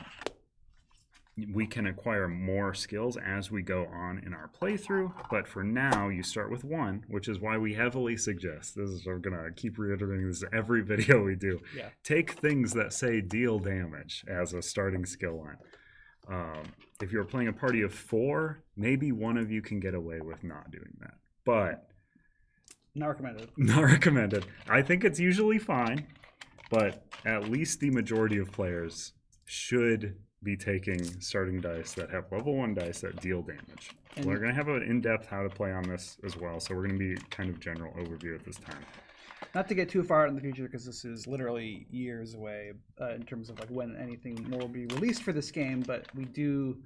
Speaker 6: We can acquire more skills as we go on in our playthrough, but for now you start with 1, which is why we heavily suggest, I'm gonna keep reiterating this every video we do, take things that say deal damage as a starting skill line. If you're playing a party of 4, maybe one of you can get away with not doing that, but
Speaker 5: Not recommended.
Speaker 6: not recommended. I think it's usually fine, but at least the majority of players should be taking starting dice that have level 1 dice that deal damage. And we're going to have an in-depth how to play on this as well, so we're going to be kind of general overview at this time.
Speaker 5: Not to get too far out in the future, because this is literally years away in terms of like when anything more will be released for this game, but we do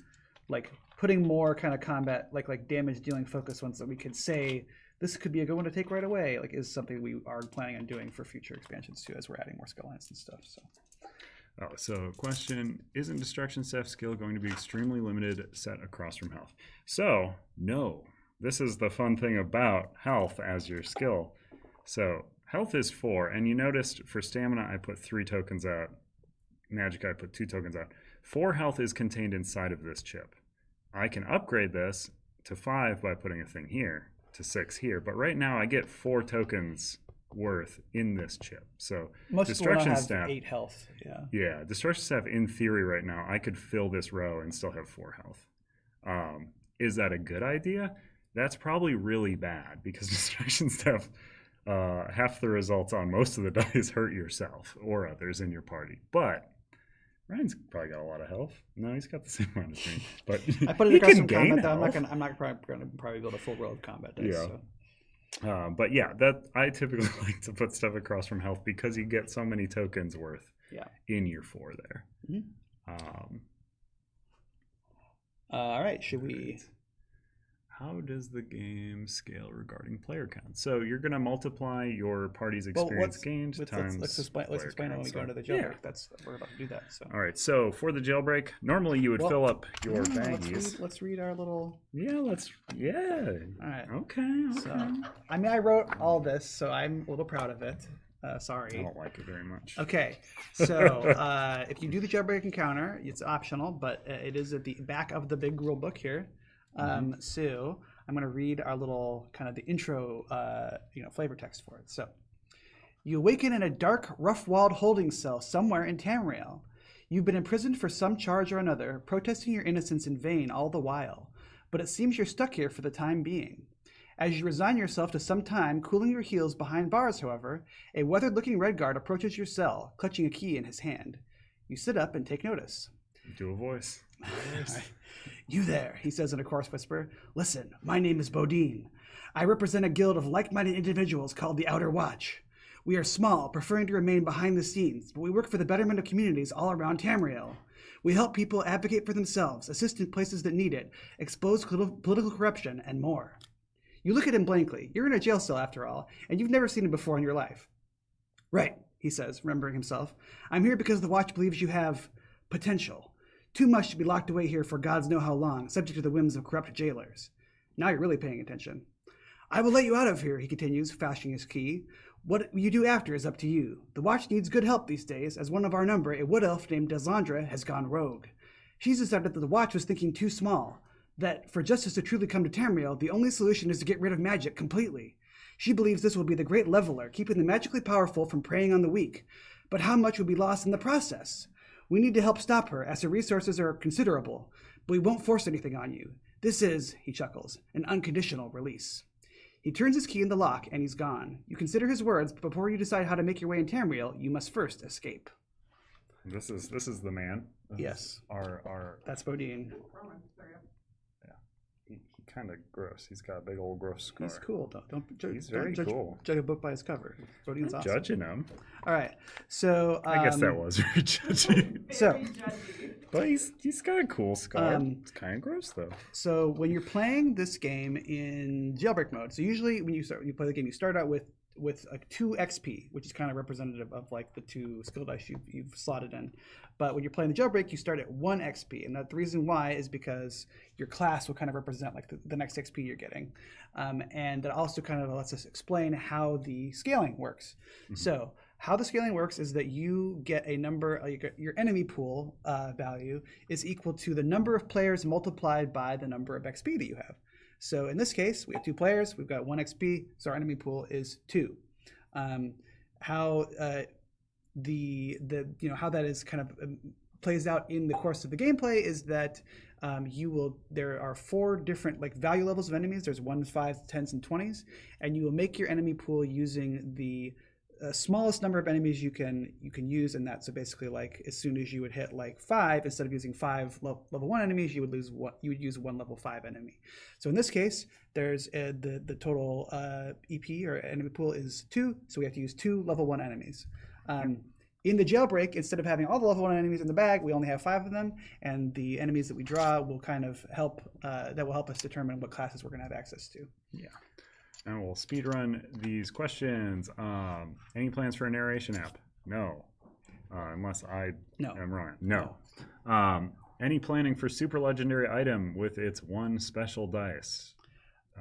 Speaker 5: like putting more kind of combat, like damage dealing focus ones that we could say this could be a good one to take right away, like is something we are planning on doing for future expansions too, as we're adding more skill lines and stuff.
Speaker 6: So question, isn't destruction staff skill going to be extremely limited set across from health? So no, this is the fun thing about health as your skill. So health is 4, and you noticed for stamina I put 3 tokens out, magic I put 2 tokens out. 4 health is contained inside of this chip. I can upgrade this to 5 by putting a thing here, to 6 here, but right now I get 4 tokens worth in this chip. So
Speaker 5: most
Speaker 6: destruction
Speaker 5: people have
Speaker 6: staff
Speaker 5: 8 health.
Speaker 6: Yeah, destruction staff in theory right now I could fill this row and still have 4 health. Is that a good idea? That's probably really bad because destruction staff, half the results on most of the dice hurt yourself or others in your party. But Ryan's probably got a lot of health. No, he's got the same amount as me. But
Speaker 5: I put it
Speaker 6: he
Speaker 5: across
Speaker 6: can
Speaker 5: some
Speaker 6: gain
Speaker 5: combat. Though.
Speaker 6: health.
Speaker 5: I'm not going to build a full row of combat dice.
Speaker 6: Yeah.
Speaker 5: So.
Speaker 6: But yeah, that I typically like to put stuff across from health because you get so many tokens worth in your 4 there.
Speaker 5: Mm-hmm. All right, should we?
Speaker 6: How does the game scale regarding player count? So you're going to multiply your party's experience gained times.
Speaker 5: Let's explain it when we go into the jailbreak. We're about to do that. So.
Speaker 6: All right. So for the jailbreak, normally you would fill up your baggies.
Speaker 5: Let's read our little.
Speaker 6: Yeah. All right. Okay.
Speaker 5: So, I wrote all this, so I'm a little proud of it. Sorry.
Speaker 6: I don't like it very much.
Speaker 5: Okay. So if you do the jailbreak encounter, it's optional, but it is at the back of the big rule book here. So I'm going to read our little kind of the intro, flavor text for it. So you awaken in a dark, rough-walled holding cell somewhere in Tamriel. You've been imprisoned for some charge or another, protesting your innocence in vain all the while. But it seems you're stuck here for the time being. As you resign yourself to some time cooling your heels behind bars, however, a weathered-looking redguard approaches your cell, clutching a key in his hand. You sit up and take notice.
Speaker 6: Do a voice.
Speaker 5: You there, he says in a coarse whisper. Listen, my name is Bodine. I represent a guild of like-minded individuals called the Outer Watch. We are small, preferring to remain behind the scenes, but we work for the betterment of communities all around Tamriel. We help people advocate for themselves, assist in places that need it, expose political corruption, and more. You look at him blankly. You're in a jail cell, after all, and you've never seen him before in your life. Right, he says, remembering himself. I'm here because the Watch believes you have potential. Too much to be locked away here for gods know how long, subject to the whims of corrupt jailers. Now you're really paying attention. I will let you out of here, he continues, flashing his key. What you do after is up to you. The Watch needs good help these days, as one of our number, a wood elf named Deslandra, has gone rogue. She's decided that the Watch was thinking too small, that for justice to truly come to Tamriel, the only solution is to get rid of magic completely. She believes this will be the great leveler, keeping the magically powerful from preying on the weak. But how much would be lost in the process? We need to help stop her, as her resources are considerable, but we won't force anything on you. This is, he chuckles, an unconditional release. He turns his key in the lock, and he's gone. You consider his words, but before you decide how to make your way in Tamriel, you must first escape.
Speaker 6: This is the man. This
Speaker 5: Yes.
Speaker 6: is our
Speaker 5: That's Bodine.
Speaker 6: he kind of gross. He's got a big old gross scar.
Speaker 5: He's cool.
Speaker 6: He's very
Speaker 5: judge,
Speaker 6: cool.
Speaker 5: Judge a book by its cover. Bodine's
Speaker 6: I'm
Speaker 5: awesome.
Speaker 6: judging him.
Speaker 5: All right. So
Speaker 6: I guess that was very judgy.
Speaker 5: So
Speaker 6: But he's got a cool scar.
Speaker 5: Um,
Speaker 6: It's kind of gross though.
Speaker 5: So when you're playing this game in jailbreak mode, so usually when you play the game, you start out with a 2 XP, which is kind of representative of like the 2 skill dice you've slotted in. But when you're playing the jailbreak, you start at 1 XP, and the reason why is because your class will kind of represent like the next XP you're getting, and that also kind of lets us explain how the scaling works.
Speaker 6: Mm-hmm.
Speaker 5: So how the scaling works is that you get a number, your enemy pool value is equal to the number of players multiplied by the number of XP that you have. So in this case, we have 2 players, we've got 1 XP, so our enemy pool is 2. How how that is kind of plays out in the course of the gameplay is that there are 4 different like value levels of enemies. There's 1s, 5s, 10s, and 20s, and you will make your enemy pool using the smallest number of enemies you can use in that. So basically, like as soon as you would hit like 5, instead of using 5 level 1 enemies, you would use 1 level 5 enemy. So in this case, there's the total EP or enemy pool is 2, so we have to use 2 level 1 enemies. In the jailbreak, instead of having all the level 1 enemies in the bag, we only have 5 of them, and the enemies that we draw will kind of help us determine what classes we're going to have access to.
Speaker 6: Yeah. And we'll speedrun these questions. Any plans for a narration app? No. Unless I am wrong. No. Any planning for super legendary item with its 1 special dice?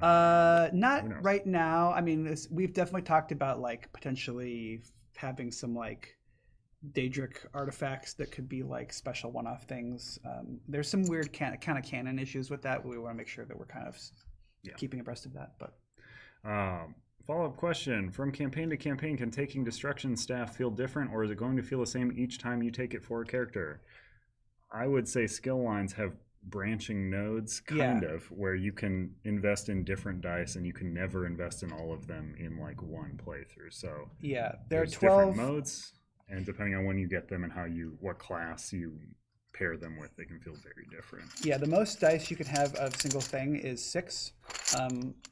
Speaker 5: Not right now. I mean, we've definitely talked about like potentially having some like Daedric artifacts that could be like special one-off things. There's some weird kind of canon issues with that. We want to make sure that we're kind of keeping abreast of that. But
Speaker 6: follow-up question: from campaign to campaign, can taking destruction staff feel different, or is it going to feel the same each time you take it for a character? I would say skill lines have branching nodes, kind of, where you can invest in different dice, and you can never invest in all of them in like one playthrough. So
Speaker 5: there are 12
Speaker 6: different modes, and depending on when you get them and what class you pair them with, they can feel very different.
Speaker 5: Yeah, the most dice you can have of a single thing is 6,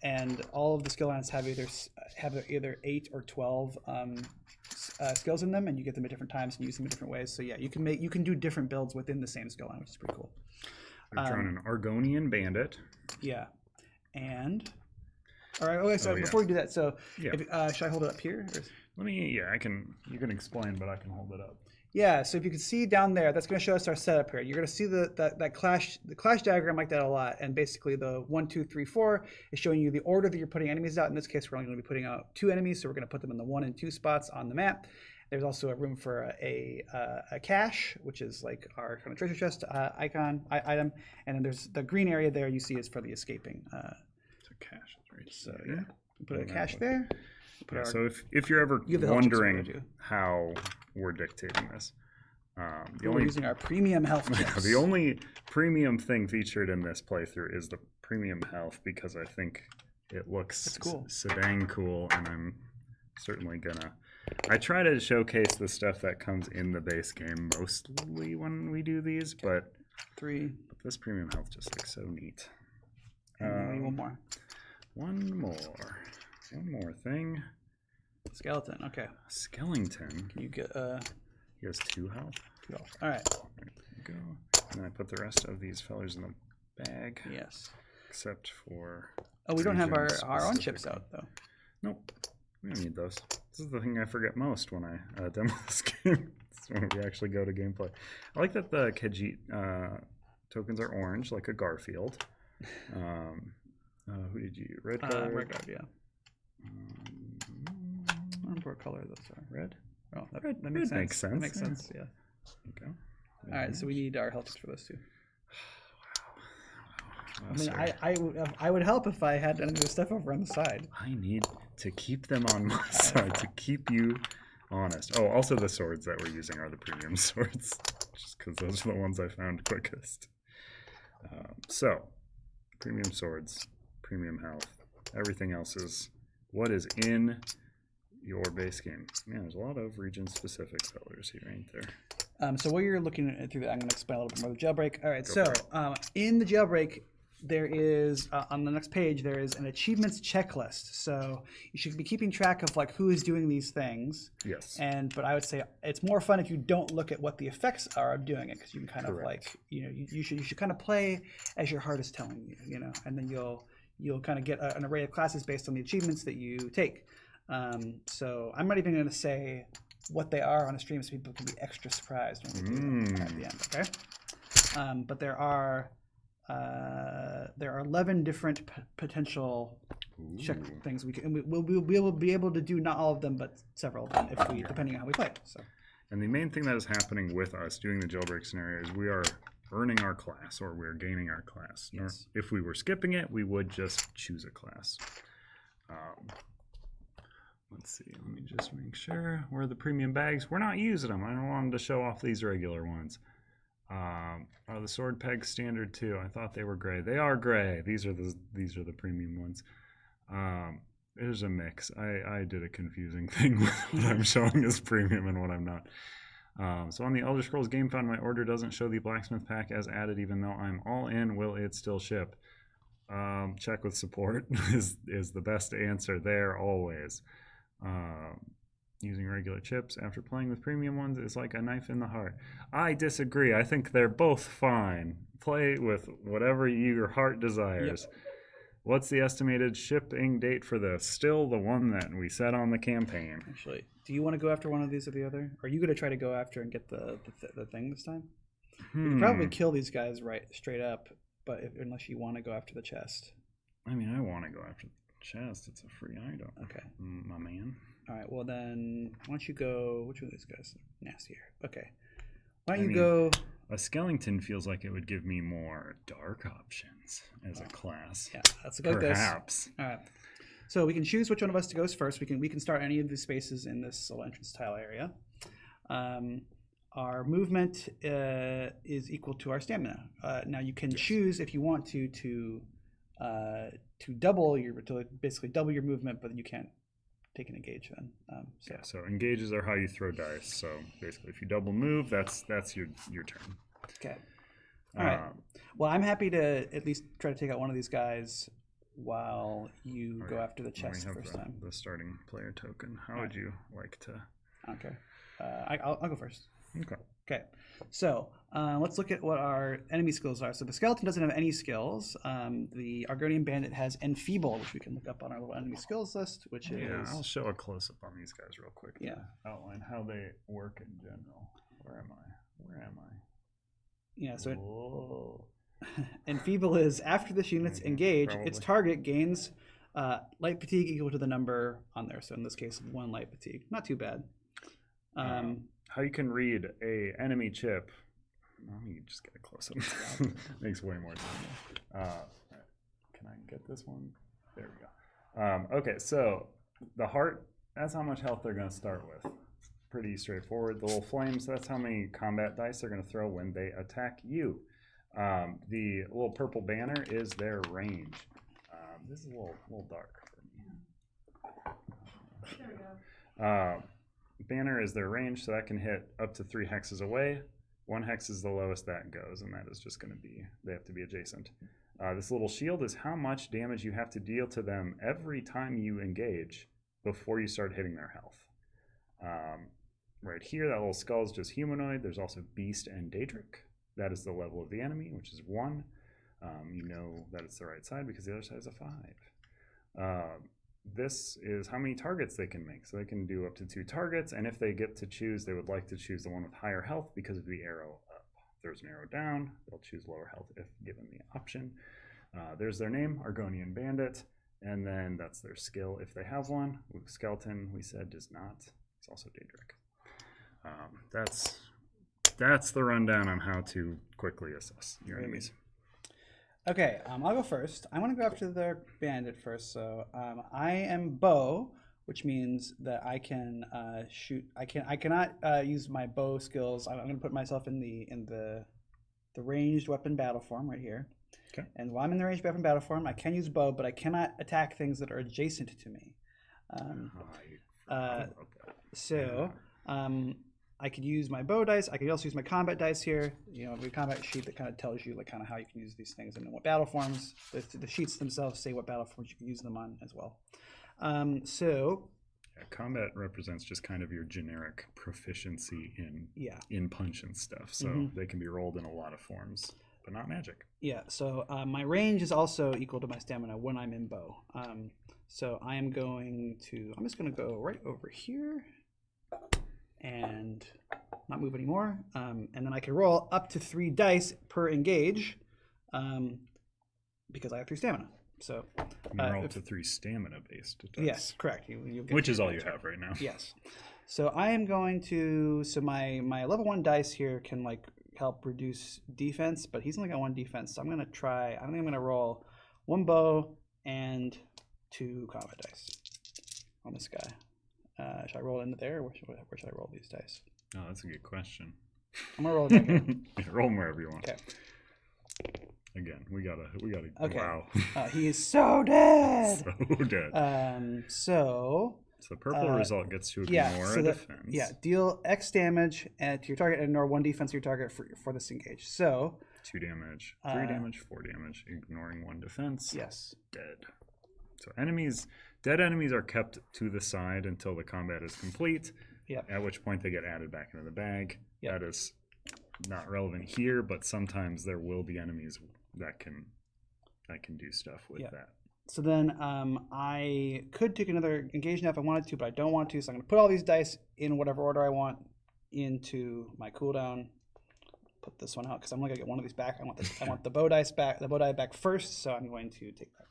Speaker 5: and all of the skill lines have either 8 or 12 skills in them, and you get them at different times and use them in different ways. So yeah, you can do different builds within the same skill line, which is pretty cool.
Speaker 6: I've drawn an Argonian bandit.
Speaker 5: Yeah, and all right. Okay, so before we do that, so should I hold it up here? Or?
Speaker 6: I can. You can explain, but I can hold it up.
Speaker 5: Yeah, so if you can see down there, that's going to show us our setup here. You're going to see the clash diagram like that a lot, and basically the 1, 2, 3, 4 is showing you the order that you're putting enemies out. In this case, we're only going to be putting out 2 enemies, so we're going to put them in the 1 and 2 spots on the map. There's also a room for a cache, which is like our kind of treasure chest item, and then there's the green area there you see is for the escaping.
Speaker 6: So cache is right.
Speaker 5: So yeah, put a cache there.
Speaker 6: So if you're ever wondering how we're dictating this,
Speaker 5: we're using our premium health chips.
Speaker 6: The only premium thing featured in this playthrough is the premium health, because I think it looks
Speaker 5: cool.
Speaker 6: Sedang cool, and I'm certainly gonna. I try to showcase the stuff that comes in the base game mostly when we do these, but
Speaker 5: 3.
Speaker 6: This premium health just looks so neat.
Speaker 5: One more.
Speaker 6: One more thing.
Speaker 5: Skeleton. Okay.
Speaker 6: Skeleton.
Speaker 5: Can you get
Speaker 6: He has 2 health.
Speaker 5: 2 health. All right.
Speaker 6: There you go. And then I put the rest of these fellers in the bag.
Speaker 5: Yes.
Speaker 6: Except for.
Speaker 5: Oh, we don't have our
Speaker 6: regions
Speaker 5: own chips out though.
Speaker 6: Nope. We don't need those. This is the thing I forget most when I demo this game. It's when we actually go to gameplay. I like that the Khajiit tokens are orange, like a Garfield. Who did you? Red guard?
Speaker 5: Red guard, yeah. I don't remember what color those are.
Speaker 6: Red?
Speaker 5: Oh, that makes sense.
Speaker 6: Makes sense.
Speaker 5: That makes sense, yeah.
Speaker 6: Okay.
Speaker 5: All right, so we need our health chips for those 2.
Speaker 6: Wow,
Speaker 5: I mean,
Speaker 6: sorry.
Speaker 5: I would help if I had any of the stuff over on the side.
Speaker 6: I need to keep them on my side to keep you honest. Oh, also the swords that we're using are the premium swords, just because those are the ones I found quickest. So, premium swords, premium health, Everything else is what is in your base game. Man, there's a lot of region-specific colors here, ain't there?
Speaker 5: So what you're looking at through, I'm going to explain a little bit more of the jailbreak. All right,
Speaker 6: Go
Speaker 5: so
Speaker 6: for
Speaker 5: in the jailbreak, there is on the next page there is an achievements checklist. So you should be keeping track of like who is doing these things.
Speaker 6: Yes.
Speaker 5: But I would say it's more fun if you don't look at what the effects are of doing it, because you can kind of
Speaker 6: Correct.
Speaker 5: like you should kind of play as your heart is telling you, and then you'll kind of get an array of classes based on the achievements that you take. So I'm not even going to say what they are on a stream, so people can be extra surprised when we do them at the end. Okay. But there are 11 different potential check things we'll be able to do, not all of them, but several of them if we depending on how we play. So.
Speaker 6: And the main thing that is happening with us doing the jailbreak scenario is we are earning our class, or we're gaining our class.
Speaker 5: Yes.
Speaker 6: If we were skipping it, we would just choose a class. Let's see. Let me just make sure. Where are the premium bags? We're not using them. I don't want them to show off these regular ones. Are the sword pegs standard too? I thought they were gray. They are gray. These are the premium ones. There's a mix. I did a confusing thing with what I'm showing as premium and what I'm not. So on the Elder Scrolls Game Found, my order doesn't show the blacksmith pack as added, even though I'm all in. Will it still ship? Check with support is the best answer there always. Using regular chips after playing with premium ones is like a knife in the heart. I disagree. I think they're both fine. Play with whatever your heart desires. Yep. What's the estimated shipping date for this? Still the one that we set on the campaign.
Speaker 5: Actually, do you want to go after one of these or the other? Or are you going to try to go after and get the thing this time? You could probably kill these guys right straight up, but unless you want to go after the chest.
Speaker 6: I mean, I want to go after the chest. It's a free item.
Speaker 5: Okay.
Speaker 6: My man.
Speaker 5: All right, well then, why don't you go, which one of these guys? Nastier. Okay. Why don't you go...
Speaker 6: A skeleton feels like it would give me more dark options as a class.
Speaker 5: Yeah, let's go like this.
Speaker 6: Perhaps.
Speaker 5: All right. So we can choose which one of us to go first. We can start any of the spaces in this little entrance tile area. Our movement is equal to our stamina. Now you can choose if you want to basically double your movement, but you can't take an engage then.
Speaker 6: So engages are how you throw dice. So basically, if you double move, that's your turn.
Speaker 5: Okay. All right. Well, I'm happy to at least try to take out one of these guys while you go after the chest first time.
Speaker 6: The starting player token. How would you like to?
Speaker 5: Okay. I'll go first.
Speaker 6: Okay.
Speaker 5: Okay. So let's look at what our enemy skills are. So the skeleton doesn't have any skills. The Argonian bandit has enfeeble, which we can look up on our little enemy skills list, which is...
Speaker 6: Yeah, I'll show a close-up on these guys real quick.
Speaker 5: Yeah.
Speaker 6: Outline how they work in general. Where am I?
Speaker 5: Yeah, so enfeeble is after this unit's engaged, its target gains light fatigue equal to the number on there. So in this case, 1 light fatigue. Not too bad.
Speaker 6: How you can read a enemy chip. Let me just get a close up. Makes way more sense. Can I get this one? There we go. Okay, so the heart, that's how much health they're going to start with. Pretty straightforward. The little flames, that's how many combat dice they're going to throw when they attack you. The little purple banner is their range. This is a little dark for me.
Speaker 4: There we go.
Speaker 6: Banner is their range, so that can hit up to 3 hexes away. 1 hex is the lowest that goes, and that is just going to be, they have to be adjacent. This little shield is how much damage you have to deal to them every time you engage before you start hitting their health. Right here, that little skull is just humanoid. There's also beast and Daedric. That is the level of the enemy, which is 1. You know that it's the right side because the other side is a 5. This is how many targets they can make. So they can do up to 2 targets, and if they get to choose, they would like to choose the one with higher health because of the arrow up. If there's an arrow down, they'll choose lower health if given the option. There's their name, Argonian Bandit, and then that's their skill if they have one. Skeleton, we said, does not. It's also Daedric. That's the rundown on how to quickly assess your enemies.
Speaker 5: Okay, I'll go first. I want to go after the bandit first. So I am bow, which means that I can shoot. I cannot use my bow skills. I'm going to put myself in the ranged weapon battle form right here.
Speaker 6: Okay.
Speaker 5: And while I'm in the range of weapon battle form, I can use bow, but I cannot attack things that are adjacent to me. So I could use my bow dice. I could also use my combat dice here. You know, the combat sheet that kind of tells you like kind of how you can use these things and in what battle forms. The sheets themselves say what battle forms you can use them on as well.
Speaker 6: Yeah, combat represents just kind of your generic proficiency in punch and stuff. So they can be rolled in a lot of forms, but not magic.
Speaker 5: Yeah, so my range is also equal to my stamina when I'm in bow. So I'm just going to go right over here and not move anymore. And then I can roll up to 3 dice per engage because I have 3 stamina. So
Speaker 6: you roll up to 3 stamina based dice.
Speaker 5: Yes, correct. You
Speaker 6: which is all you have right now.
Speaker 5: Yes. So I am going to, my level 1 dice here can like help reduce defense, but he's only got 1 defense. So I think I'm going to roll 1 bow and 2 combat dice on this guy. Should I roll into there, or where should I roll these dice?
Speaker 6: Oh, that's a good question.
Speaker 5: I'm gonna roll it back here.
Speaker 6: Roll them wherever you want.
Speaker 5: Okay.
Speaker 6: Again, we gotta.
Speaker 5: Okay.
Speaker 6: Wow.
Speaker 5: He is so dead.
Speaker 6: So dead.
Speaker 5: So
Speaker 6: the purple result gets to ignore a defense.
Speaker 5: Yeah, deal X damage to your target and ignore 1 defense to your target for this engage. So
Speaker 6: 2 damage, 3 damage, 4 damage, ignoring 1 defense.
Speaker 5: Yes.
Speaker 6: Dead. So dead enemies are kept to the side until the combat is complete.
Speaker 5: Yep.
Speaker 6: At which point they get added back into the bag.
Speaker 5: Yep.
Speaker 6: That is not relevant here, but sometimes there will be enemies that can do stuff with that.
Speaker 5: So then I could take another engage now if I wanted to, but I don't want to. So I'm going to put all these dice in whatever order I want into my cooldown. Put this one out because I'm going to get one of these back. I want the bow dice back, the bow die back first. So I'm going to take that.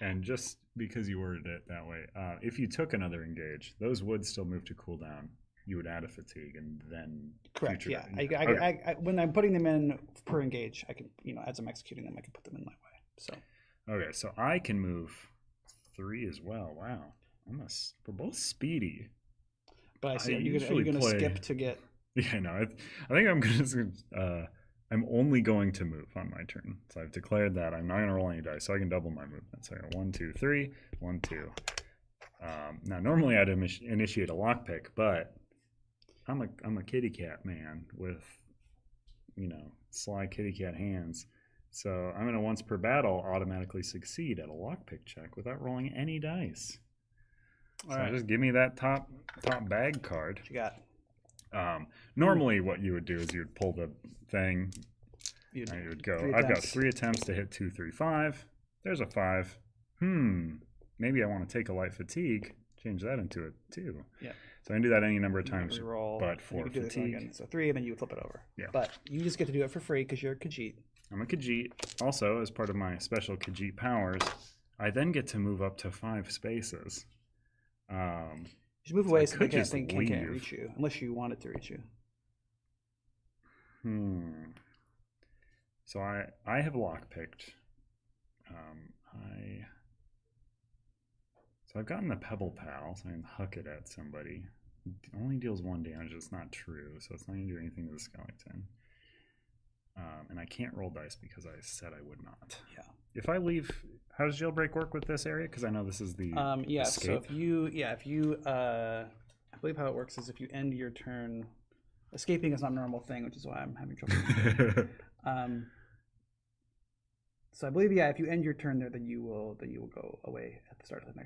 Speaker 6: And just because you worded it that way, if you took another engage, those would still move to cooldown. You would add a fatigue and then
Speaker 5: correct. Yeah,
Speaker 6: okay.
Speaker 5: I, when I'm putting them in per engage, I can as I'm executing them, I can put them in that way. So
Speaker 6: okay, so I can move 3 as well. Wow, we're both speedy.
Speaker 5: But I see. Are you going to skip to get?
Speaker 6: Yeah, no. I think I'm going to. I'm only going to move on my turn. So I've declared that I'm not going to roll any dice, so I can double my movement. So I got 1, 2, 3, 1, 2. Now normally I'd initiate a lockpick, but I'm a kitty cat man with sly kitty cat hands. So I'm going to once per battle automatically succeed at a lockpick check without rolling any dice.
Speaker 5: All
Speaker 6: so
Speaker 5: right.
Speaker 6: Just give me that top bag card.
Speaker 5: What you got?
Speaker 6: Normally what you would do is you'd pull the thing and you would go, I've got 3 attempts to hit 2, 3, 5. There's a 5. Maybe I want to take a light fatigue, change that into a 2.
Speaker 5: Yeah.
Speaker 6: So I can do that any number of times,
Speaker 5: Roll,
Speaker 6: but for fatigue.
Speaker 5: So 3, and then you flip it over.
Speaker 6: Yeah.
Speaker 5: But you just get to do it for free because you're a Khajiit.
Speaker 6: I'm a Khajiit. Also, as part of my special Khajiit powers, I then get to move up to 5 spaces.
Speaker 5: Just move away so they
Speaker 6: just
Speaker 5: can't
Speaker 6: leave.
Speaker 5: reach you, unless you want it to reach you.
Speaker 6: So I have lockpicked. So I've gotten the Pebble Pal, so I can huck it at somebody. It only deals 1 damage. It's not true, so it's not going to do anything to the skeleton. And I can't roll dice because I said I would not.
Speaker 5: Yeah.
Speaker 6: If I leave, how does Jailbreak work with this area? Because I know this is the escape.
Speaker 5: So if you I believe how it works is if you end your turn, escaping is not a normal thing, which is why I'm having trouble. So I believe if you end your turn there, then you will go away at the start of the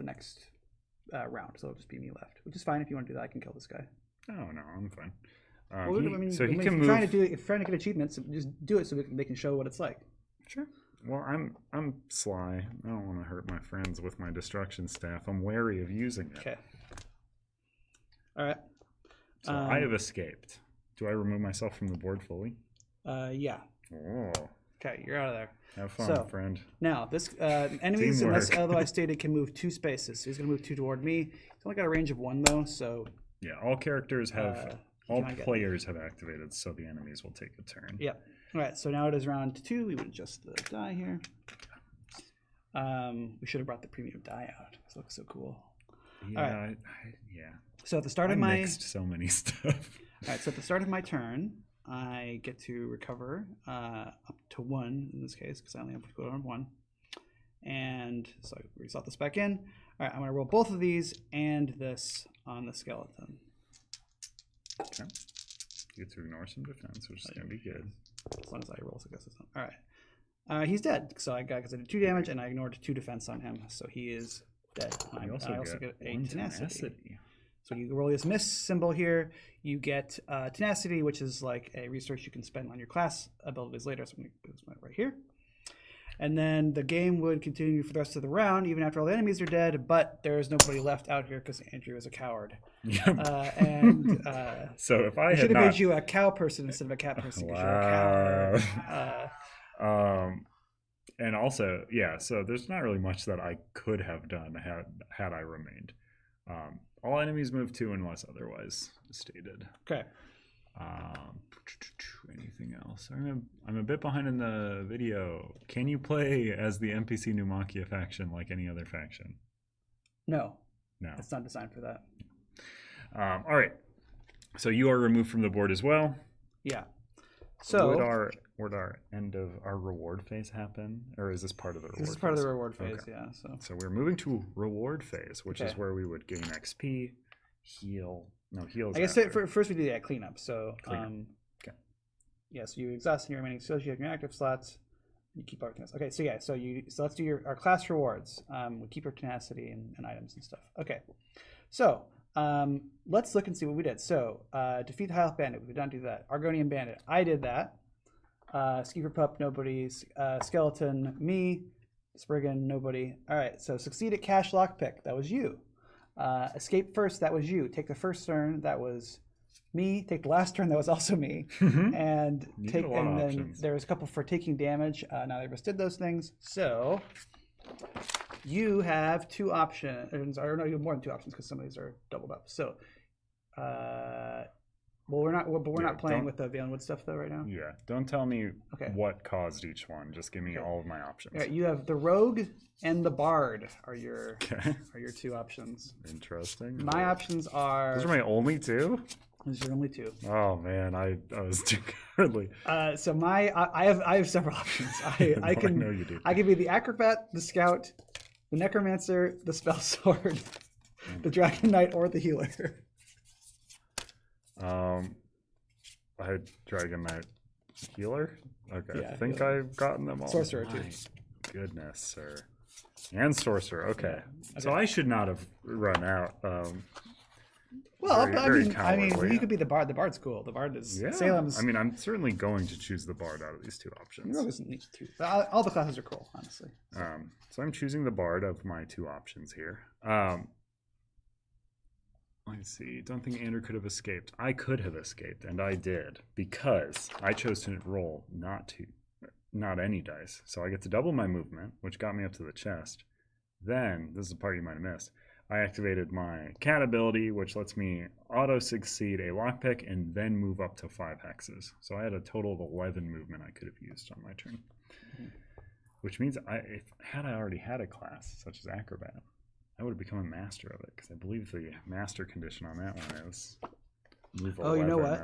Speaker 5: next round. So it'll just be me left, which is fine. If you want to do that, I can kill this guy.
Speaker 6: Oh no, I'm fine.
Speaker 5: He can move. If you're trying to get achievements, just do it so they can show what it's like.
Speaker 6: Sure. Well, I'm sly. I don't want to hurt my friends with my destruction staff. I'm wary of using it.
Speaker 5: Okay. All right.
Speaker 6: So I have escaped. Do I remove myself from the board fully?
Speaker 5: Yeah.
Speaker 6: Oh.
Speaker 5: Okay, you're out of there.
Speaker 6: Have fun, friend.
Speaker 5: Now, this enemies, unless otherwise stated, can move 2 spaces. So he's going to move 2 toward me. He's only got a range of 1, though, so...
Speaker 6: Yeah, all characters have... all players have activated, so the enemies will take a turn.
Speaker 5: Yep. All right, so now it is round 2. We would adjust the die here. We should have brought the premium die out. This looks so cool.
Speaker 6: Yeah,
Speaker 5: all right.
Speaker 6: yeah.
Speaker 5: So at the start of my...
Speaker 6: mixed so many stuff.
Speaker 5: All right, so at the start of my turn, I get to recover up to 1 in this case, because I only have to go on 1. And so I reset this back in. All right, I'm going to roll both of these and this on the skeleton.
Speaker 6: Okay. You get to ignore some defense, which is going to be good.
Speaker 5: As long as I roll successes. All right. He's dead. So I did 2 damage and I ignored 2 defense on him. So he is dead.
Speaker 6: You
Speaker 5: I also get a
Speaker 6: 1
Speaker 5: tenacity. So you roll this miss symbol here. You get tenacity, which is like a resource you can spend on your class abilities later. So I'm going to put this one right here. And then the game would continue for the rest of the round, even after all the enemies are dead. But there's nobody left out here because Andrew is a coward.
Speaker 6: So if I
Speaker 5: should
Speaker 6: had
Speaker 5: have
Speaker 6: not...
Speaker 5: made you a cow person instead of a cat person because you're a coward.
Speaker 6: And also, yeah, so there's not really much that I could have done had I remained. All enemies move 2 unless otherwise stated.
Speaker 5: Okay.
Speaker 6: Anything else? I'm a bit behind in the video. Can you play as the NPC Pneumakia faction like any other faction?
Speaker 5: No.
Speaker 6: No.
Speaker 5: It's not designed for that.
Speaker 6: All right. So you are removed from the board as well.
Speaker 5: Yeah. So
Speaker 6: would our end of our reward phase happen, or is this part of the reward?
Speaker 5: This is part of the reward phase.
Speaker 6: Okay.
Speaker 5: Yeah.
Speaker 6: So we're moving to reward phase, which is
Speaker 5: Okay.
Speaker 6: where we would gain XP, heal. No, heals.
Speaker 5: I guess first we do that cleanup. So
Speaker 6: Cleanup. Okay.
Speaker 5: Yeah. So you exhaust your remaining skills. You have your active slots. You keep everything else. Okay. So yeah. So let's do our class rewards. We keep our tenacity and items and stuff. Okay. So let's look and see what we did. So defeat the High Elf Bandit. We did not do that. Argonian Bandit. I did that. Skeever Pup, nobody. Skeleton, me. Spriggan, nobody. All right, so succeed at Cash Lockpick. That was you. Escape first. That was you. Take the first turn. That was me. Take the last turn. That was also me. And
Speaker 6: You
Speaker 5: take.
Speaker 6: did a lot of
Speaker 5: And then
Speaker 6: options.
Speaker 5: there was a couple for taking damage. Neither of us did those things. So you have 2 options. Or no, you have more than 2 options because some of these are doubled up. So. Well, we're not playing with the Valen Wood stuff though right now.
Speaker 6: Yeah. Don't tell me
Speaker 5: Okay.
Speaker 6: what caused each one. Just give me all of my options.
Speaker 5: All right, you have the Rogue and the Bard are your
Speaker 6: Okay.
Speaker 5: 2 options.
Speaker 6: Interesting.
Speaker 5: My options are.
Speaker 6: Those are my only 2?
Speaker 5: Those are only 2.
Speaker 6: Oh man, I was too cowardly.
Speaker 5: So I have several options. I can
Speaker 6: know you do.
Speaker 5: I can be the Acrobat, the Scout, the Necromancer, the Spell Sword, the Dragon Knight, or the Healer.
Speaker 6: I had Dragon Knight healer. Okay,
Speaker 5: Yeah,
Speaker 6: I think
Speaker 5: healer.
Speaker 6: I've gotten them all.
Speaker 5: Sorcerer, too.
Speaker 6: My goodness, sir. And sorcerer. Okay.
Speaker 5: Yeah,
Speaker 6: So I should not have run out.
Speaker 5: Well,
Speaker 6: Very-
Speaker 5: but
Speaker 6: very
Speaker 5: I mean,
Speaker 6: cowardly.
Speaker 5: you could be the Bard. The Bard's cool. The Bard is
Speaker 6: Yeah.
Speaker 5: Salem's.
Speaker 6: I mean, I'm certainly going to choose the bard out of these 2
Speaker 5: the
Speaker 6: options.
Speaker 5: Rogue doesn't need to. All the classes are cool, honestly.
Speaker 6: So I'm choosing the bard of my 2 options here. Let's see. Don't think Andrew could have escaped. I could have escaped, and I did because I chose to roll not any dice. So I get to double my movement, which got me up to the chest. Then this is the part you might have missed. I activated my cat ability, which lets me auto succeed a lockpick and then move up to 5 hexes. So I had a total of 11 movement I could have used on my turn. Which means had I already had a class such as Acrobat, I would have become a master of it because I believe the master condition on that one is move 11.
Speaker 5: Oh, you know what?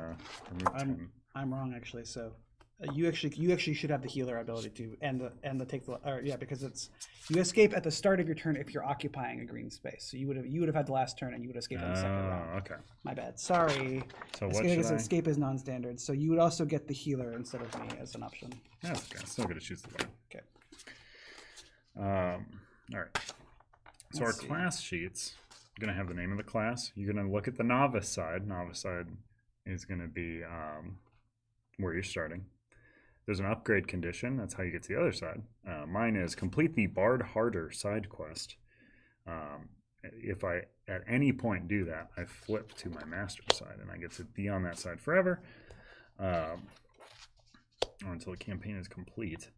Speaker 6: Move 10.
Speaker 5: I'm wrong actually. So you actually should have the healer ability to and the take the because it's you escape at the start of your turn if you're occupying a green space. So you would have had the last turn and you would escape in the second round.
Speaker 6: Okay.
Speaker 5: My bad. Sorry.
Speaker 6: So what should I?
Speaker 5: Escape is non-standard. So you would also get the healer instead of me as an option.
Speaker 6: That's okay. I'm still going to choose the bard.
Speaker 5: Okay.
Speaker 6: All right. So
Speaker 5: Let's
Speaker 6: our
Speaker 5: see.
Speaker 6: class sheets are going to have the name of the class. You're going to look at the novice side. Novice side is going to be where you're starting. There's an upgrade condition. That's how you get to the other side. Mine is complete the Bard Harder side quest. If I at any point do that, I flip to my master side and I get to be on that side forever until the campaign is complete.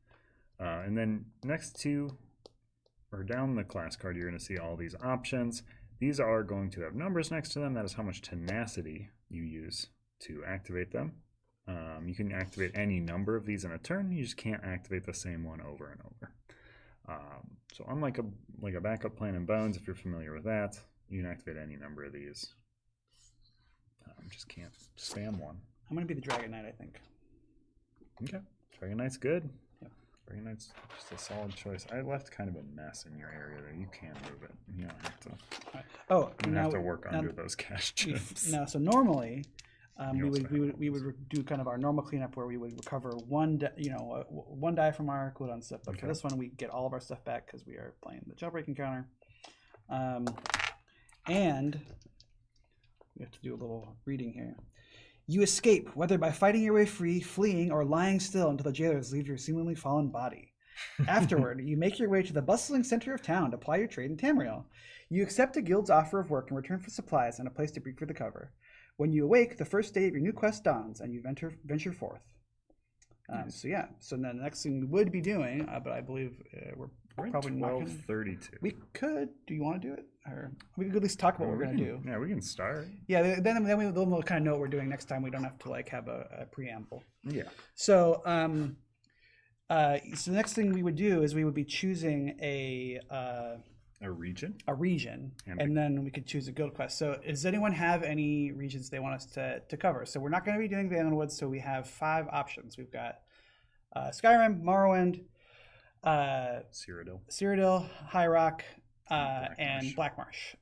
Speaker 6: And then next to or down the class card, you're going to see all these options. These are going to have numbers next to them. That is how much tenacity you use to activate them. You can activate any number of these in a turn. You just can't activate the same one over and over. So unlike a backup plan in Bones, if you're familiar with that, you can activate any number of these. Just can't spam one.
Speaker 5: I'm gonna be the Dragon Knight, I think.
Speaker 6: Okay. Dragon Knight's good.
Speaker 5: Yep.
Speaker 6: Dragon Knight's just a solid choice. I left kind of a mess in your area there. You can move it. You don't have to.
Speaker 5: Oh,
Speaker 6: You
Speaker 5: now
Speaker 6: have to work under those cash chips.
Speaker 5: no. So normally,
Speaker 6: You also
Speaker 5: we would do kind of our normal cleanup where we would recover one die from our cooldown stuff. But for
Speaker 6: Okay.
Speaker 5: this one, we get all of our stuff back because we are playing the Jailbreak encounter. And we have to do a little reading here. You escape, whether by fighting your way free, fleeing, or lying still until the jailers leave your seemingly fallen body. Afterward, you make your way to the bustling center of town to ply your trade in Tamriel. You accept a guild's offer of work in return for supplies and a place to breathe for the cover. When you awake, the first day of your new quest dawns, and you venture forth. So then the next thing we would be doing, but I believe we're probably not going to.
Speaker 6: 12:32.
Speaker 5: We could. Do you want to do it, or we could at least talk about what we're going to do?
Speaker 6: Yeah, we can start.
Speaker 5: Yeah. Then we'll kind of know what we're doing next time. We don't have to have a preamble.
Speaker 6: Yeah.
Speaker 5: So so the next thing we would do is we would be choosing a
Speaker 6: region.
Speaker 5: And then we could choose a guild quest. So does anyone have any regions they want us to cover? So we're not going to be doing Tanglewoods, so we have 5 options. We've got Skyrim, Morrowind, Cyrodiil, High Rock, and Blackmarsh.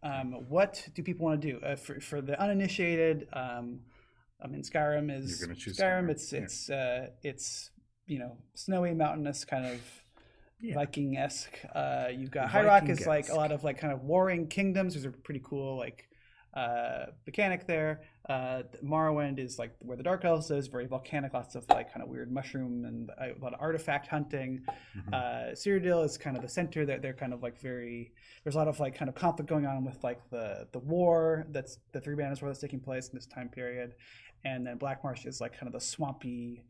Speaker 5: What do people want to do? For the uninitiated, Skyrim is
Speaker 6: You're gonna choose
Speaker 5: Skyrim.
Speaker 6: Skyrim.
Speaker 5: It's snowy, mountainous kind of Viking-esque. You've got
Speaker 6: The
Speaker 5: High Rock is
Speaker 6: Viking-esque.
Speaker 5: a lot of kind of warring kingdoms. There's a pretty cool mechanic there. Morrowind is where the Dark Elves is, very volcanic, lots of kind of weird mushroom and a lot of artifact hunting. Cyrodiil is kind of the center. That they're kind of very. There's a lot of kind of conflict going on with the war that's the Three Banners War that's taking place in this time period, and then Blackmarsh is kind of the swampy,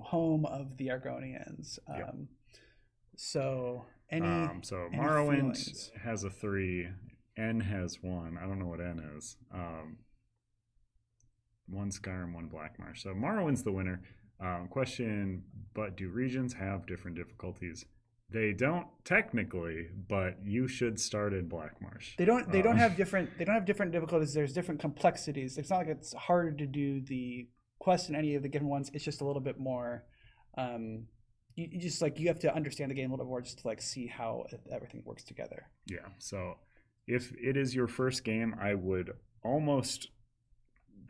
Speaker 5: home of the Argonians. So
Speaker 6: so Morrowind has a 3. N has 1. I don't know what N is. 1 Skyrim, 1 Blackmarsh. So Morrowind's the winner. Question: but do regions have different difficulties? They don't technically, but you should start in Blackmarsh.
Speaker 5: They don't have different difficulties. There's different complexities. It's not like it's harder to do the quest in any of the given ones. It's just a little bit more. You just you have to understand the game a little bit more just to see how everything works together.
Speaker 6: Yeah. So if it is your first game, I would almost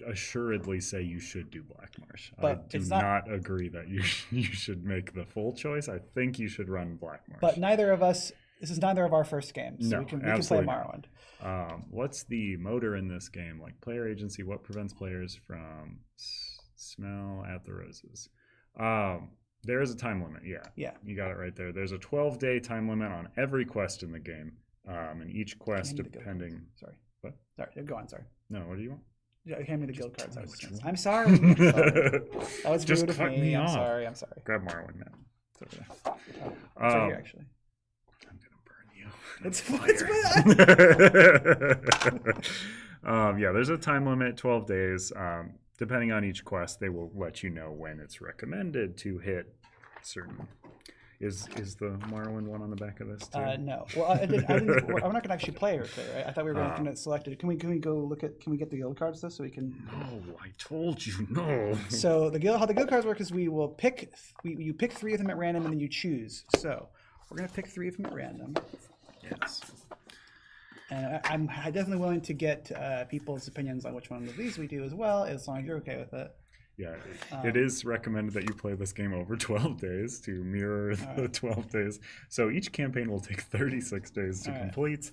Speaker 6: assuredly say you should do Blackmarsh.
Speaker 5: But
Speaker 6: I do not agree that you should make the full choice. I think you should run Blackmarsh.
Speaker 5: But this is neither of our first games. So we can play Morrowind.
Speaker 6: What's the motor in this game? Player agency, what prevents players from smell at the roses? There is a time limit, yeah. You got it right there. There's a 12-day time limit on every quest in the game. And each quest depending...
Speaker 5: Sorry.
Speaker 6: What?
Speaker 5: Sorry, go on, sorry.
Speaker 6: No, what do you want?
Speaker 5: Yeah, hand me the guild cards. I'm sorry.
Speaker 6: Sorry.
Speaker 5: That was
Speaker 6: Just
Speaker 5: rude of
Speaker 6: cut
Speaker 5: me.
Speaker 6: me
Speaker 5: I'm
Speaker 6: off.
Speaker 5: sorry. I'm sorry.
Speaker 6: Grab Morrowind, man. It's over there.
Speaker 5: It's right here, actually.
Speaker 6: I'm gonna burn you.
Speaker 5: It's fine.
Speaker 6: Yeah, there's a time limit, 12 days. Depending on each quest, they will let you know when it's recommended to hit certain. Is the Morrowind one on the back of this too?
Speaker 5: No. Well, I didn't. We're not going to actually play her today, right? I thought we were going to select it. Can we go look at? Can we get the guild cards though, so we can?
Speaker 6: No, I told you no.
Speaker 5: So how the guild cards work is we will pick. You pick 3 of them at random, and then you choose. So we're going to pick 3 of them at random.
Speaker 6: Yes.
Speaker 5: And I'm definitely willing to get people's opinions on which one of these we do as well, as long as you're okay with it.
Speaker 6: Yeah, it is recommended that you play this game over 12 days to mirror the 12 days. So each campaign will take 36 days to complete.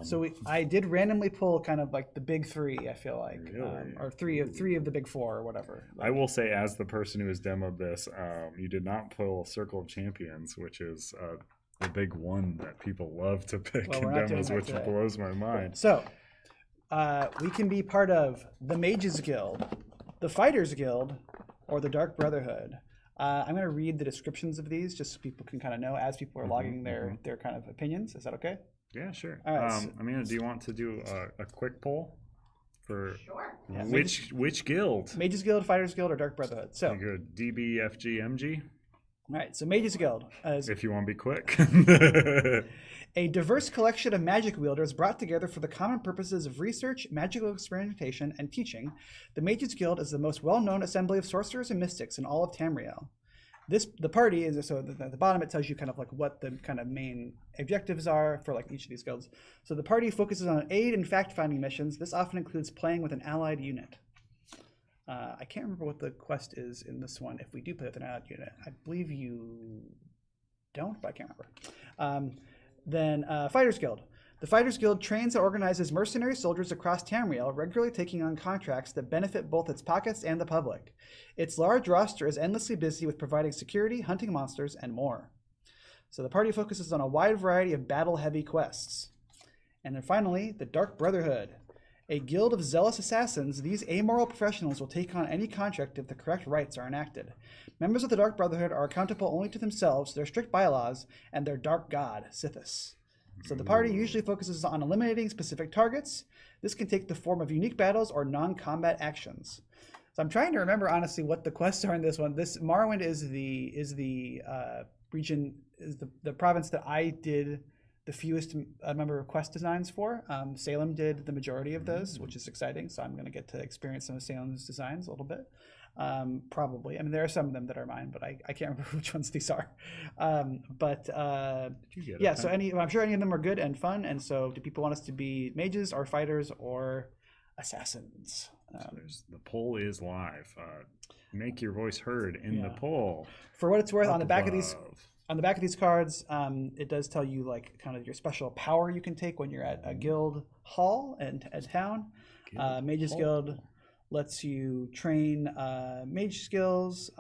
Speaker 5: So I did randomly pull kind of the big 3, I feel like,
Speaker 6: Really?
Speaker 5: or three of the big 4 or whatever.
Speaker 6: I will say, as the person who has demoed this, you did not pull Circle of Champions, which is the big one that people love to pick in demos, which blows my mind.
Speaker 5: So we can be part of the Mages Guild, the Fighters Guild, or the Dark Brotherhood. I'm going to read the descriptions of these just so people can kind of know as people are logging their kind of opinions. Is that okay?
Speaker 6: Yeah, sure.
Speaker 5: All right,
Speaker 6: Amanda, do you want to do a quick poll for
Speaker 4: Sure.
Speaker 6: which guild?
Speaker 5: Mages Guild, Fighters Guild, or Dark Brotherhood? So,
Speaker 6: You go DB, FG, MG,
Speaker 5: all right. So Mages Guild.
Speaker 6: if you want to be quick.
Speaker 5: A diverse collection of magic wielders brought together for the common purposes of research, magical experimentation, and teaching, the Mages Guild is the most well-known assembly of sorcerers and mystics in all of Tamriel. The party is, so at the bottom it tells you kind of like what the kind of main objectives are for like each of these guilds. So the party focuses on aid and fact-finding missions. This often includes playing with an allied unit. I can't remember what the quest is in this one if we do play with an allied unit. I believe you don't, but I can't remember. Then Fighters Guild. The Fighters Guild trains and organizes mercenary soldiers across Tamriel, regularly taking on contracts that benefit both its pockets and the public. Its large roster is endlessly busy with providing security, hunting monsters, and more. So the party focuses on a wide variety of battle-heavy quests. And then finally, the Dark Brotherhood. A guild of zealous assassins, these amoral professionals will take on any contract if the correct rites are enacted. Members of the Dark Brotherhood are accountable only to themselves, their strict bylaws, and their dark god, Sithis. So the party usually focuses on eliminating specific targets. This can take the form of unique battles or non-combat actions. So I'm trying to remember honestly what the quests are in this one. This Morrowind is the region, is the province that I did the fewest number of quest designs for. Salem did the majority of those, which is exciting. So I'm going to get to experience some of Salem's designs a little bit. Probably. I mean, there are some of them that are mine, but I can't remember which ones these are. Yeah, so I'm sure any of them are good and fun. And so do people want us to be mages or fighters or assassins?
Speaker 6: So the poll is live. Make your voice heard in the poll.
Speaker 5: For what it's worth,
Speaker 6: Up
Speaker 5: on the back
Speaker 6: above.
Speaker 5: of these cards, it does tell you like kind of your special power you can take when you're at a guild hall and a town. Mages Guild lets you train mage skills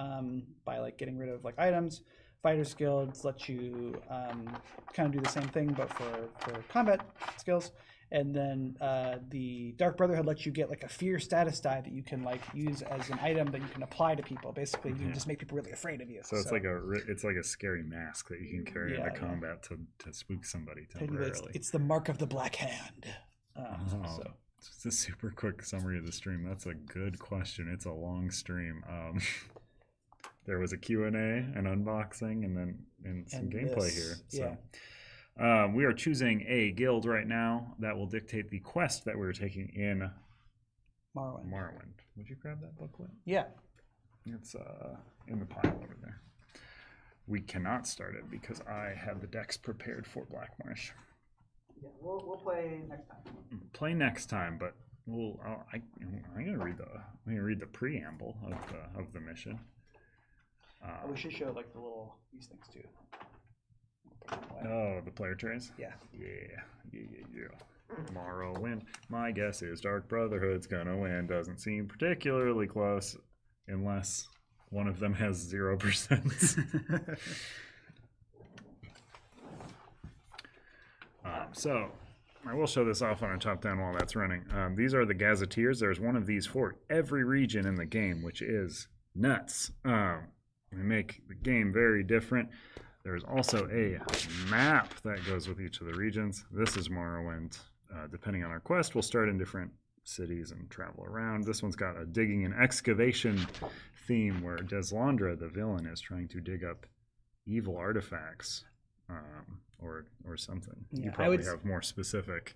Speaker 5: by like getting rid of like items. Fighters Guilds let you kind of do the same thing but for combat skills. And then the Dark Brotherhood lets you get like a fear status die that you can like use as an item that you can apply to people. Basically, you can just make people really afraid of you.
Speaker 6: So it's like a scary mask that you can carry into combat to spook somebody temporarily.
Speaker 5: It's the mark of the Black Hand. So.
Speaker 6: Just a super quick summary of the stream. That's a good question. It's a long stream. There was a Q&A, an unboxing, and some gameplay here. So. We are choosing a guild right now that will dictate the quest that we're taking in Morrowind. Would you grab that booklet?
Speaker 5: Yeah.
Speaker 6: It's in the pile over there. We cannot start it because I have the decks prepared for Blackmarsh.
Speaker 5: Yeah, we'll play next time.
Speaker 6: Play next time, but I'm gonna read the preamble of the mission.
Speaker 5: We should show like these things too.
Speaker 6: Oh, the player trays?
Speaker 5: Yeah.
Speaker 6: Yeah. Morrowind. My guess is Dark Brotherhood's gonna win. Doesn't seem particularly close unless one of them has 0%. So I will show this off on a top-down while that's running. These are the gazetteers. There's one of these for every region in the game, which is nuts. They make the game very different. There's also a map that goes with each of the regions. This is Morrowind. Depending on our quest, we'll start in different cities and travel around. This one's got a digging and excavation theme where Deslandra, the villain, is trying to dig up evil artifacts or something.
Speaker 5: Yeah,
Speaker 6: you probably have more specific.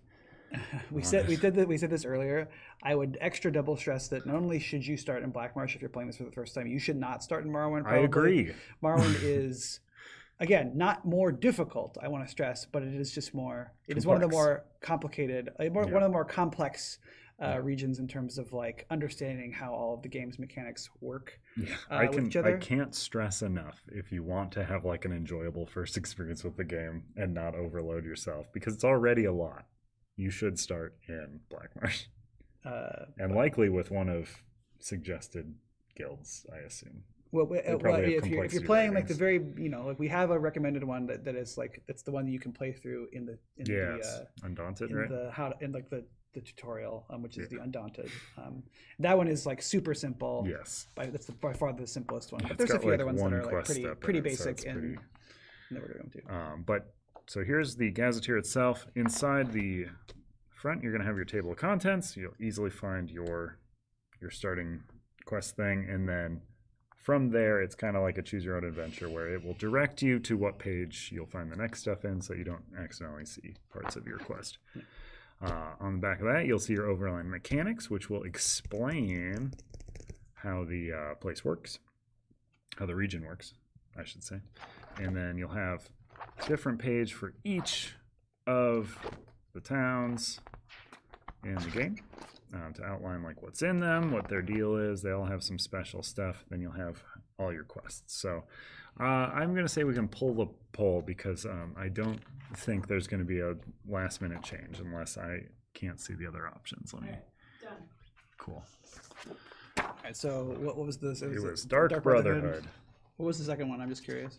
Speaker 5: We said this earlier. I would extra double stress that not only should you start in Blackmarsh if you're playing this for the first time, you should not start in Morrowind.
Speaker 6: I agree.
Speaker 5: Morrowind is, again, not more difficult, I want to stress, but it is just more, it is one of the more complicated, one of the more complex regions in terms of like understanding how all of the game's mechanics work with each other.
Speaker 6: I can't stress enough if you want to have like an enjoyable first experience with the game and not overload yourself, because it's already a lot. You should start in Blackmarsh. And likely with one of suggested guilds, I assume.
Speaker 5: Well, if you're playing like the very, like we have a recommended one that is like, that's the one that you can play through in
Speaker 6: Undaunted, right?
Speaker 5: The tutorial, which is the Undaunted. That one is like super simple.
Speaker 6: Yes.
Speaker 5: That's by far the simplest one. But
Speaker 6: It's
Speaker 5: there's a
Speaker 6: got,
Speaker 5: few
Speaker 6: like,
Speaker 5: other ones that
Speaker 6: one
Speaker 5: are like
Speaker 6: quest
Speaker 5: pretty
Speaker 6: step in it, so
Speaker 5: basic
Speaker 6: it's
Speaker 5: and
Speaker 6: pretty-
Speaker 5: that we're going to.
Speaker 6: But so here's the gazetteer itself. Inside the front, you're going to have your table of contents. You'll easily find your starting quest thing, and then from there, it's kind of like a choose your own adventure where it will direct you to what page you'll find the next stuff in so you don't accidentally see parts of your quest. On the back of that, you'll see your overline mechanics, which will explain how the place works, how the region works, I should say. And then you'll have a different page for each of the towns in the game to outline like what's in them, what their deal is. They all have some special stuff. Then you'll have all your quests. So I'm going to say we can pull the poll because I don't think there's going to be a last minute change unless I can't see the other options. Let me.
Speaker 4: Done.
Speaker 6: Cool.
Speaker 5: All right, so what was this?
Speaker 6: It was Dark Brotherhood.
Speaker 5: What was the second one? I'm just curious.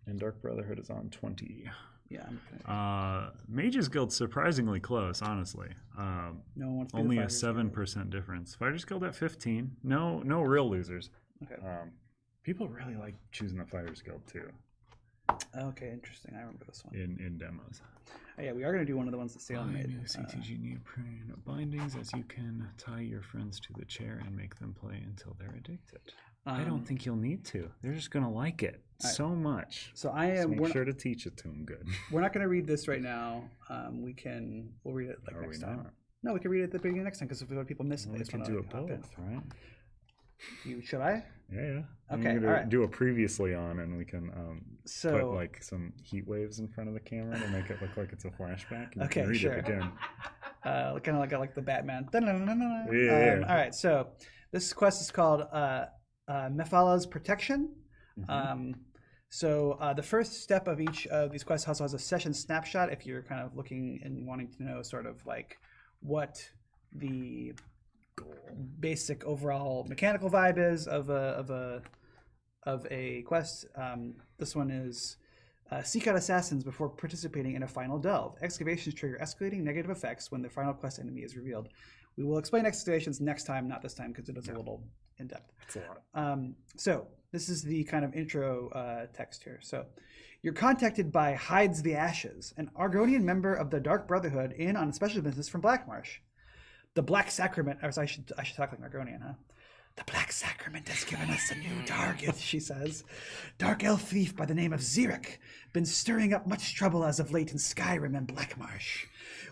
Speaker 6: And Dark Brotherhood is on 20.
Speaker 5: Yeah.
Speaker 6: Mages Guild surprisingly close, honestly.
Speaker 5: No one wants to be
Speaker 6: Only
Speaker 5: the
Speaker 6: a
Speaker 5: Fighters
Speaker 6: 7% difference. Fighters Guild at 15. No real losers.
Speaker 5: Guild. Okay.
Speaker 6: People really like choosing the Fighters Guild too
Speaker 5: Okay, interesting. I remember this one.
Speaker 6: in demos.
Speaker 5: Oh, yeah, we are going to do one of the ones that Salem made.
Speaker 6: CTG neoprene bindings as you can tie your friends to the chair and make them play until they're addicted. I don't think you'll need to. They're just going to like it so much.
Speaker 5: So I
Speaker 6: So
Speaker 5: am.
Speaker 6: make sure to teach it to them good.
Speaker 5: We're not going to read this right now. We'll read it like
Speaker 6: Are we
Speaker 5: next time.
Speaker 6: not?
Speaker 5: No, we can read it at the beginning next time because if people miss it,
Speaker 6: Well,
Speaker 5: they
Speaker 6: we
Speaker 5: just
Speaker 6: can
Speaker 5: want
Speaker 6: do
Speaker 5: to
Speaker 6: it
Speaker 5: hop in.
Speaker 6: both, right?
Speaker 5: Should I?
Speaker 6: Yeah. I'm
Speaker 5: Okay,
Speaker 6: gonna
Speaker 5: all right.
Speaker 6: do a previously on, and we can
Speaker 5: So
Speaker 6: put like some heat waves in front of the camera to make it look like it's a flashback. And you
Speaker 5: Okay,
Speaker 6: can read
Speaker 5: sure.
Speaker 6: it again.
Speaker 5: kind of like the Batman.
Speaker 6: Yeah.
Speaker 5: All right, so this quest is called Mephala's Protection.
Speaker 6: Mhm.
Speaker 5: So the first step of each of these quests also has a session snapshot if you're kind of looking and wanting to know sort of like what the basic overall mechanical vibe is of a quest. This one is seek out assassins before participating in a final delve. Excavations trigger escalating negative effects when the final quest enemy is revealed. We will explain excavations next time, not this time because it is a little in depth.
Speaker 6: It's a lot.
Speaker 5: So this is the kind of intro text here. So you're contacted by Hides the Ashes, an Argonian member of the Dark Brotherhood in on special business from Blackmarsh. The Black Sacrament, I should talk like Argonian, huh? The Black Sacrament has given us a new target, she says. Dark elf thief by the name of Xeric, been stirring up much trouble as of late in Skyrim and Blackmarsh.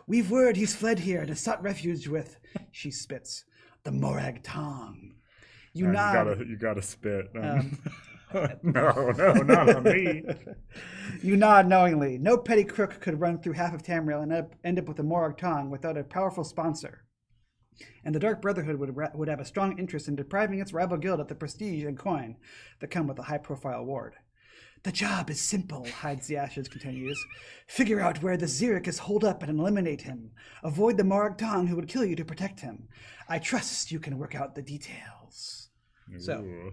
Speaker 5: We've word he's fled here and has sought refuge with, she spits, the Morag Tong. You nod.
Speaker 6: You gotta spit. No, not on me.
Speaker 5: You nod knowingly. No petty crook could run through half of Tamriel and end up with a Morag Tong without a powerful sponsor. And the Dark Brotherhood would have a strong interest in depriving its rival guild of the prestige and coin that come with a high-profile ward. The job is simple, Hides the Ashes continues. Figure out where the Xeric is holed up and eliminate him. Avoid the Morag Tong who would kill you to protect him. I trust you can work out the details. So,
Speaker 6: Ooh.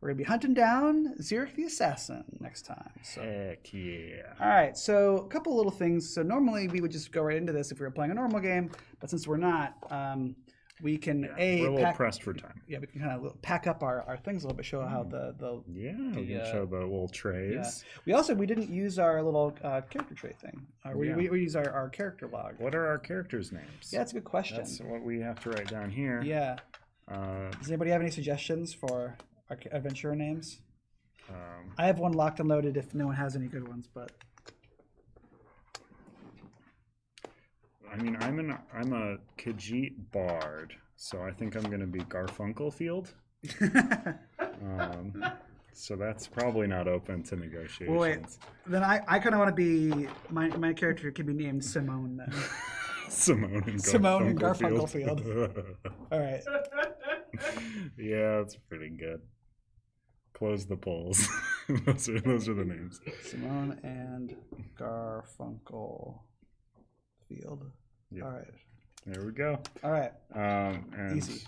Speaker 5: we're going to be hunting down Xeric the Assassin next time. So.
Speaker 6: Heck yeah.
Speaker 5: All right, so a couple little things. So normally we would just go right into this if we were playing a normal game, but since we're not, we can
Speaker 6: We're a little
Speaker 5: pack,
Speaker 6: pressed for time.
Speaker 5: yeah, we can kind of pack up our things a little bit, show how the
Speaker 6: Yeah, we can show the little trays.
Speaker 5: yeah. We didn't use our little character trait thing. We use our character log.
Speaker 6: What are our characters' names?
Speaker 5: Yeah, that's a good question.
Speaker 6: That's what we have to write down here.
Speaker 5: Yeah. Does anybody have any suggestions for our adventurer names? I have one locked and loaded if no one has any good ones, but
Speaker 6: I mean, I'm a Khajiit bard, so I think I'm gonna be Garfunkelfield. So that's probably not open to negotiations.
Speaker 5: well, wait. Then I kind of want to be my character could be named Simone then.
Speaker 6: Simone and
Speaker 5: Garfunkelfield. All right.
Speaker 6: Yeah, that's pretty good. Close the polls. those are the names.
Speaker 5: Simone and Garfunkelfield.
Speaker 6: Yep.
Speaker 5: All right.
Speaker 6: There we go.
Speaker 5: All right.
Speaker 6: And
Speaker 5: Easy.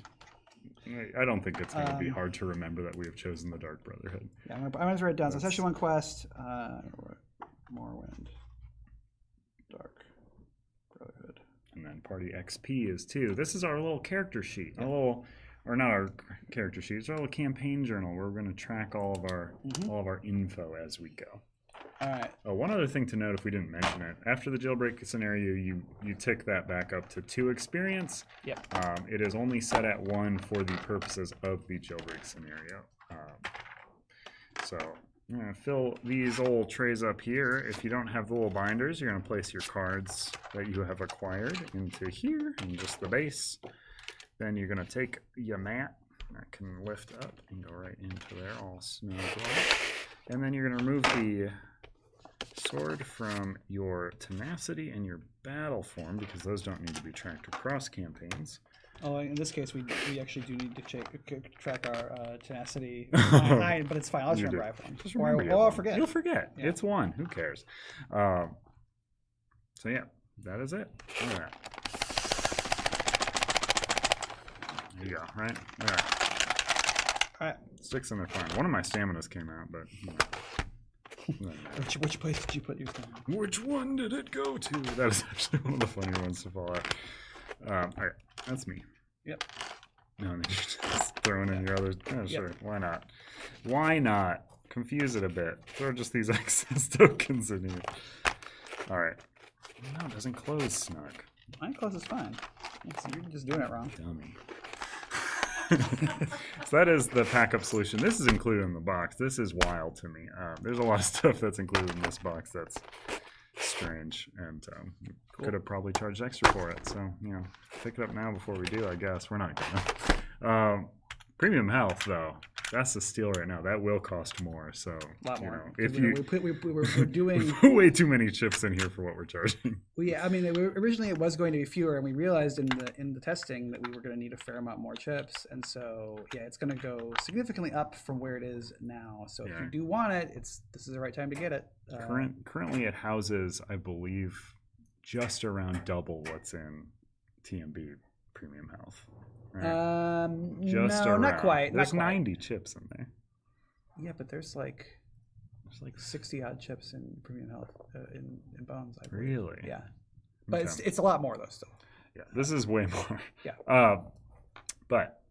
Speaker 6: I don't think it's going to be hard to remember that we have chosen the Dark Brotherhood.
Speaker 5: Yeah, I'm gonna write it down. So session 1 quest, Morrowind, Dark Brotherhood.
Speaker 6: And then party XP is 2. This is our little character sheet. Or not our character sheet. It's our little campaign journal where we're going to track all of our info as we go.
Speaker 5: All right.
Speaker 6: One other thing to note, if we didn't mention it, after the jailbreak scenario, you tick that back up to 2 experience.
Speaker 5: Yep.
Speaker 6: It is only set at 1 for the purposes of the jailbreak scenario. So I'm going to fill these old trays up here. If you don't have the little binders, you're going to place your cards that you have acquired into here and just the base. Then you're going to take your mat that can lift up and go right into there all snug. And then you're going to remove the sword from your tenacity and your battle form because those don't need to be tracked across campaigns.
Speaker 5: Oh, in this case, we actually do need to track our tenacity. But it's fine. I'll just remember I have one.
Speaker 6: Just
Speaker 5: Or
Speaker 6: remember you
Speaker 5: I'll
Speaker 6: have one.
Speaker 5: forget.
Speaker 6: You'll forget.
Speaker 5: Yeah.
Speaker 6: It's one. Who cares? So yeah, that is it. All right. There you go. Right there.
Speaker 5: All right.
Speaker 6: Sticks in there fine. One of my staminas came out, but you know, doesn't matter.
Speaker 5: Which place did you put your stamina?
Speaker 6: Which one did it go to? That is actually one of the funnier ones to fall out. All right, that's me.
Speaker 5: Yep.
Speaker 6: No, and then you're just throwing in your other. Oh,
Speaker 5: Yep.
Speaker 6: sure. Why not? Why not? Confuse it a bit. Throw just these excess tokens in here. All right. No, it doesn't close snug.
Speaker 5: Mine close is fine. You're just doing it wrong.
Speaker 6: Dummy. So that is the pack-up solution. This is included in the box. This is wild to me. There's a lot of stuff that's included in this box that's strange, and could have probably charged extra for it. So, you know, pick it up now before we do, I guess. We're not gonna. Premium health, though, that's the steal right now. That will cost more. So,
Speaker 5: A lot
Speaker 6: you
Speaker 5: more.
Speaker 6: know, if
Speaker 5: We're doing.
Speaker 6: we put way too many chips in here for what we're charging.
Speaker 5: I mean, originally it was going to be fewer, and we realized in the testing that we were going to need a fair amount more chips, and so yeah, it's going to go significantly up from where it is now. So if you do want it, this is the right time to get it.
Speaker 6: Currently, it houses, I believe, just around double what's in TMB Premium Health. Right? Just
Speaker 5: no,
Speaker 6: around.
Speaker 5: not quite.
Speaker 6: There's
Speaker 5: not quite.
Speaker 6: 90 chips in there.
Speaker 5: Yeah, but there's like 60 odd chips in Premium Health in Bones. I believe.
Speaker 6: Really?
Speaker 5: Yeah, but
Speaker 6: Okay.
Speaker 5: it's a lot more though still.
Speaker 6: Yeah, this is way more.
Speaker 5: Yeah.
Speaker 6: But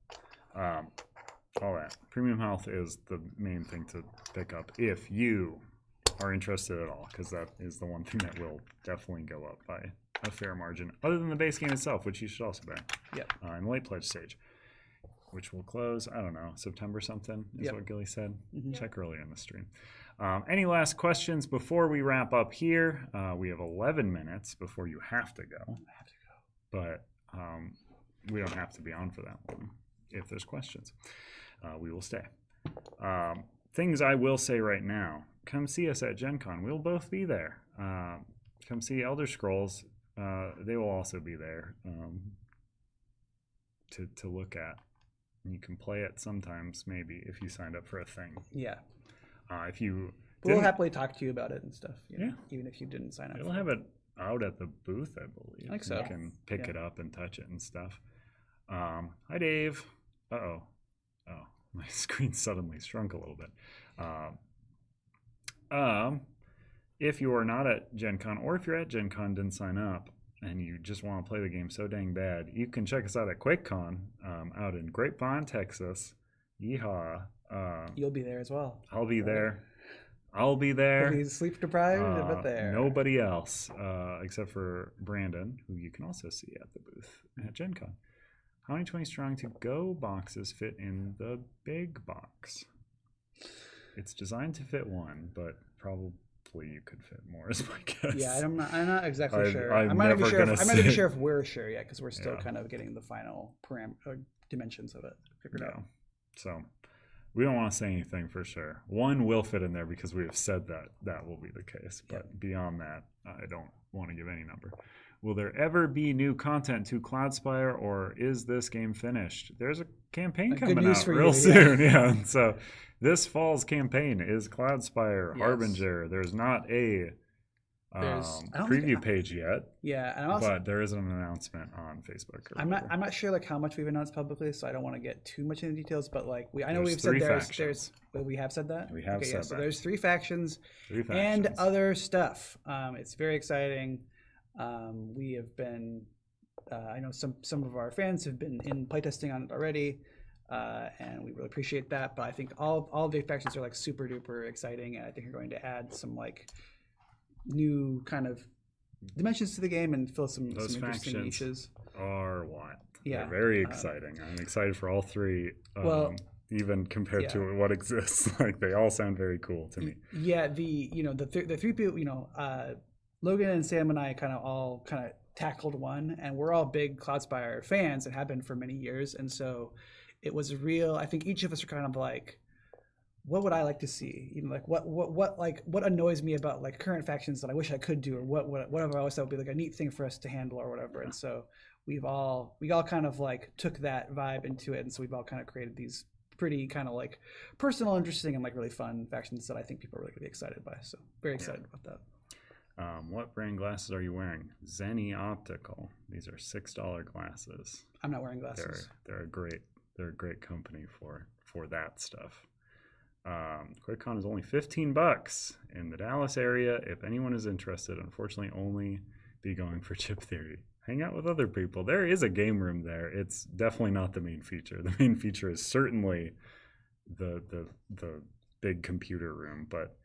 Speaker 6: all that Premium Health is the main thing to pick up if you are interested at all, because that is the one thing that will definitely go up by a fair margin, other than the base game itself, which you should also buy.
Speaker 5: Yep.
Speaker 6: In the late pledge stage, which will close, I don't know, September something is what Gilly said. Check earlier in the stream. Any last questions before we wrap up here? We have 11 minutes before you have to go. But we don't have to be on for that long. If there's questions, we will stay. Things I will say right now. Come see us at Gen Con. We'll both be there. Come see Elder Scrolls. They will also be there to look at. You can play it sometimes, maybe, if you signed up for a thing.
Speaker 5: Yeah.
Speaker 6: If you
Speaker 5: We'll happily talk to you about it and stuff. You know,
Speaker 6: Yeah.
Speaker 5: Even if you didn't sign up.
Speaker 6: They'll have it out at the booth, I believe.
Speaker 5: I think so.
Speaker 6: You can pick it up and touch it and stuff. Hi, Dave. Uh-oh. Oh, my screen suddenly shrunk a little bit. If you are not at Gen Con, or if you're at Gen Con, didn't sign up, and you just want to play the game so dang bad, you can check us out at QuakeCon out in Grapevine, Texas. Yeehaw.
Speaker 5: You'll be there as well.
Speaker 6: I'll be there. I'll be there.
Speaker 5: He's sleep deprived, but there.
Speaker 6: Nobody else, except for Brandon, who you can also see at the booth at Gen Con. How many 20 strong to go boxes fit in the big box? It's designed to fit one, but probably you could fit more, is my guess.
Speaker 5: Yeah, I'm not exactly sure.
Speaker 6: I'm
Speaker 5: not
Speaker 6: never
Speaker 5: even sure.
Speaker 6: gonna
Speaker 5: I'm not even
Speaker 6: say-
Speaker 5: sure if we're sure yet because we're still
Speaker 6: Yeah.
Speaker 5: kind of getting the final dimensions of it figured out.
Speaker 6: So we don't want to say anything for sure. One will fit in there because we have said that that will be the case. But beyond that, I don't want to give any number. Will there ever be new content to Cloudspire, or is this game finished? There's a campaign
Speaker 5: Good
Speaker 6: coming
Speaker 5: news
Speaker 6: out
Speaker 5: for
Speaker 6: real
Speaker 5: you,
Speaker 6: soon. Yeah. And so this fall's campaign is Cloudspire
Speaker 5: Yes.
Speaker 6: Harbinger. There's not a
Speaker 5: I don't
Speaker 6: preview
Speaker 5: think-
Speaker 6: page yet,
Speaker 5: Yeah, and I'm also
Speaker 6: but there is an announcement on Facebook. or
Speaker 5: I'm
Speaker 6: whatever.
Speaker 5: not sure like how much we've announced publicly, so I don't want to get too much into details. But like I know
Speaker 6: There's
Speaker 5: we've said
Speaker 6: three
Speaker 5: there's
Speaker 6: factions.
Speaker 5: but we have said that.
Speaker 6: We have said
Speaker 5: so
Speaker 6: that.
Speaker 5: there's 3 factions.
Speaker 6: Three
Speaker 5: And
Speaker 6: factions.
Speaker 5: other stuff. It's very exciting. We have been, I know some of our fans have been in playtesting on it already, and we really appreciate that. But I think all of the factions are like super duper exciting, and I think are going to add some like new kind of dimensions to the game and fill some
Speaker 6: Those
Speaker 5: interesting
Speaker 6: factions
Speaker 5: niches.
Speaker 6: are wild.
Speaker 5: Yeah,
Speaker 6: They're very exciting. I'm excited for all 3.
Speaker 5: well-
Speaker 6: even compared to what exists. Like they all sound very cool to me.
Speaker 5: Yeah, the three people, Logan and Sam and I kind of tackled one, and we're all big Cloudspire fans and have been for many years, and so it was real. I think each of us are kind of like, what would I like to see? Like what annoys me about like current factions that I wish I could do, or whatever I always thought would be like a neat thing for us to handle or whatever. And so we all kind of like took that vibe into it, and so we've all kind of created these pretty kind of like personal, interesting, and like really fun factions that I think people are really gonna be excited by. So very excited about that.
Speaker 6: What brand glasses are you wearing? Zenny Optical. These are $6 glasses.
Speaker 5: I'm not wearing glasses.
Speaker 6: They're a great company for that stuff. QuakeCon is only $15 in the Dallas area. If anyone is interested, unfortunately, only be going for Chip Theory. Hang out with other people. There is a game room there. It's definitely not the main feature. The main feature is certainly the big computer room, but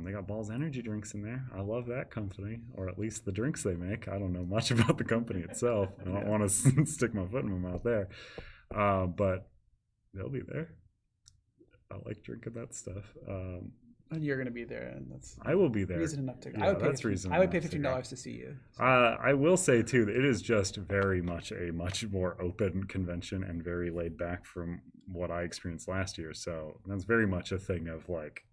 Speaker 6: they got Ball's energy drinks in there. I love that company, or at least the drinks they make. I don't know much about the company itself. I don't want to stick my foot in my mouth there, but they'll be there. I like drinking that stuff.
Speaker 5: And you're going to be there, and that's
Speaker 6: I will be there.
Speaker 5: reason enough to go.
Speaker 6: Yeah, that's reason.
Speaker 5: I would pay $15 to see you. So.
Speaker 6: I will say too that it is just very much a much more open convention and very laid back from what I experienced last year. So that's very much a thing of like,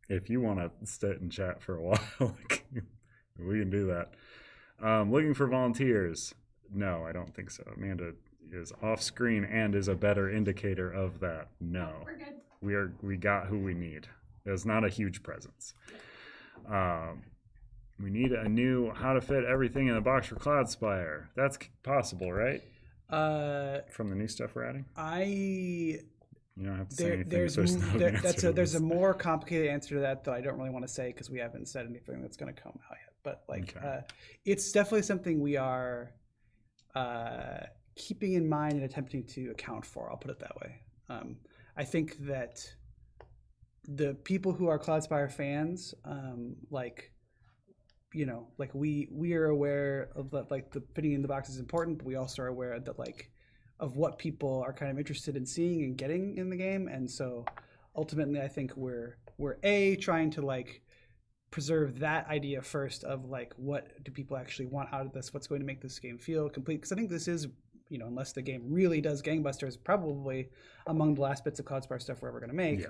Speaker 6: if you want to sit and chat for a while, like, we can do that. Looking for volunteers? No, I don't think so. Amanda is off screen and is a better indicator of that. No,
Speaker 4: We're good.
Speaker 6: we got who we need. There's not a huge presence. We need a new how to fit everything in the box for Cloudspire. That's possible, right? From the new stuff we're adding? You don't have to say anything.
Speaker 5: There's a more complicated answer to that I don't really want to say because we haven't said anything that's going to come out yet. But like, it's definitely something we are keeping in mind and attempting to account for. I'll put it that way. I think that the people who are Cloudspire fans, we are aware of that, like the fitting in the box is important, but we also are aware that like of what people are kind of interested in seeing and getting in the game. And so ultimately I think we're trying to like preserve that idea first of like, what do people actually want out of this? What's going to make this game feel complete? Because I think this is, unless the game really does gangbusters, probably among the last bits of Cloudspire stuff we're ever going to make.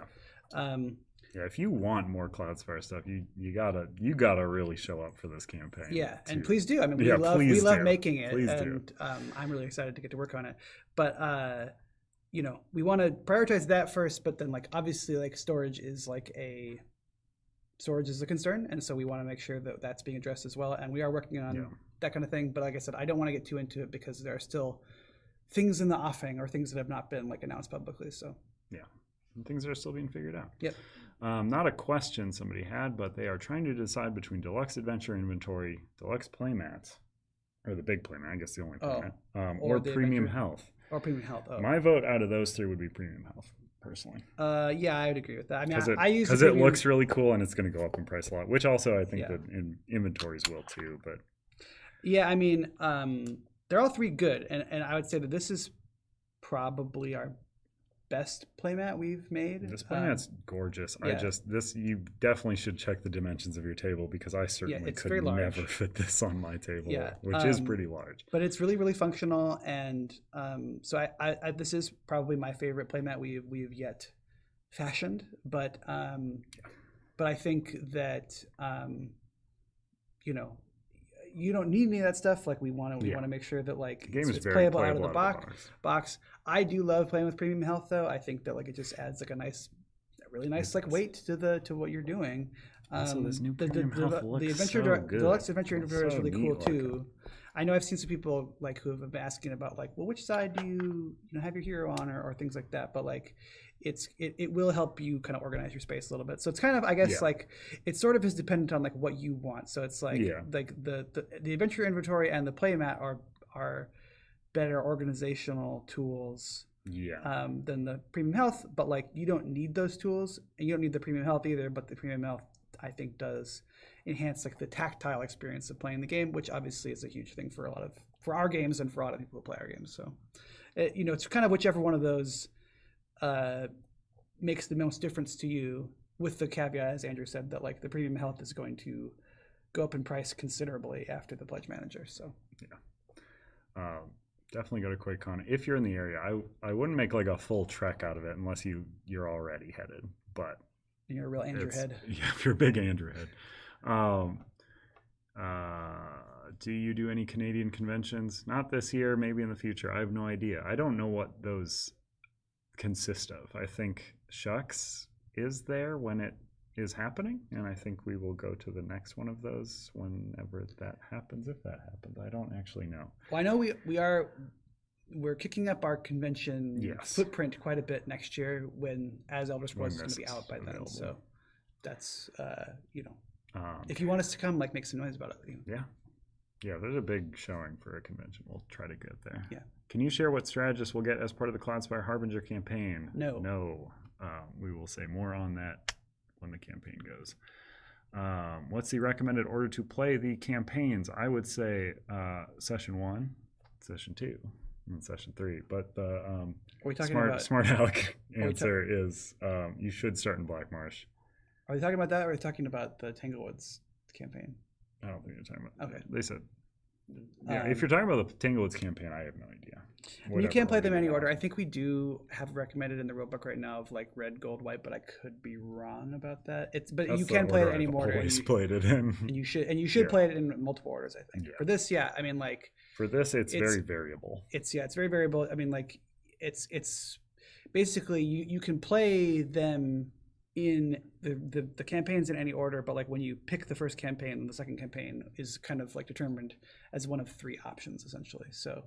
Speaker 6: Yeah, if you want more Cloudspire stuff, you gotta really show up for this campaign.
Speaker 5: Yeah, and please do. I mean, we love making it,
Speaker 6: please
Speaker 5: and
Speaker 6: do.
Speaker 5: I'm really excited to get to work on it. But we want to prioritize that first. But then, like, obviously, like storage is a concern, and so we want to make sure that that's being addressed as well. And we are working on that kind of thing. But like I said, I don't want to get too into it because there are still things in the offing or things that have not been like announced publicly. So
Speaker 6: yeah, and things are still being figured out.
Speaker 5: Yep.
Speaker 6: Not a question somebody had, but they are trying to decide between Deluxe Adventure Inventory, Deluxe Playmat, or the big playmat, I guess the only playmat, or Premium Health.
Speaker 5: Or Premium Health. Oh.
Speaker 6: My vote out of those three would be Premium Health, personally.
Speaker 5: Yeah, I would agree with that. I mean,
Speaker 6: because it looks really cool and it's going to go up in price a lot, which also I think that in inventories will too. But
Speaker 5: yeah, I mean, they're all three good, and I would say that this is probably our best playmat we've made.
Speaker 6: This playmat's gorgeous.
Speaker 5: Yeah.
Speaker 6: You definitely should check the dimensions of your table because I certainly could never fit this on my table, which is pretty large.
Speaker 5: But it's really, really functional, and so I this is probably my favorite playmat we've yet fashioned. But I think that you don't need any of that stuff. Like we want to make sure that like
Speaker 6: the game is
Speaker 5: it's playable out of the
Speaker 6: box.
Speaker 5: I do love playing with Premium Health though. I think that like it just adds like a really nice like weight to what you're doing.
Speaker 6: So this new Premium Health looks so good.
Speaker 5: Deluxe Adventure Inventory is really cool too. I know I've seen some people like who have been asking about like, well, which side do you have your hero on or things like that. But like it will help you kind of organize your space a little bit. So it's kind of, I guess, like it sort of is dependent on like what you want. So it's like like the Adventure Inventory and the playmat are better organizational tools than the Premium Health. But like you don't need those tools, and you don't need the Premium Health either. But the Premium Health, I think, does enhance like the tactile experience of playing the game, which obviously is a huge thing for our games and for a lot of people who play our games. So it's kind of whichever one of those makes the most difference to you, with the caveat, as Andrew said, that like the premium health is going to go up in price considerably after the pledge manager. So
Speaker 6: definitely go to QuakeCon if you're in the area. I wouldn't make like a full trek out of it unless you're already headed. But
Speaker 5: you're a real Andrew head.
Speaker 6: Yeah, if you're a big Andrew head. Do you do any Canadian conventions? Not this year, maybe in the future. I have no idea. I don't know what those consist of. I think Shucks is there when it is happening, and I think we will go to the next one of those whenever that happens, if that happens. I don't actually know.
Speaker 5: Well, I know we're kicking up our convention footprint quite a bit next year as Elder Scrolls is going to be out by then. So that's if you want us to come, like, make some noise about it.
Speaker 6: Yeah, there's a big showing for a convention. We'll try to get there.
Speaker 5: Yeah.
Speaker 6: Can you share what strategists will get as part of the Cloudspire Harbinger campaign?
Speaker 5: No.
Speaker 6: We will say more on that when the campaign goes. What's the recommended order to play the campaigns? I would say session 1, session 2, and session 3. But the smart aleck answer is you should start in Black Marsh.
Speaker 5: Are we talking about that, or are we talking about the Tanglewoods campaign?
Speaker 6: I don't think you're talking about.
Speaker 5: Okay.
Speaker 6: They said. Yeah, if you're talking about the Tanglewoods campaign, I have no idea.
Speaker 5: You can't play them in any order. I think we do have recommended in the rulebook right now of like red, gold, white, but I could be wrong about that. But you can play it any order.
Speaker 6: Always played it in.
Speaker 5: And you should play it in multiple orders. I think for this, I mean, like
Speaker 6: for this, it's very variable.
Speaker 5: It's very variable. I mean, like it's basically you can play them in the campaigns in any order, but like when you pick the first campaign, the second campaign is kind of like determined as one of 3 options essentially. So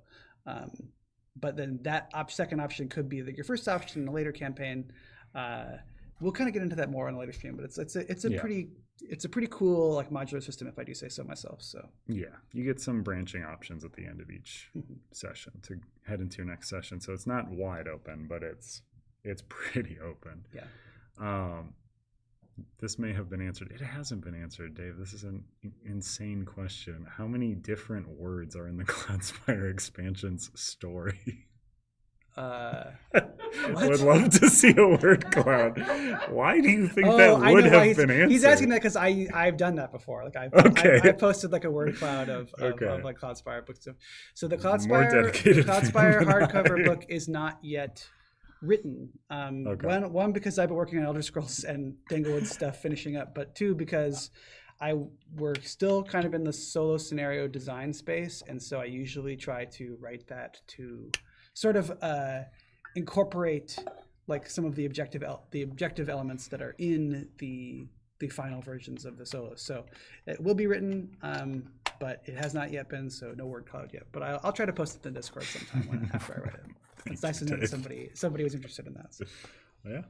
Speaker 5: but then that second option could be your first option in a later campaign. We'll kind of get into that more on a later stream, but it's a pretty cool like modular system, if I do say so myself. So
Speaker 6: yeah, you get some branching options at the end of each session to head into your next session. So it's not wide open, but it's pretty open.
Speaker 5: Yeah.
Speaker 6: This may have been answered. It hasn't been answered, Dave. This is an insane question. How many different words are in the Cloudspire expansion's story?
Speaker 5: What?
Speaker 6: I would love to see a word cloud. Why do you think that would have been answered?
Speaker 5: He's asking that because I've done that before. Like I've posted like a word cloud of like Cloudspire books. So the Cloudspire hardcover book is not yet written. One, because I've been working on Elder Scrolls and Tanglewoods stuff finishing up, but 2, because we're still kind of in the solo scenario design space, and so I usually try to write that to sort of incorporate like some of the objective elements that are in the final versions of the solos. So it will be written, but it has not yet been, so no word cloud yet. But I'll try to post it in Discord sometime after I write it. It's nice to know that somebody was interested in that. So.
Speaker 6: Yeah,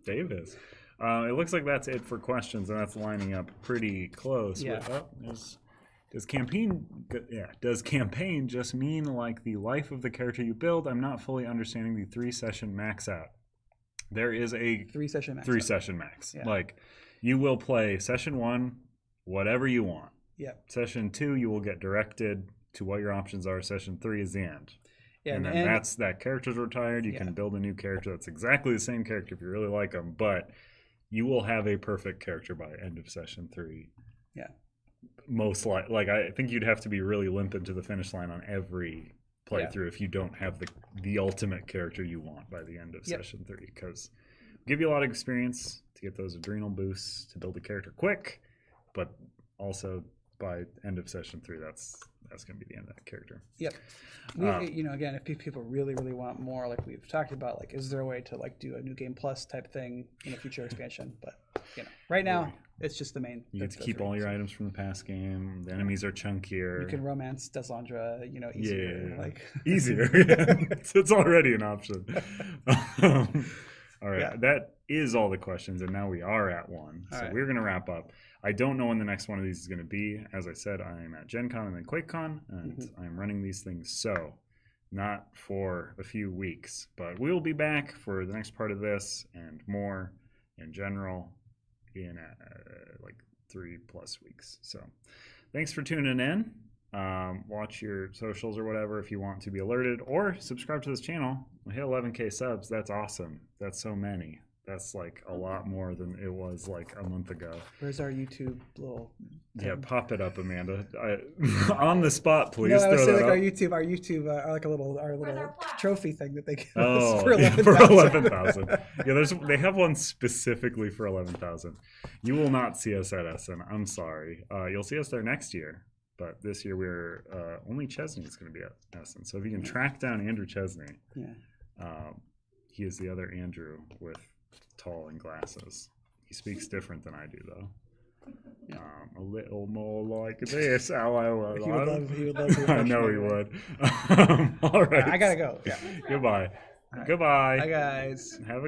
Speaker 6: Dave is. It looks like that's it for questions, and that's lining up pretty close.
Speaker 5: Yeah.
Speaker 6: Does campaign just mean like the life of the character you build? I'm not fully understanding the 3-session max out. There is a 3-session max.
Speaker 5: Yeah.
Speaker 6: Like you will play session 1, whatever you want.
Speaker 5: Yep.
Speaker 6: Session 2, you will get directed to what your options are. Session 3 is the end.
Speaker 5: Yeah,
Speaker 6: and then that character's retired. You can build a new character that's exactly the same character if you really like them, but you will have a perfect character by end of session 3.
Speaker 5: Yeah.
Speaker 6: Most like I think you'd have to be really limping to the finish line on every playthrough if you don't have the ultimate character you want by the end of session 3, because give you a lot of experience to get those adrenal boosts to build a character quick, but also by end of session 3, that's going to be the end of that character.
Speaker 5: Yep. Again, if people really, really want more, like we've talked about, like, is there a way to like do a new game plus type thing in a future expansion? But right now it's just the main.
Speaker 6: You get to keep all your items from the past game. The enemies are chunkier.
Speaker 5: You can romance Deslandra, easier.
Speaker 6: Easier. It's already an option. All right, that is all the questions, and now we are at 1. So we're going to wrap up. I don't know when the next one of these is going to be. As I said, I'm at Gen Con and then QuakeCon, and I'm running these things, so not for a few weeks. But we will be back for the next part of this and more in general in like 3+ weeks. So thanks for tuning in. Watch your socials or whatever if you want to be alerted, or subscribe to this channel. We hit 11K subs. That's awesome. That's so many. That's like a lot more than it was like a month ago.
Speaker 5: Where's our YouTube little?
Speaker 6: Yeah, pop it up, Amanda. On the spot, please.
Speaker 5: No, I was
Speaker 6: throw
Speaker 5: saying
Speaker 6: that
Speaker 5: like
Speaker 6: up.
Speaker 5: our YouTube, like our little
Speaker 4: our plaque?
Speaker 5: trophy thing that they give
Speaker 6: Oh,
Speaker 5: us for
Speaker 6: yeah,
Speaker 5: 11,000.
Speaker 6: for 11,000. Yeah, they have one specifically for 11,000. You will not see us at Essen. I'm sorry. You'll see us there next year, but this year we're only Chesney's going to be at Essen. So if you can track down Andrew Chesney, he is the other Andrew with tall and glasses. He speaks different than I do, though. A little more like this. How I would.
Speaker 5: He would love to.
Speaker 6: I know he would. All right.
Speaker 5: I gotta go. Yeah.
Speaker 6: Goodbye.
Speaker 5: All right.
Speaker 6: Goodbye.
Speaker 5: Bye, guys.
Speaker 6: Have a good